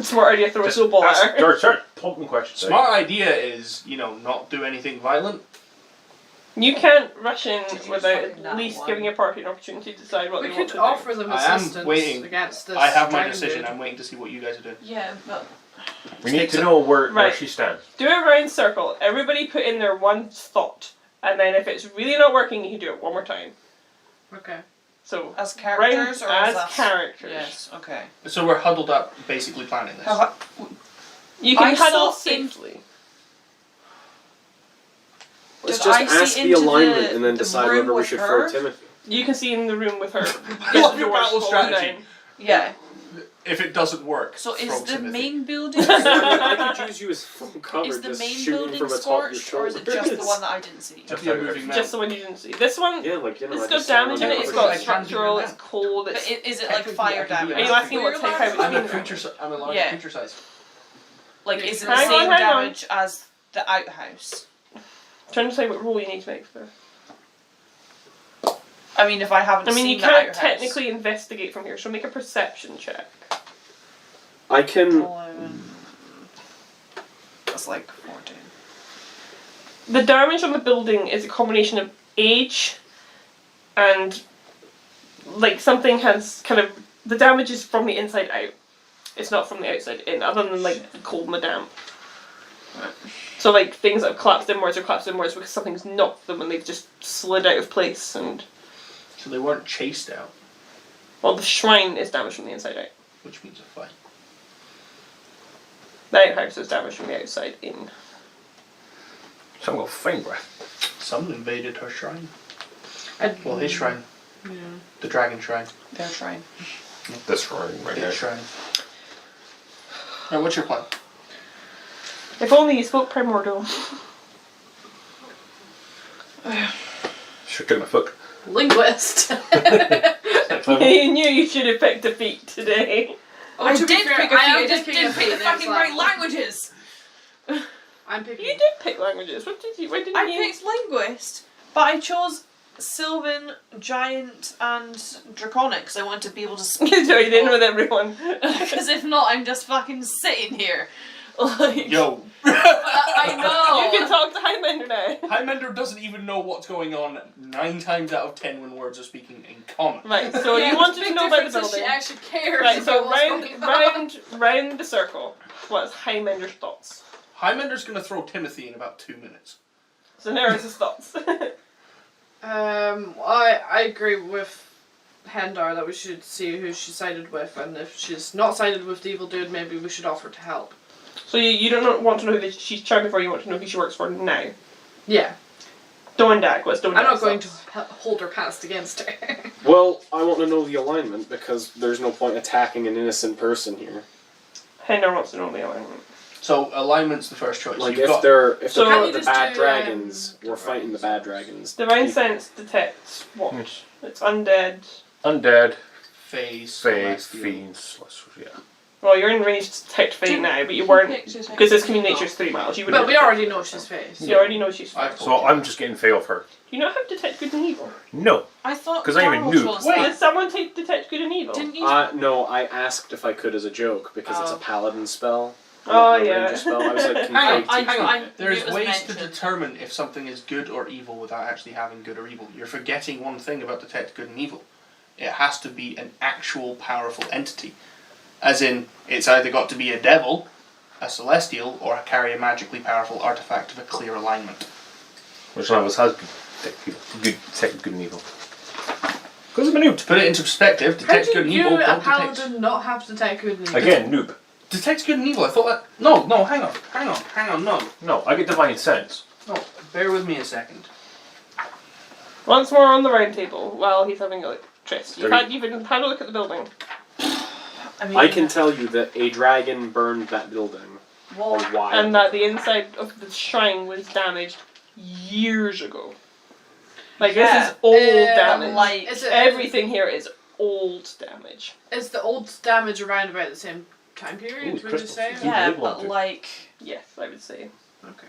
Smart idea, throw a snowball at her. Start pumping questions. Smart idea is, you know, not do anything violent. You can't rush in Did you without fucking at that least one? giving your party an opportunity to decide what We they want could to offer them I am assistance waiting. against this. I have my dragon decision. dude. I'm waiting to see what you guys are doing. Yeah, but We need to know where Right. she stands. do. Do a round circle. Everybody put in their one thought. And then if it's really not working, you can do it one more time. Okay. So, as characters round or as us? characters. Yes. Okay. So we're huddled up, basically planning this. You can I huddle saw in- safely. Let's Did just I see ask the into alignment the- and then the decide room whether we with should her? throw Timothy. You can see in the room with her. I love your Doors battle falling strategy. down. Yeah. If it doesn't work, So throw is the Timothy. main building? I could use you as full cover, Is the just main shooting building from atop your scorched, or is it shoulders. just the one that I didn't see? Just be a moving man. Just the one you didn't see. This one, Yeah, like, you know, it's I got just saw damage one in it, of it's those. got I can't do structural, that. it's cold, But it's... is it like fire damage? Are you asking what type of I'm a creature? creature. I'm a large Yeah. creature size. Like, is it the Hang on, same hang on. damage as the outhouse? Trying to decide what roll you need to make for this. I mean, if I haven't I mean, seen you the can't outhouse. technically investigate from here, so make a perception check. I can. 11. That's like 14. The damage on the building is a combination of age and, like, something has kind of... The damage is from the inside out. It's not from the outside in, other than, like, the cold and the damp. So, like, things that have collapsed inwards are collapsed inwards because something's knocked them and they've just slid out of place and... So they weren't chased out, Well, the shrine is damaged from the inside out. which means a fight. The outhouse is damaged from the outside in. Some got fine breath. Someone invaded her shrine. I'd, Well, his shrine. Yeah. The dragon shrine. They're trying. This right His now. shrine. Right, what's your plan? If only you spoke primordial. Should took my foot. Linguist. You knew you should have picked a feat today. Oh, I to be did fair, pick a feat, I am I just picking didn't a pick the feat fucking next right level. languages! I'm picking. You did pick languages. What did you? Why didn't I you? picked linguist, but I chose Sylvan, Giant, and Draconic because I wanted to be able to speak. You joined in with everyone. Because if not, I'm just fucking sitting here. Like, Yo! I know! You can talk to Highlander now. Highlander doesn't even know what's going on 9 times out of 10 when words are speaking in common. Right. So Yeah, you wanted big to know about the difference is building. She actually cares. Right. So about what's going on. round the circle. What's Hymander's thoughts? Hymander's gonna throw Timothy in about 2 minutes. So Neris' thoughts. I agree with Hendar that we should see who she sided with, and if she's not sided with the evil dude, maybe we should offer to help. So you don't want to know who she's trying before, you want to know who she works for now. Yeah, Dondak, what's Dondak's I'm not going to thoughts? hold her past against her. Well, I want to know the alignment because there's no point attacking an innocent person here. Hendar wants to know the alignment. So alignment's the first choice. Like You've got if So- they're Can you the just bad do, dragons, we're fighting the bad dragons. Divine People- Sense detects what? Yes. It's undead. Undead, phase, fae, celestial. fiends. Yeah. Well, you're in range to detect Fate now, but you weren't, because this community nature's 3 miles. You But we detect already it. know she's faced. You already know she's I've Fate. So I'm just getting fae off her. Do you not have detect good and evil? No. I thought 'Cause I'm a Darryl noob. chose Wait. that. Did someone take detect good and evil? Didn't you? No, I asked if I could as a joke because it's a Oh. paladin spell. Oh, not a yeah. ranger spell. I was like, can Hang on, I teach Hang you? on. I There's knew it was ways to mentioned. determine if something is good or evil without actually having good or evil. You're forgetting one thing about detect good and evil. It has to be an actual powerful entity. As in, it's either got to be a devil, a celestial, or carry a magically powerful artifact of a clear alignment. Which one of us has detect good and evil? Because I'm a noob. To put it into perspective, How detect do good and you, evil a don't detect. paladin, not have to take good and evil? Again, noob. Detect good and evil. I thought that. No, hang on. No. No, I get divine sense. No, bear with me a second. Once more on the round table, while he's having a Trist, There you- you've had a look at the building. I mean, I can tell you that a dragon burned that building a Well, while. And that the inside of the shrine was damaged years ago. Like, this Yeah, is old but, damage. like, Is it Everything here is old damage. Is the old damage around about the same time period? Ooh, Would you crystals. say? Yeah. yeah, live long but too. like, Yes, I would say. Okay.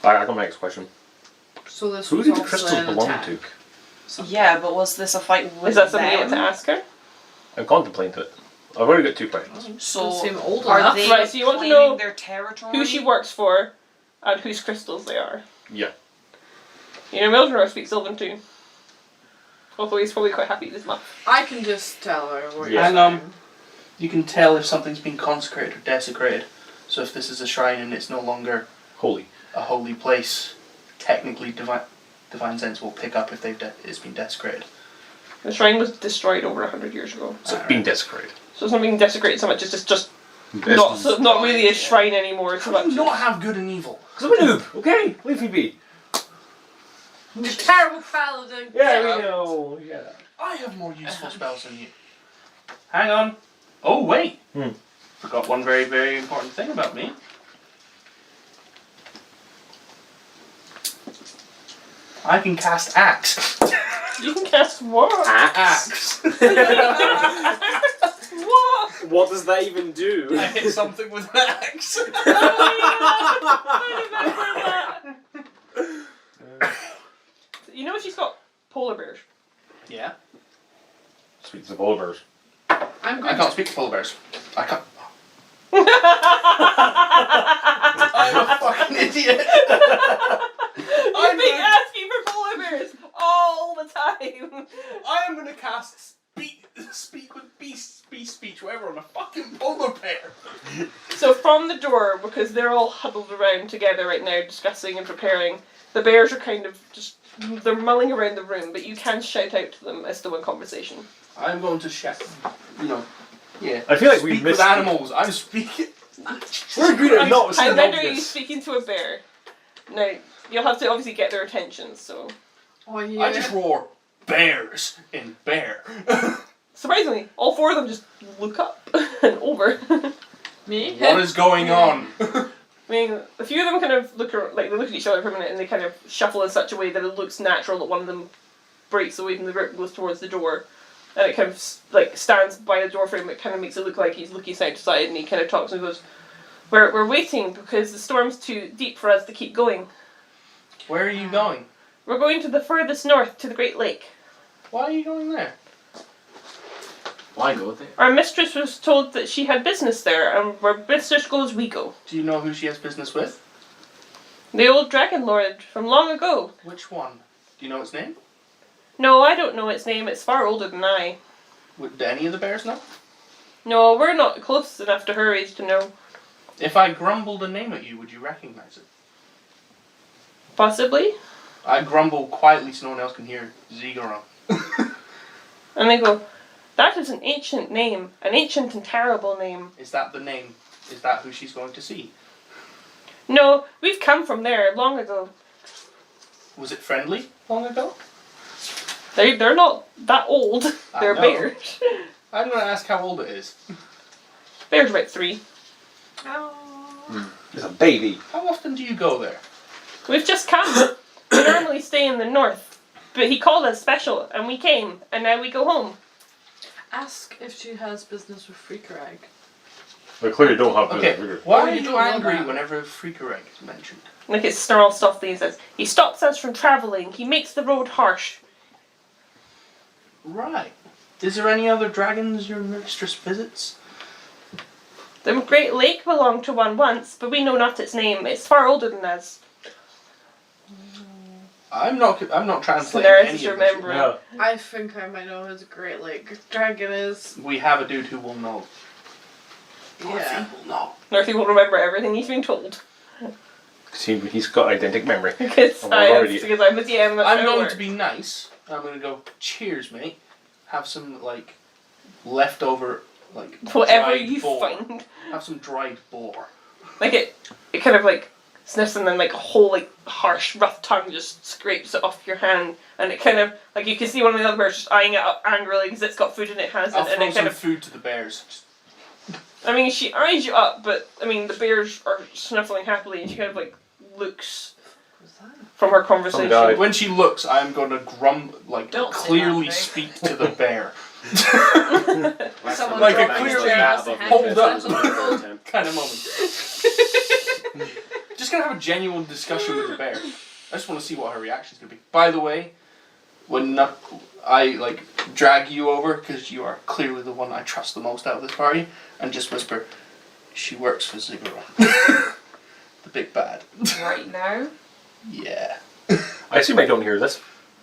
I got my next question. So this Who was did the also crystals an belong attack. to? yeah, but was this a fight with Is that something you want to them? ask her? I'm contemplating it. I've already got 2 questions. So Doesn't seem old are enough. they Right, so you want to claiming know their territory? Who she works for, and whose crystals they are. Yeah. You know, Mildred speaks Sylvan too. Although he's probably quite happy this month. I can just tell her what Yeah. you're Hang saying. You can tell if something's been consecrated or desecrated. So if this is a shrine and it's no longer Holy. a holy place, technically divine sense will pick up if it's been desecrated. The shrine was destroyed over 100 years ago. So it's being desecrated. So it's not being desecrated so much, it's just Because not really a shrine anymore so How do much. you not have good and evil? I'm a noob, okay? Leave me be. You're terrible paladin. Yeah, we know. Yeah. I have more useful spells than you. Hang on. Oh, wait. Forgot one very, very important thing about me. I can cast Axe. You can cast what? Axe. What? What does that even do? I hit something with an axe. You know she's got polar bears. Yeah. Speaks of polar bears. I'm I going can't to... speak to polar bears. I can't. I'm a fucking idiot. You've been asking for polar bears all the time. I am gonna cast speak with beast speech, whatever, on a fucking polar bear. So from the door, because they're all huddled around together right now discussing and preparing, the bears are kind of just, they're mulling around the room, but you can shout out to them as to one conversation. I'm going to shout, yeah. I feel like we speak missed with animals. I'm speaking. We're good at not I saying render you obvious. speaking to a bear. Now, you'll have to obviously get their attention, so... Oh, yeah. I just roar bears in bear. Surprisingly, all 4 of them just look up and over. Me? What is going on? I mean, a few of them kind of look they look at each other for a minute and they kind of shuffle in such a way that it looks natural that one of them breaks away from the group and goes towards the door. And it kind of stands by the door frame. It kind of makes it look like he's looking side to side, and he kind of talks and goes, "We're waiting because the storm's too deep for us to keep going. Where are you going? We're going to the furthest north, to the Great Lake. Why are you going there? Why go there? Our mistress was told that she had business there, and where mistress goes, we go. Do you know who she has business with? The old dragon lord from long ago. Which one? Do you know its name? No, I don't know its name. It's far older than I. Do any of the bears know? No, we're not close enough to her age to know. If I grumbled a name at you, would you recognize it? Possibly." I grumble quietly so no one else can hear Zigaron. And they go, "That is an ancient name. An ancient and terrible name. Is that the name? Is that who she's going to see? No, we've come from there long ago. Was it friendly long ago? They're not that old. I They're know. bears. I'm going to ask how old it is. Bears about 3. It's a baby. How often do you go there? We've just come. We normally stay in the north. But he called us special, and we came, and now we go home." Ask if she has business with Freakerag. We clearly don't have Okay, business. why Oh, are you you don't know angry that. whenever Freakereg is mentioned? Like it snarls softly and says, "He stops us from travelling. He makes the road harsh." Right. Is there any other dragons your mistress visits? The Great Lake belonged to one once, but we know not its name. It's far older than us. I'm not translating Daenerys any is of this. remembering. Yeah. I think I might know who the Great Lake Dragon is. We have a dude who will know. Yeah. Dorothy will know. Northie will remember everything he's been told. See, he's got eidentic memory. Because Oh, we're already- because I'm the DM. That's I'm how it going works. to be nice. I'm going to go, cheers, mate. Have some, leftover, Whatever dried you boar. find. Have some dried boar. Like it kind of sniffs, and then like a whole like harsh, rough tongue just scrapes it off your hand, and it kind of like you can see one of the other bears just eyeing it up angrily because it's got food and it hasn't, I'll and throw it some kind of. food to the bears. I mean, she eyes you up, but I mean the bears are sniffling happily, and she kind of like looks from her conversation. Oh, God. When she looks, I'm going to Don't say clearly that, speak to the bear. Someone Like a dropping clearly chairs, hold up up. kind of moment. Just gonna have a genuine discussion with the bear. I just want to see what her reaction's gonna be. By the way, when I like drag you over because you are clearly the one I trust the most out of this party, and just whisper, "She works for Ziggurat." The big bad. Right now. Yeah. I assume I don't hear this.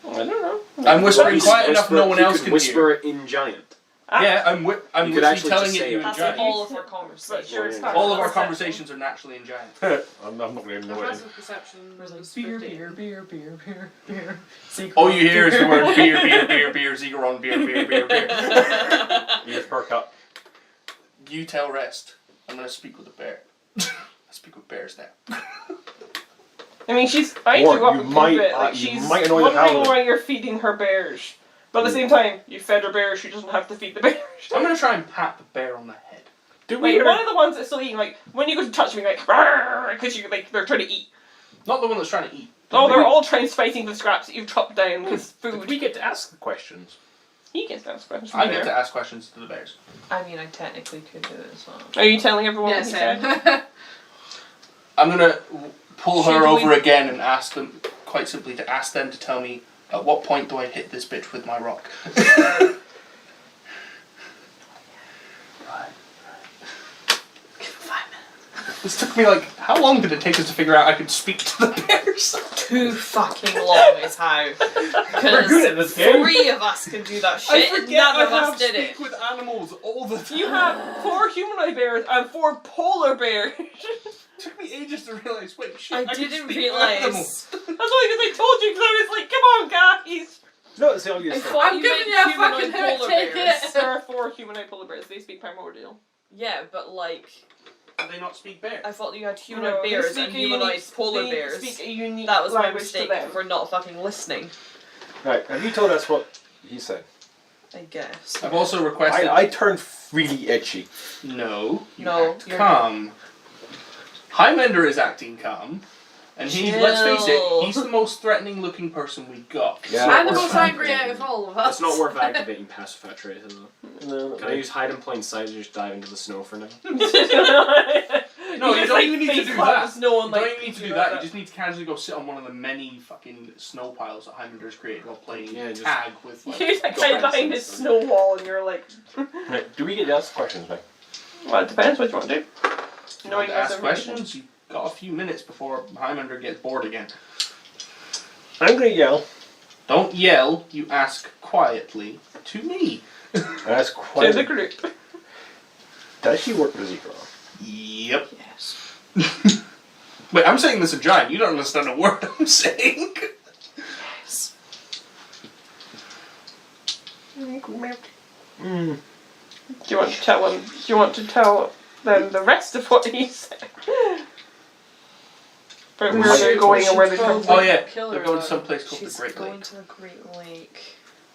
I don't know. I'm whispering Whisper- quiet enough no one you else could can whisper hear. it in giant. Yeah, I'm You could literally actually telling just it say you it. in That's giant. all of our But conversations. sure, it's not. All of our conversations are naturally in giant. I'm not going to know it. Passive perception There's like was beer, 50. beer, beer, beer, beer, beer. All you hear is the word beer, beer, beer, beer, Ziggurat, beer, beer, beer, beer. Ears perk up. You tell rest. I'm gonna speak with the bear. I speak with bears now. I mean, she's eyed Or you up you a good might- bit. Like you she's might annoy the wondering paladin. why you're feeding her bears. But at the same time, you fed her bears, she doesn't have to feed the bears. I'm gonna try and pat the bear on the head. Do we Like, one hear? of the ones that's still eating, like, when you go to touch me, like, because you like they're trying to eat. Not the one that's trying to eat. Oh, they're all trying fighting the scraps that you've chopped down because Did food. we get to ask the questions? He gets to ask questions I from get there. to ask questions to the bears. I mean, I technically could do it as well. Are you telling everyone Yeah, what he said? same. I'm gonna pull her Should over we- again and ask them, quite simply, to ask them to tell me at what point do I hit this bitch with my rock. This took me like, how long did it take us to figure out I could speak to the bears? Too fucking long is how. We're good at this game. 3 of us can do that shit. None of us did speak it. with animals all the time. You have 4 humanoid bears and 4 polar bears. It took me ages to realise, wait, shit, I can didn't speak with animals. realise. That's only because I told you because I was like, come on, guys. No, it's the obvious I thing. thought I'm you giving meant you a humanoid fucking hit, polar take bears. it. There are 4 humanoid polar bears. They speak primordial. Yeah, but like, Do they not speak bear? I thought you had humanoid No, they bears speak and a humanoid unique- polar they bears. Speak a unique That was my language to mistake them. for not fucking listening. Right, have you told us what he said? I guess. I've also requested. I turned really itchy. No, you No, act you're- calm. Highlander is acting calm, and let's face Chill. it, he's the most threatening-looking person we got. Yeah. I'm the or most something. angry out of all of us. It's not worth activating passive fat traits, is it? No, Can I use hide in plain sight and just dive into the snow for now? No, you just, don't like, even need to face do plant that. the snow and, You don't like, even need to do you that. know, You just need to casually go sit on one of the many fucking snow piles that Highlanders created while playing Yeah, just- tag with. Like, You just like hide behind this snow wall and you're like, Right, do we get to ask questions, mate? well, it depends what you want to do. you Knowing want to ask what's questions. You've got a few minutes before Highlander gets bored again. I'm going to yell. Don't yell. You ask quietly to me. Ask To the questions. group. Does she work with Ziggurat? Yep. Yes. Wait, I'm saying this in giant. You don't understand a word I'm saying. Yes. Mm. Do you want to tell them? Do you want to tell them the rest of what he said? But where they're going and where they come Oh from. yeah, Kill they're her, going to though. some place called She's the Great going Lake. to the Great Lake.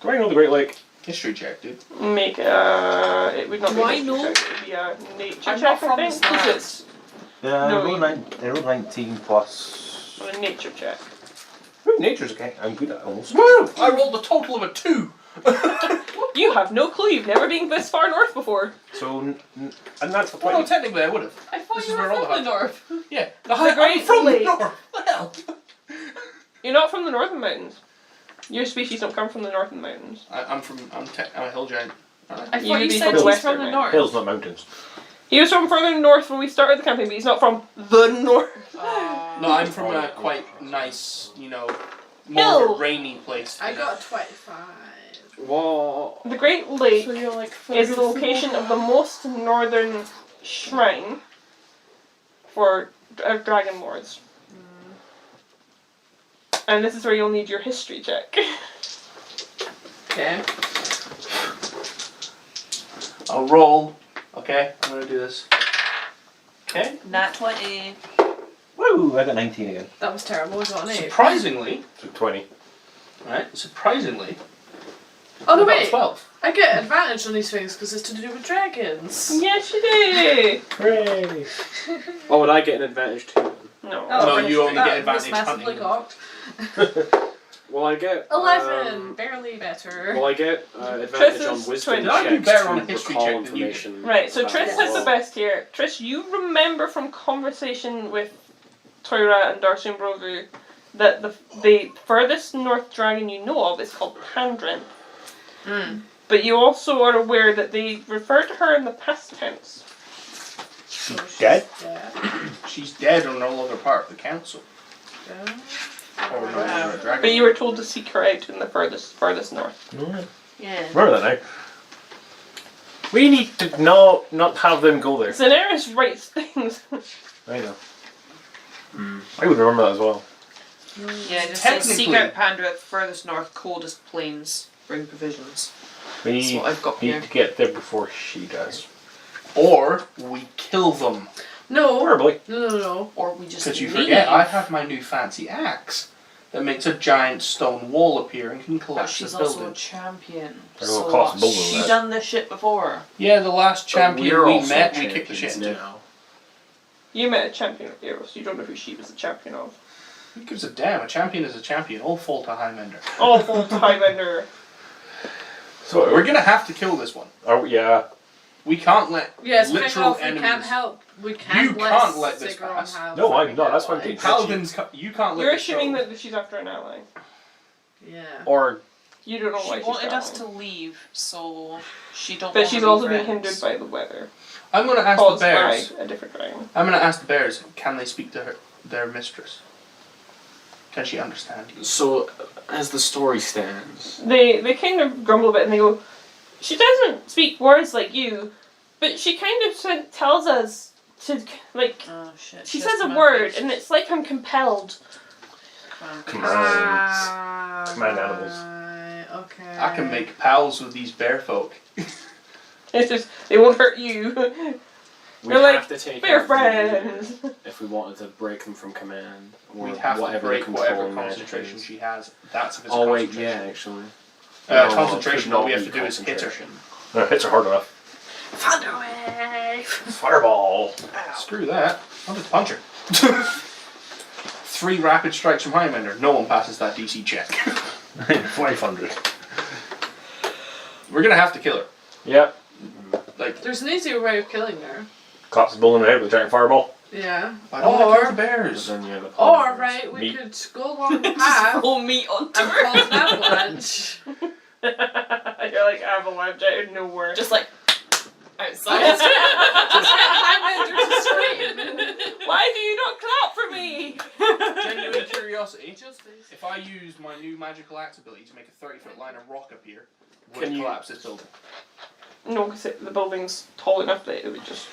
Do I know the Great Lake? History check, dude. Make it would not be Why a history no? check, it would be a nature I'm check, not I from think, this 'cause land. it's Yeah, No, I you- rolled 19 plus. a nature check. Ooh, nature's okay. I'm good at almost. Woo! I rolled a total of a 2. You have no clue. You've never been this far north before. So, and that's the Well, no, point. technically I would have. I thought This you is were where all from the the north. Yeah, The Great I'm from Lake. the north. What the hell? You're not from the northern mountains. Your species don't come from the northern mountains. I'm a hill giant. I You thought would you be said from he's Western from the Mountains. north. Hills, not mountains. He was from further north when we started the campaign, but he's not from the north. No, I'm from a quite nice, more Hill. of a rainy place. I got 25. Whoa. The Great Lake So you're like is the location of the most northern shrine for dragon lords. And this is where you'll need your history check. Okay. I'll roll. Okay, I'm gonna do this. Okay. Nat 20. Woo! Woo! I got 19 again. That was terrible. I got an 8. Surprisingly, So 20. right? Surprisingly, Oh no, I got wait. 12. I get advantage on these things because it's to do with dragons. Yes, you do. Hooray! Oh, would I get an advantage too? No. No, right. you only That get was advantage massively hunting them. cocked. Will I get 11. Barely better. Will I get advantage on is wisdom 20. I'd be checks better on a to history recall check than you did. information? Right, so about Trish it has as the well? best here. Trish, you remember from conversation with Toira and Darcy and Brovu that the furthest north dragon you know of is called Pandren. But you also are aware that they refer to her in the past tense. She's dead? She's dead or no longer part of the council. Or no longer a dragon. But you were told to seek her out in the furthest north. Yeah. Remember that now. We need to not have them go there. Daenerys writes things. I know. I would remember that as well. Yeah, just says seek Technically- out Pandra, furthest north, coldest plains, bring provisions. That's We what I've got need here. to get there before she does. Or we kill them. No. Probably. No. Or we just Because you leave. forget, I have my new fancy axe that makes a giant stone wall appear and can But collapse she's the also building. a champion. There's no cost building She that. done this shit before. Yeah, the last champion We're we also met, we kicked the shit champions into. now. You met a champion of Eros. You don't know who she was a champion of. Who gives a damn? A champion is a champion. All fall to Highlander. Awful Highlander. So We're gonna have to kill this one. Oh yeah. We can't let Yes, pick literal off. We enemies. can't help. We can't You let can't let this Sigurd pass. have No, I'm fucking not. That's ally. one thing. Paladins, you can't let You're this assuming go. that she's after an ally. Yeah. Or You don't know why She she's wanted us to traveling. leave, so she don't. But wanna she's be also being friends. hindered by the weather. I'm gonna ask the Caused bears. by a different dragon. I'm gonna ask the bears. Can they speak to their mistress? Can she understand you? So, as the story stands, They kind of grumble a bit and they go, she doesn't speak words like you, but she kind of tells us to, like, Oh shit. she just says a command word based. and it's like I'm compelled. commands. Command animals. Okay. I can make pals with these bear folk. It's just, they won't hurt you. we They're have like, to take We're out the leader friends. if we wanted to break them from command or We'd have to whatever break the whatever controlling magic concentration is. she has. That's if it's a Oh wait, concentration. yeah, actually. Concentration, No, all we it have could to not do is be hit her. concentration. hits are hard enough. Thunderwave. Fireball. Screw that. I'll just punch her. 3 rapid strikes from Highlander. No one passes that DC check. 500. We're gonna have to kill her. Yep. Like, There's an easier way of killing her. Claps the bull in the head with a giant fireball. Yeah. I don't want to kill the But bears. then, yeah, the Or problems. right, we Meat. could go along the path Full meat on and cause an avalanche. You're like avalanche out of nowhere. just like outside. Highlander to scream. Why do you not clap for me? Genuine curiosity. If I used my new magical axe ability to make a 30-foot line of rock appear, would Can it you- collapse this building? No, because the building's tall enough that it would just...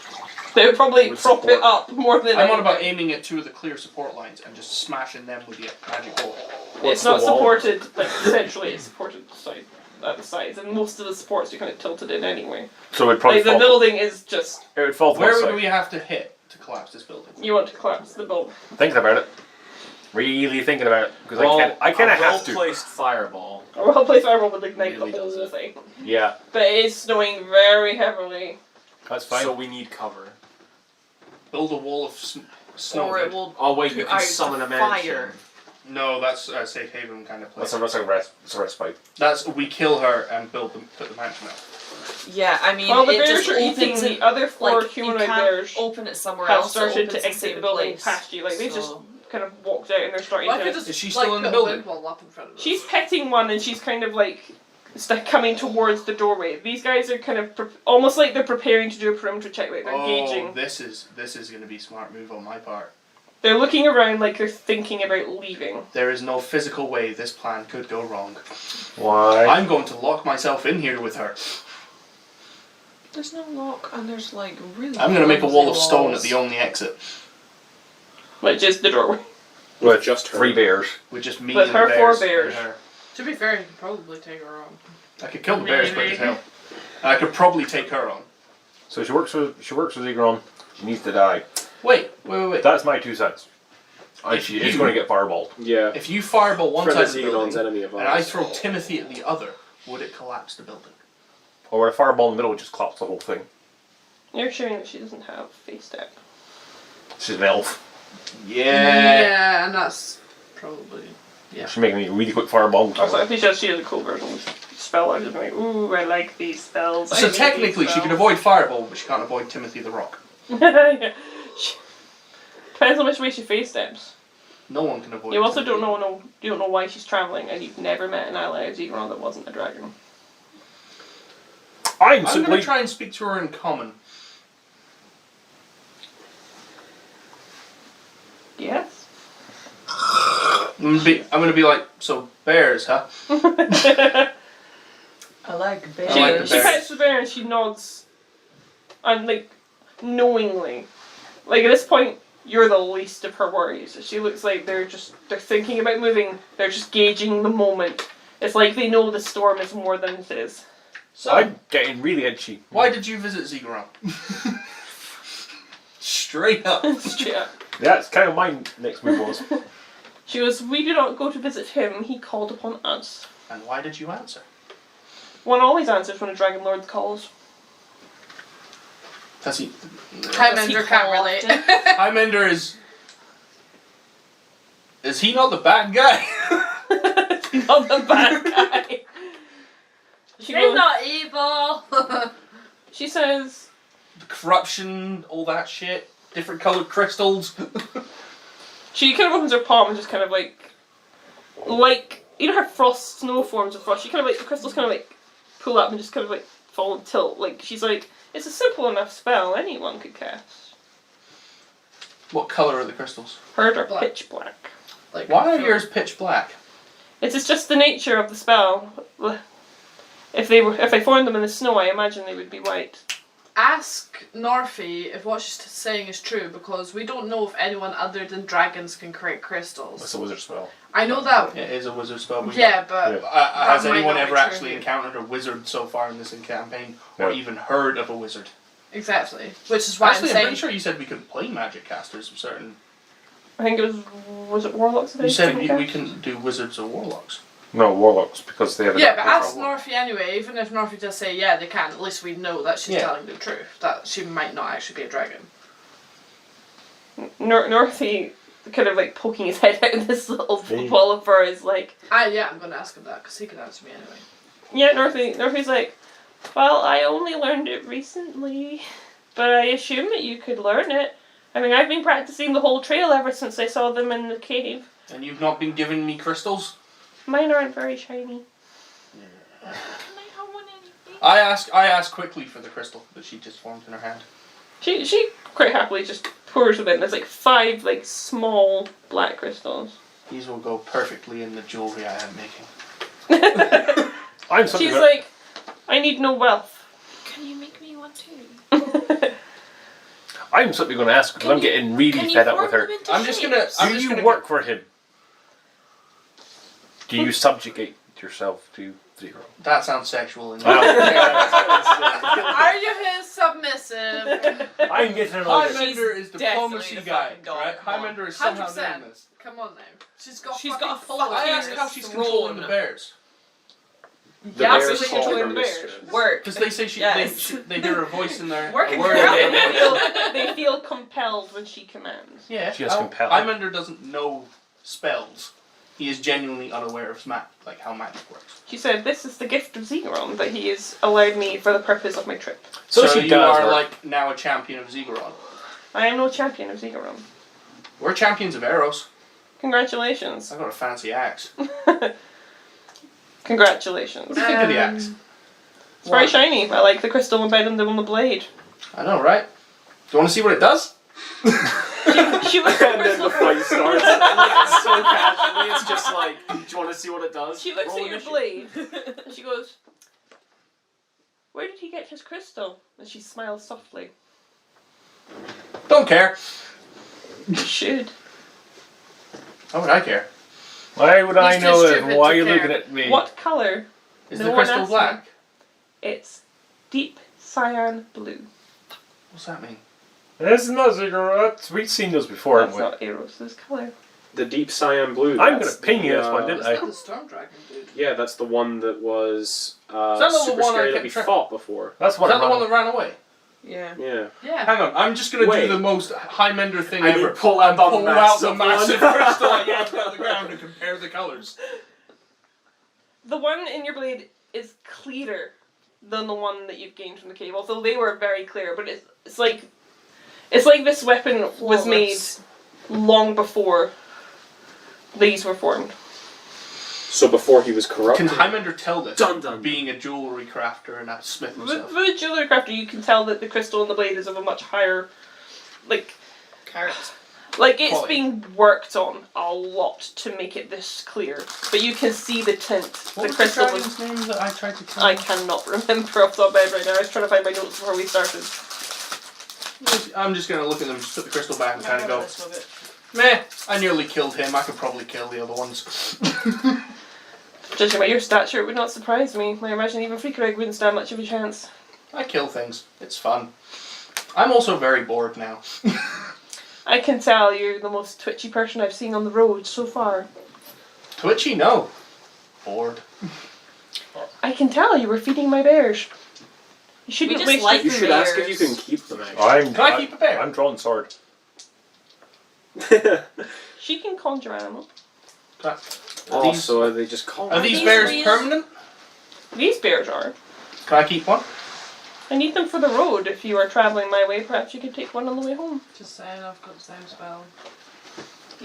They would probably Would prop it support. up more than I'm on about anything. aiming at 2 of the clear support lines and just smashing them with the magic ball. It's not supported, like, centrally, it's supported at the sides, and most of the supports are kind of tilted in anyway. So it'd probably Like, the fall. building is just... It would fall to Where one would side. we have to hit to collapse this building? You want to collapse the building. Thinking about it. Really thinking about it. Because I kind of have to. Well-placed fireball. A well-placed fireball would ignite Really the whole does it. thing. Yeah, But it is snowing very heavily. that's fine. So we need cover. Build a wall of snow. Or it will Oh wait, you put can out summon the a mansion. fire. No, that's a safe haven kind of place. That's a respite. That's we kill her and put the mansion up. Yeah, I mean, Well, the it bears just are eating opens the it. other 4 Like, you humanoid can't bears open it somewhere have else. started it opens to the exit same the building place. past you. Like, they've just So- kind of walked out and they're starting Well, I to... could just Is she like, still in the put a building? wind wall up in front of us. She's petting one and she's kind of like coming towards the doorway. These guys are kind of almost like they're preparing to do a perimeter check, like they're gauging. this is going to be a smart move on my part. They're looking around like they're thinking about leaving. There is no physical way this plan could go wrong. Why? I'm going to lock myself in here with her. There's no lock, and there's like really. I'm going to make a wall of flimsy stone walls. at the only exit Which is the doorway. With just her. 3 bears. with just me With and her the 4 bears. bears. and her. To be fair, you could probably take her on. I could kill the bears quick as hell. And I could probably take her on. So she works with Egron. She needs to die. Wait. That's my 2 cents. She is going to get fireballed. Yeah. If you fireball one Friend side of of the Zegon's building, enemy of and I ours. throw Timothy at the other, would it collapse the building? Or a fireball in the middle would just collapse the whole thing. You're showing that she doesn't have face step. She's an elf. Yeah, and that's probably. Yeah. She's making a really quick fireball. Also, if she has a cool version of the spell, I was just like, ooh, I like these spells. I So need technically, these she could spells. avoid fireball, but she can't avoid Timothy the Rock. Yeah. Depends on which way she face steps. No one can avoid. You also Timothy. you don't know why she's traveling, and you've never met an ally of Zegron that wasn't a dragon. I'm I'm going simply. to try and speak to her in common. Yes. I'm going to be like, so bears, huh? I like bears. I like the She bears. pets the bear and she nods, and like knowingly, like at this point you're the least of her worries. She looks like they're thinking about moving. They're just gauging the moment. It's like they know the storm is more than it is. So, I'm getting really itchy. why did you visit Zegron? Straight up. Straight up. Yeah, it's kind of my next move was. She goes, "We do not go to visit him. He called upon us." And why did you answer? One always answers when a dragon lord calls. Does he? Highlander can't relate. Highlander is. Is he not the bad guy? Not the bad guy. She He's goes, not evil. She says the corruption, all that shit, different coloured crystals. She kind of opens her palm and just kind of like you know how frost snow forms of frost. She kind of like the crystals kind of like pull up and just kind of like fall and tilt. Like she's like, it's a simple enough spell anyone could cast. What colour are the crystals? Hers are Black. pitch black. Like, Why are yours pitch black? It's just the nature of the spell. If I formed them in the snow, I imagine they would be white. Ask Norfie if what she's saying is true, because we don't know if anyone other than dragons can create crystals. That's a wizard spell. I know that. It is a wizard spell. Yeah, but Yeah. Has that might anyone not be ever true actually here. encountered a wizard so far in this campaign, or Yeah. even heard of a wizard? exactly, which is why Actually, I'm I'm saying. pretty sure you said we couldn't play magic casters. Certain. I think it was it warlocks? That You I said couldn't we cast? couldn't do wizards or warlocks. No, warlocks, because they have a Yeah, but natural ask power. Norfie anyway. Even if Norfie does say yeah, they can. At least we know that she's Yeah. telling the truth. That she might not actually be a dragon. Northy kind of like poking his head out of this little Hey. ball of fur is like, Yeah, I'm gonna ask him that because he can answer me anyway. yeah, Northy's like, well, I only learned it recently, but I assume that you could learn it. I mean, I've been practicing the whole trail ever since I saw them in the cave. And you've not been giving me crystals? Mine aren't very shiny. I ask quickly for the crystal that she just formed in her hand. She quite happily just pours them in. There's like 5 like small black crystals. These will go perfectly in the jewelry I am making. I'm something She's that- like, I need no wealth. Can you make me one too? I'm simply going to ask because I'm getting really fed up with her. I'm just gonna. I'm Do just you gonna work for him? Do you subjugate yourself to Zero? That sounds sexual. And Are you his submissive? I'm getting an idea. Highlander is diplomacy definitely the guy, fucking dog, right? come on. Highlander is somehow 100%. doing this. Come on now. She's got a full I asked Here's how she's throne. controlling the bears. The Yeah, bears so call controlling her the bears. mistress. Work. Because they say Yes. they hear her voice in there. Working a word for in her. there. they feel compelled when she commands. Yeah, She has compelled. Highlander doesn't know spells. He is genuinely unaware of like how magic works. She said, "This is the gift of Zegron that he has allowed me for the purpose of my trip. So So she you does are work. like now a champion of Zegron. I am no champion of Zegron. We're champions of Eros. Congratulations." I've got a fancy axe. Congratulations. What do you think of the axe? It's very shiny. I like the crystal embedded on the blade. I know, right? Do you want to see what it does? She looks at And then the the crystal. fight starts. Like, it's so casually. It's just like, do you want to see what it does? She looks Roll at your initiative. blade and she goes, "Where did he get his crystal?" And she smiles softly. Don't care. You should. How would I care? Why would I He's too know that? stupid Why are to you care. looking at me? What colour? Is No the one crystal asked black? It's deep cyan blue. What's that mean? This is not cigarettes. We've seen those before, That's haven't not Eros's colour. The deep cyan blue. I'm that's gonna ping you the, this one, didn't Is I? that the Storm Dragon, dude? Yeah, that's the one that was that the super one I scary that kept we track- fought before. That's Is what that the I'm one that ran away? Yeah. Yeah. Yeah. Hang on, I'm just gonna Wait. do the most Highlander thing I ever. need pull out the out the massive massive one. crystal I yanked out of the ground and compare the colours. The one in your blade is clearer than the one that you've gained from the cave. Although they were very clear, but it's like this weapon was made Flawless. long before these were formed. So before he was corrupted. Can Highlander tell this? Dun, dun. Being a jewellery crafter and a smith With himself. the jewelry crafter, you can tell that the crystal in the blade is of a much higher, like Carrots. it's Quality. being worked on a lot to make it this clear. But you can see the tint. What the was crystal the was. dragon's name that I tried to kill? I cannot remember off the top of my head right now. I was trying to find my notes before we started. I'm just gonna look at them, just put the crystal back and kind of go, This little bit. meh, I nearly killed him, I could probably kill the other ones. Judging by your stature, it would not surprise me. I imagine even Freakereg wouldn't stand much of a chance. I kill things. It's fun. I'm also very bored now. I can tell you're the most twitchy person I've seen on the road so far. Twitchy? No. Bored. I can tell you were feeding my bears. You shouldn't just waste like You your should ask if you Bears. can keep them, actually. Can I keep a bear? I'm drawing sword. She can conjure animals. Also, are they just called? Are these these bears real? permanent? These bears are. Can I keep one? I need them for the road. If you are travelling my way, perhaps you could take one on the way home. Just saying, I've got sound spell.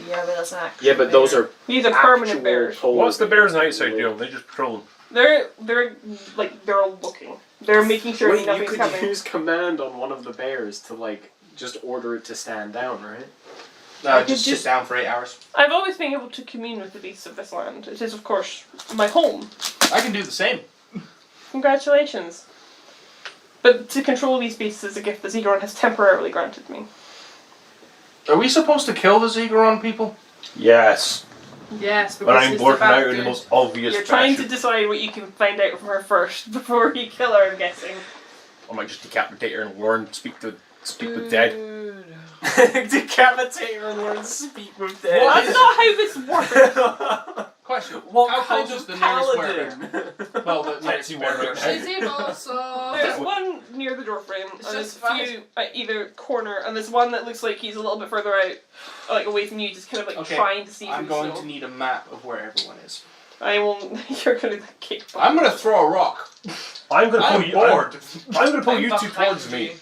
Yeah, but that's an actual Yeah, but those are These are permanent actual bears. polar What's the bears bears. outside doing? They just patrolling. They're all looking. They're making sure Wait, you nothing's could coming. use command on one of the bears to, like, just order it to stand down, right? No, I could just sit just- down for 8 hours. I've always been able to commune with the beasts of this land. It is, of course, my home. I can do the same. Congratulations. But to control these beasts is a gift that Zegron has temporarily granted me. Are we supposed to kill the Zegron people? Yes. Yes, because But I'm he's the blurting bad out in the dude. most obvious You're trying to fashion. decide what you can find out from her first before you kill her, I'm guessing. I might just decapitate her and learn to speak with dead. Dude. Decapitate her and learn to speak with dead. What? That's not how this works. Question. What How kind close is of the nearest paladin? werebear? Well, the nearest one right werebear. now. She's evil, so... There's one near the door frame, It's and there's just a few at either corner, and there's one that looks like he's a little bit further out, like away from you, just kind of like Okay, trying to see I'm through going snow. to need a map of where everyone is. I will. You're gonna kick. I'm gonna throw a rock. I'm gonna pull I'm you. bored. I'm gonna pull I'm you two behind towards you. me.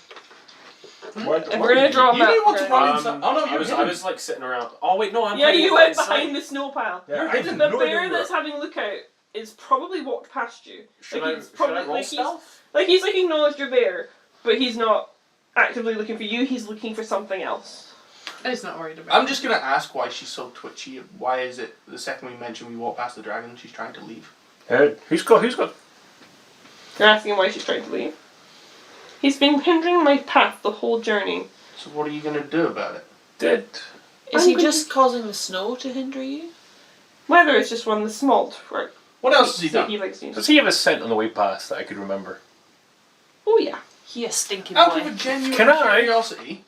If we're gonna draw a You map. didn't want to we're run gonna- inside. Oh no, you I was, were I was like sitting around. Oh wait, no, I'm Yeah, playing you went inside. behind the snow pile. Yeah, I I didn't The no bear idea that's having a lookout is probably walked past you. Should Like, I, he's should probably- I roll like, he's- stealth? Like he's like acknowledged you're there, but he's not actively looking for you. He's looking for something else. He's not worried about I'm it. just gonna ask why she's so twitchy. Why is it the second we mention we walk past the dragon, she's trying to leave? Who's got? You're asking why she's trying to leave. He's been hindering my path the whole journey. So what are you gonna do about it? Dead. Is I'm he gonna- just causing the snow to hinder you? Whether it's just one of the small work. What else has he that done? he likes to use. Does he have a scent on the way past that I could remember? Oh yeah. He a stinky Out boy. of a genuine Can I? curiosity,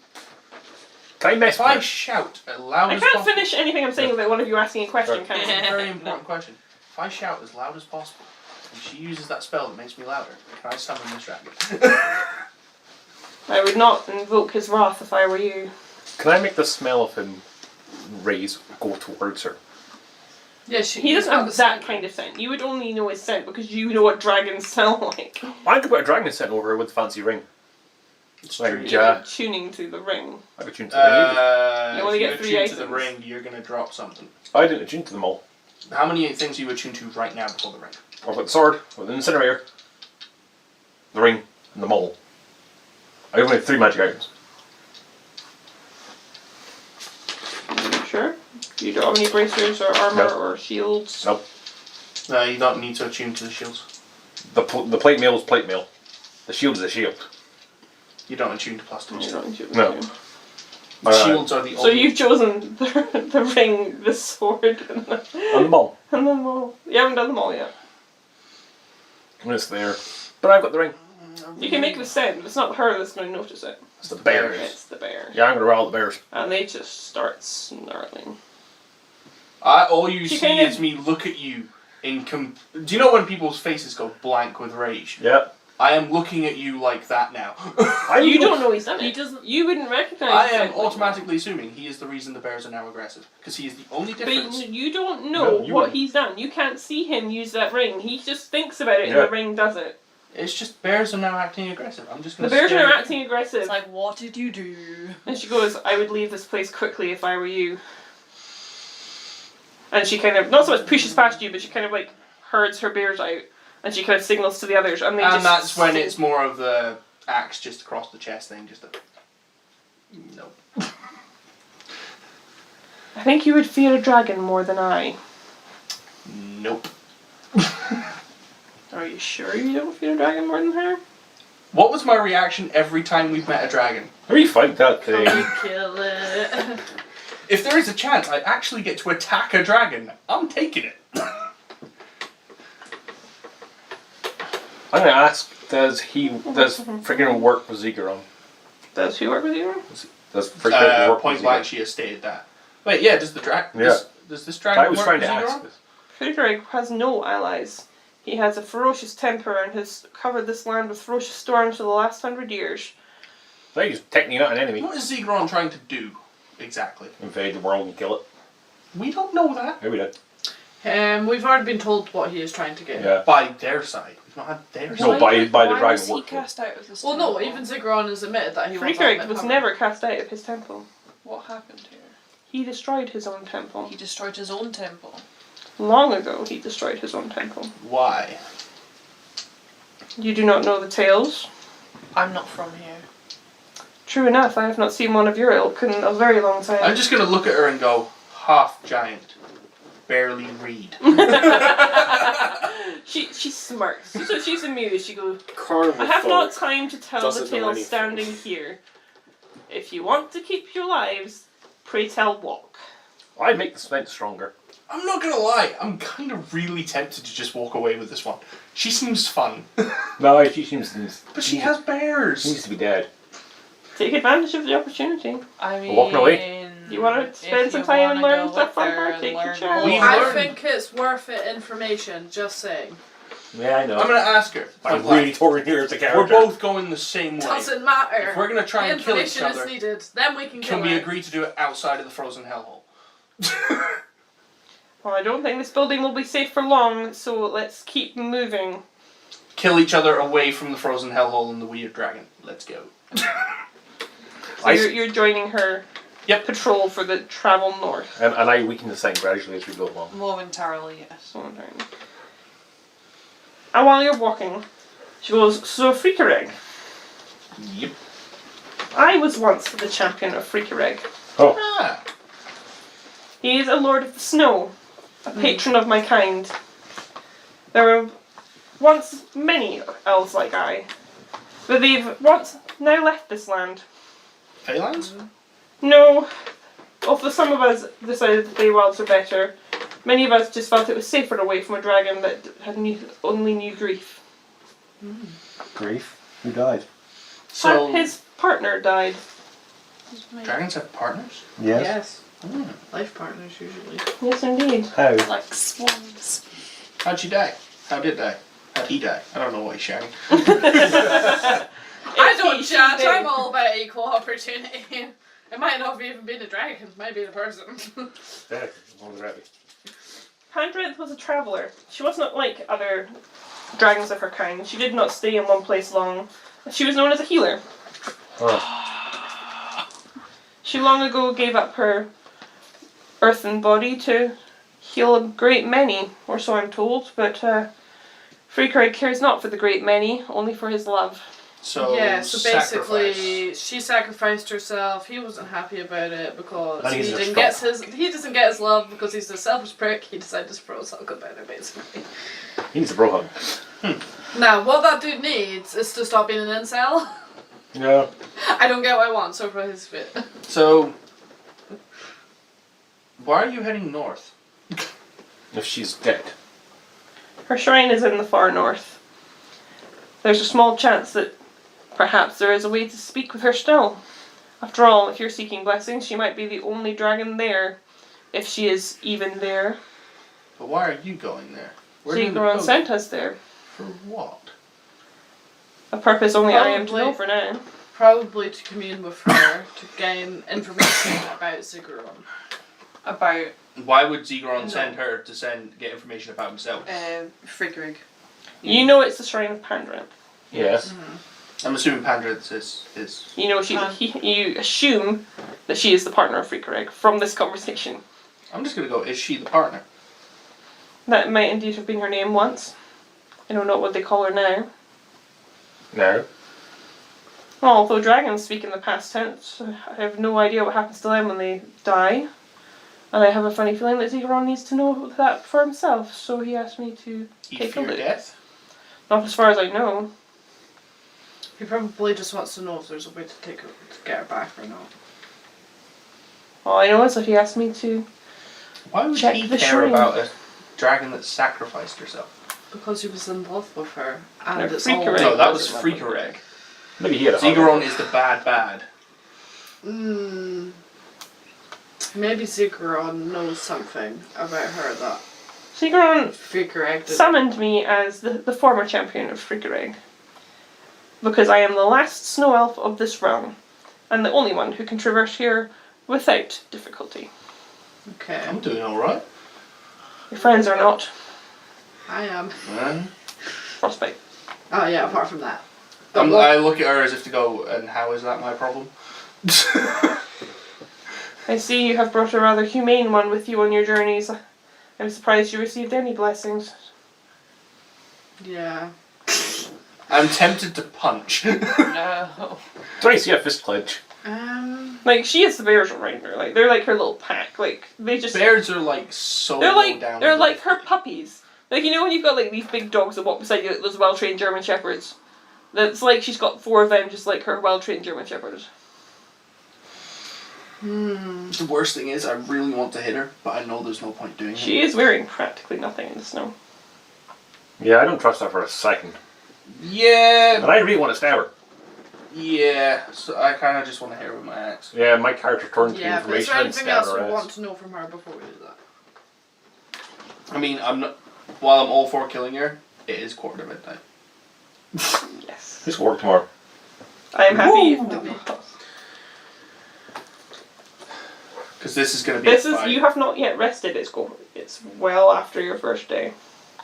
Can I mess if I with shout as loud I as can't possible, finish anything I'm saying without one of you asking a question, Right. can This is I? a very important question. If I shout as loud as possible, and she uses that spell that makes me louder, can I summon this dragon? I would not invoke his wrath if I were you. Can I make the smell of him raise go towards her? Yeah, He doesn't have that kind of scent. You would only know his scent because you know what dragons sound like. I could put a dragon scent over her with a fancy ring. It's Like, true. Yeah. Tuning to the ring. I could tune to the ring. You only if get you 3 attune to the items. ring, you're gonna drop something. I didn't attune to them all. How many things are you attuned to right now before the ring? I've got the sword, I've got the incinerator, the ring, and the maul. I only have 3 magic items. Sure. You don't have any bracers or armor No. or shields. Nope. No, you don't need to attune to the shields. The plate mail is plate mail. The shield is a shield. You don't attune to plus 2 You stuff. don't need to- No. The shields are the So only... you've chosen the ring, the sword, and And the maul. the maul. You haven't done them all yet. And it's there. But I've got the ring. You can make the sound, but it's not her that's going to notice it. It's the bears. It's the bear. Yeah, I'm gonna rile the bears. And they just start snarling. All you She see kind of- is me look at you do you know when people's faces go blank with rage? Yeah. I am looking at you like that now. You don't know he's done it. He doesn't. You wouldn't recognize I it. am automatically assuming he is the reason the bears are now aggressive. Because he is the only difference. But you don't know No, you what wouldn't. he's done. You can't see him use that ring. He just thinks about it and Yeah. the ring does it. It's just bears are now acting aggressive. I'm just The going to bears are acting aggressive. It's like, what did you do? And she goes, I would leave this place quickly if I were you. And she kind of, not so much pushes past you, but she kind of like herds her bears out. And she kind of signals to the others. And they And just that's when stay. it's more of the axe just across the chest thing. Just a... Nope. I think you would fear a dragon more than I. Nope. Are you sure you don't fear a dragon more than her? What was my reaction every time we've met a dragon? How do you fight that thing? Kill it. If there is a chance I actually get to attack a dragon, I'm taking it. I'm gonna ask, does freaking work with Zigaron? Does he work with you? Does freaking work Point with blank, Zigaron? she has stated that. Wait, yeah, does the dragon... Yeah. Does this dragon I was work trying with to ask Ziggurat? this. Frigg has no allies. He has a ferocious temper and has covered this land with ferocious storms for the last 100 years. So he's technically not an enemy. What is Ziggurat trying to do, exactly? Invade the world and kill it. We don't know that. Maybe that. We've already been told what he is trying to get. Yeah. By their side. We've not had their No, side. by the Why dragon was he work. cast out of this Well, no, temple? even Ziggurat has admitted that he was Frigg was never cast out of his temple. What happened here? He destroyed his own temple. He destroyed his own temple. Long ago, he destroyed his own temple. Why? You do not know the tales? I'm not from here. True enough, I have not seen one of your ilk in a very long time. I'm just going to look at her and go, half giant. Barely read. She smirks. So she's amused. She goes, Carnival I have not folk time to tell the doesn't know tales anything. standing here. If you want to keep your lives, pray tell walk. I'd make the strength stronger. I'm not going to lie, I'm kind of really tempted to just walk away with this one. She seems fun. No, she seems. But she has She needs bears. to be dead. Take advantage of the opportunity. I mean, Walking away? You want to if spend some you time and wanna learn go stuff with from her her? and Take your learn chance. We more. I learn. think it's worth it information, just saying. Yeah, I know. I'm going to ask her. I'm like, really torn here as a character. we're both going the same way. Doesn't matter. If we're going to try The and kill each information is other, needed. Then we can kill can we it. agree to do it outside of the frozen hellhole? Well, I don't think this building will be safe for long, so let's keep moving. Kill each other away from the frozen hellhole and the weird dragon. Let's go. So you're joining her Yep. patrol for the travel north. And I weaken the sign gradually as we go along. Momentarily, yes. And while you're walking, she goes, so Freakereg, Yep. I was once the champion of Freakereg. Oh, Ah. He is a lord of the snow, a patron of my kind. There were once many elves like I, but they've once now left this land. Phalanx? No, although some of us decided that they wilds were better, many of us just felt it was safer away from a dragon that had only knew grief. Grief. Who died? So, His partner died. dragons have partners? Yes. Yes. Hmm. Life partners usually. Yes, indeed. How? Like swans. How'd she die? How did die? How'd he die? I don't know what he's shouting. I don't He, she, judge. they. I'm all about equal opportunity. It might not have even been a dragon. It might be the person. yeah, one of the rabbit. Pandreth was a traveller. She was not like other dragons of her kind. She did not stay in one place long. She was known as a healer. Oh. She long ago gave up her earthen body to heal a great many, or so I'm told, but Freakereg cares not for the great many, only for his love. So, yeah, so basically sacrifice. she sacrificed herself. He wasn't happy about it because And he he's a didn't strong- he doesn't get his love because he's a selfish prick. He decided to throw himself about it basically. He needs a bro hug. Now, what that dude needs is to stop being an incel. Yeah. I don't get what I want, so for his bit. So, why are you heading north? If she's dead. Her shrine is in the far north. There's a small chance that perhaps there is a way to speak with her still. After all, if you're seeking blessings, she might be the only dragon there if she is even there. But why are you going there? Where did it Zigoron go? sent us there. For what? A purpose only I am to Probably. know for now. Probably to commune with her to gain information about Zigoron. About Why would Zigoron No. send her to get information about himself? Frigrig. You know it's the Shrine of Pandren. Yes. I'm assuming Pandrith is. You know you assume that she is the partner of Frigrig from this conversation. I'm just gonna go. Is she the partner? That might indeed have been her name once. I don't know what they call her now. No. Well, although dragons speak in the past tense, I have no idea what happens to them when they die. And I have a funny feeling that Zigoron needs to know that for himself, so he asked me to He take a feared look. death. Not as far as I know. He probably just wants to know if there's a way to get her back or not. All I know is that he asked me to. Why would Check he the care shrine. about a dragon that sacrificed herself? Because he was in love with her. And No, it's all Frigrig. No, that was because of love with her. Frigoreg. Maybe he had a Zigoron is the bad. Maybe Zigoron knows something about her that Zigoron Frigrig didn't. summoned me as the former champion of Frigoreg. Because I am the last snow elf of this realm, and the only one who can traverse here without difficulty. Okay. I'm doing alright. Your friends are not. I am. Man. Frostbite. Oh yeah, apart from that. I look at her as if to go, and how is that my problem? I see you have brought a rather humane one with you on your journeys. I'm surprised you received any blessings. Yeah. I'm tempted to punch. No. Trace, yeah, fist clench. Like, she is the bears around her. Like, they're like her little pack. Like, they just... Bears are like so They're low down. they're like her puppies. Like, you know when you've got like these big dogs that walk beside you, like those well-trained German shepherds? That's like she's got 4 of them just like her well-trained German shepherds. The worst thing is, I really want to hit her, but I know there's no point doing it. She is wearing practically nothing in the snow. Yeah, I don't trust her for a second. Yeah, And I really want to stab her. yeah. So I kind of just want to hit her with my axe. Yeah, my character turned to Yeah, but is information there and anything stabbed else her we want ass. to know from her before we do that? I mean, I'm not. While I'm all for killing her, it is midnight. Yes. Who's work tomorrow? I am happy. Because this is going to be. This a is fight. you have not yet rested. It's well after your first day.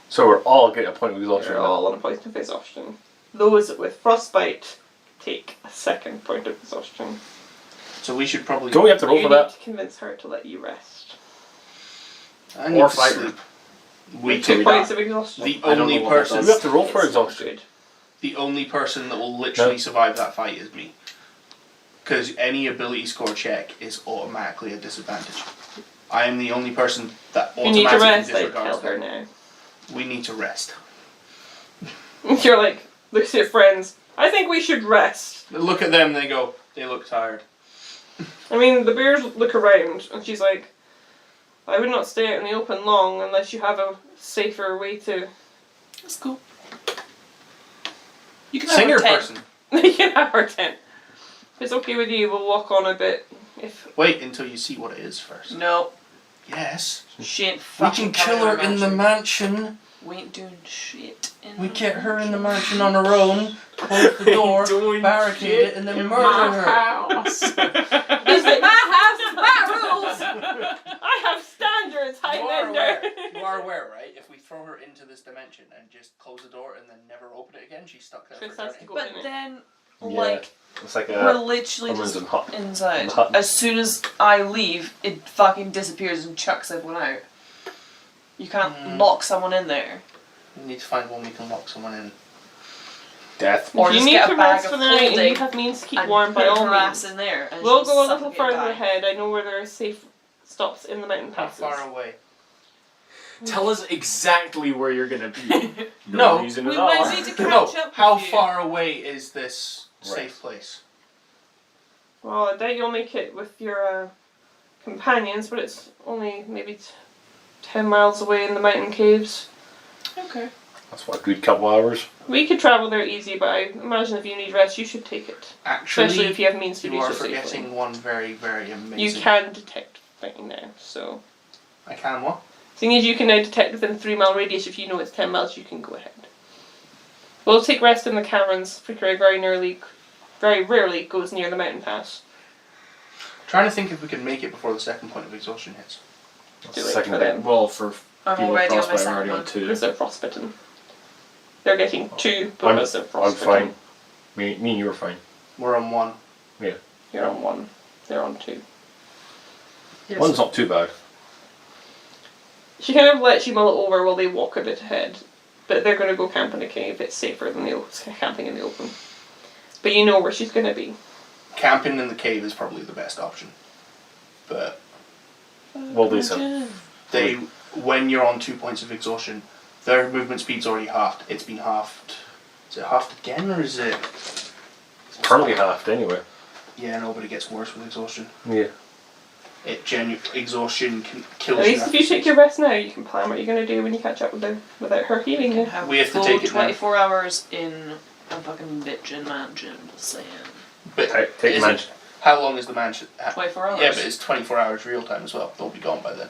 So we're all getting a point of exhaustion. You're all on a point of exhaustion. Those with frostbite take a second point of exhaustion. So we should probably. Don't we have to roll You for need that? to convince her to let you rest. I need Or to fight. sleep. We With could. 2 points of exhaustion. The I don't only know what that person. does. We have to roll for It's exhaustion. good. The only person that will literally No. survive that fight is me. Because any ability score check is automatically a disadvantage. I am the only person that You need to automatically rest. I disregards tell her them. now. We need to rest. You're like, look at your friends. I think we should rest. They look at them and they go, they look tired. I mean, the bears look around, and she's like, I would not stay out in the open long unless you have a safer way to... That's cool. You can Singer have a tent. person. You can have our tent. If it's okay with you, we'll walk on a bit. If Wait until you see what it is first. No. Yes. She ain't We fucking can kill coming her in the mansion. We ain't doing shit in We the get her in the mansion on her own, close the door, Doing barricade shit it, and then in murder my her. house. Is it my house, my rules? I have standards, Highlander. You are aware, right? If we throw her into this dimension and just close the door and then never open it again, she's stuck there Chris for has to eternity. go But in it. then, Yeah. like, It's like we're a literally someone's just in hot. inside. hut. As soon as I leave, it fucking disappears and chucks everyone out. You can't lock someone in there. We need to find one we can lock someone in. death. Or If you just need get to a bag rest of for the night and holding you have means to keep and warm, by put all her ass means. in there. And We'll she'll go a suck little it and further die. ahead. I know where there are safe stops in the mountain How passes. far away? Tell us exactly where you're gonna be. No. reason We at all. might need to catch No, up how with you. far away is this Right. safe place? Well, I doubt you'll make it with your companions, but it's only maybe 10 miles away in the mountain caves. Okay. That's what, a good couple hours. We could travel there easy, but I imagine if you need rest, you should take it. Especially Actually, if you have means to you do are so safely. forgetting one very, very amazing. You can detect right now, so I can what? Seeing as you can now detect within a 3 mile radius, if you know it's 10 miles, you can go ahead. We'll take rest in the caverns. Frickery very rarely goes near the mountain pass. Trying to think if we can make it before the second point of exhaustion hits. Do it Second for bit. them. Well, for I'm people with already on my frostbite, I'm already second on one. 2. Because they're frostbitten. They're getting 2 I'm bonus of frostbitten. fine. Me and you are fine. We're on 1. You're on 1. They're on 2. Yes. One's not too bad. She kind of lets you mull it over while they walk a bit ahead. But they're going to go camp in a cave. It's safer than camping in the open. But you know where she's going to be. Camping in the cave is probably the best option. But We'll do so. when you're on 2 points of exhaustion, their movement speed's already halved. It's been halved. Is it halved again, or is it... It's currently halved anyway. Yeah, no, but it gets worse with exhaustion. Yeah. Exhaustion kills At you. least if you take your rest now, you can plan what you're going to do when you catch up with her without her healing you. We have to full take it now. 24 hours in a fucking bitchin' mansion, just saying. But Take the is it- mansion. How long is the mansion? 24 hours. Yeah, but it's 24 hours real time as well. They'll be gone by then.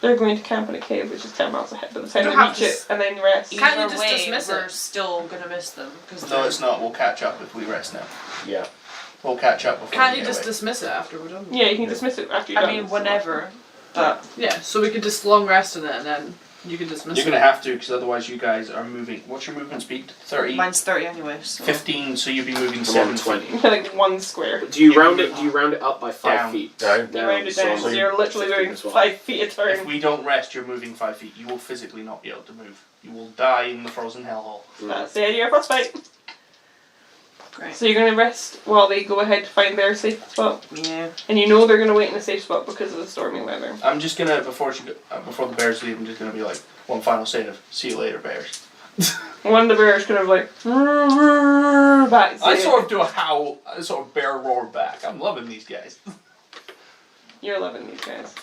They're going to camp in a cave, which is 10 miles ahead by the time You they don't reach have to it and then rest. Can't you Either just way, dismiss we're it? still gonna miss them. Cause No, it's not. We'll catch up if we rest now. Yeah. We'll catch up before Can't we you get just away. dismiss it after we're done? Yeah, you can dismiss it after you're I done. mean, whenever. But Yeah, so we could just long rest in it and then you can dismiss You're it. going to have to, because otherwise you guys are moving. What's your movement speed? 30? mine's 30 anyway, so. 15, so you'll be moving I'm 7 on 20. 20. like 1 square. Do you Yeah, round we- it? Do you round it up by 5 Down. feet? Down. You round it down, so so you're literally 15 doing as well. 5 feet a If turn. we don't rest, you're moving 5 feet. You will physically not be able to move. You will die in the frozen hellhole. That's the idea of frostbite. Great. So you're going to rest while they go ahead to find their safe spot. Yeah. And you know they're going to wait in a safe spot because of the stormy weather. I'm just going to, before the bears leave, I'm just going to be like, one final save. See you later, bears. One of the bears kind of like back. I sort of do a howl, a sort of bear roar back. I'm loving these guys. You're loving these guys.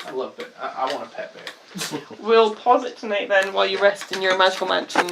I love it. I want a pet bear. We'll pause it tonight then while you rest in your magical mansion.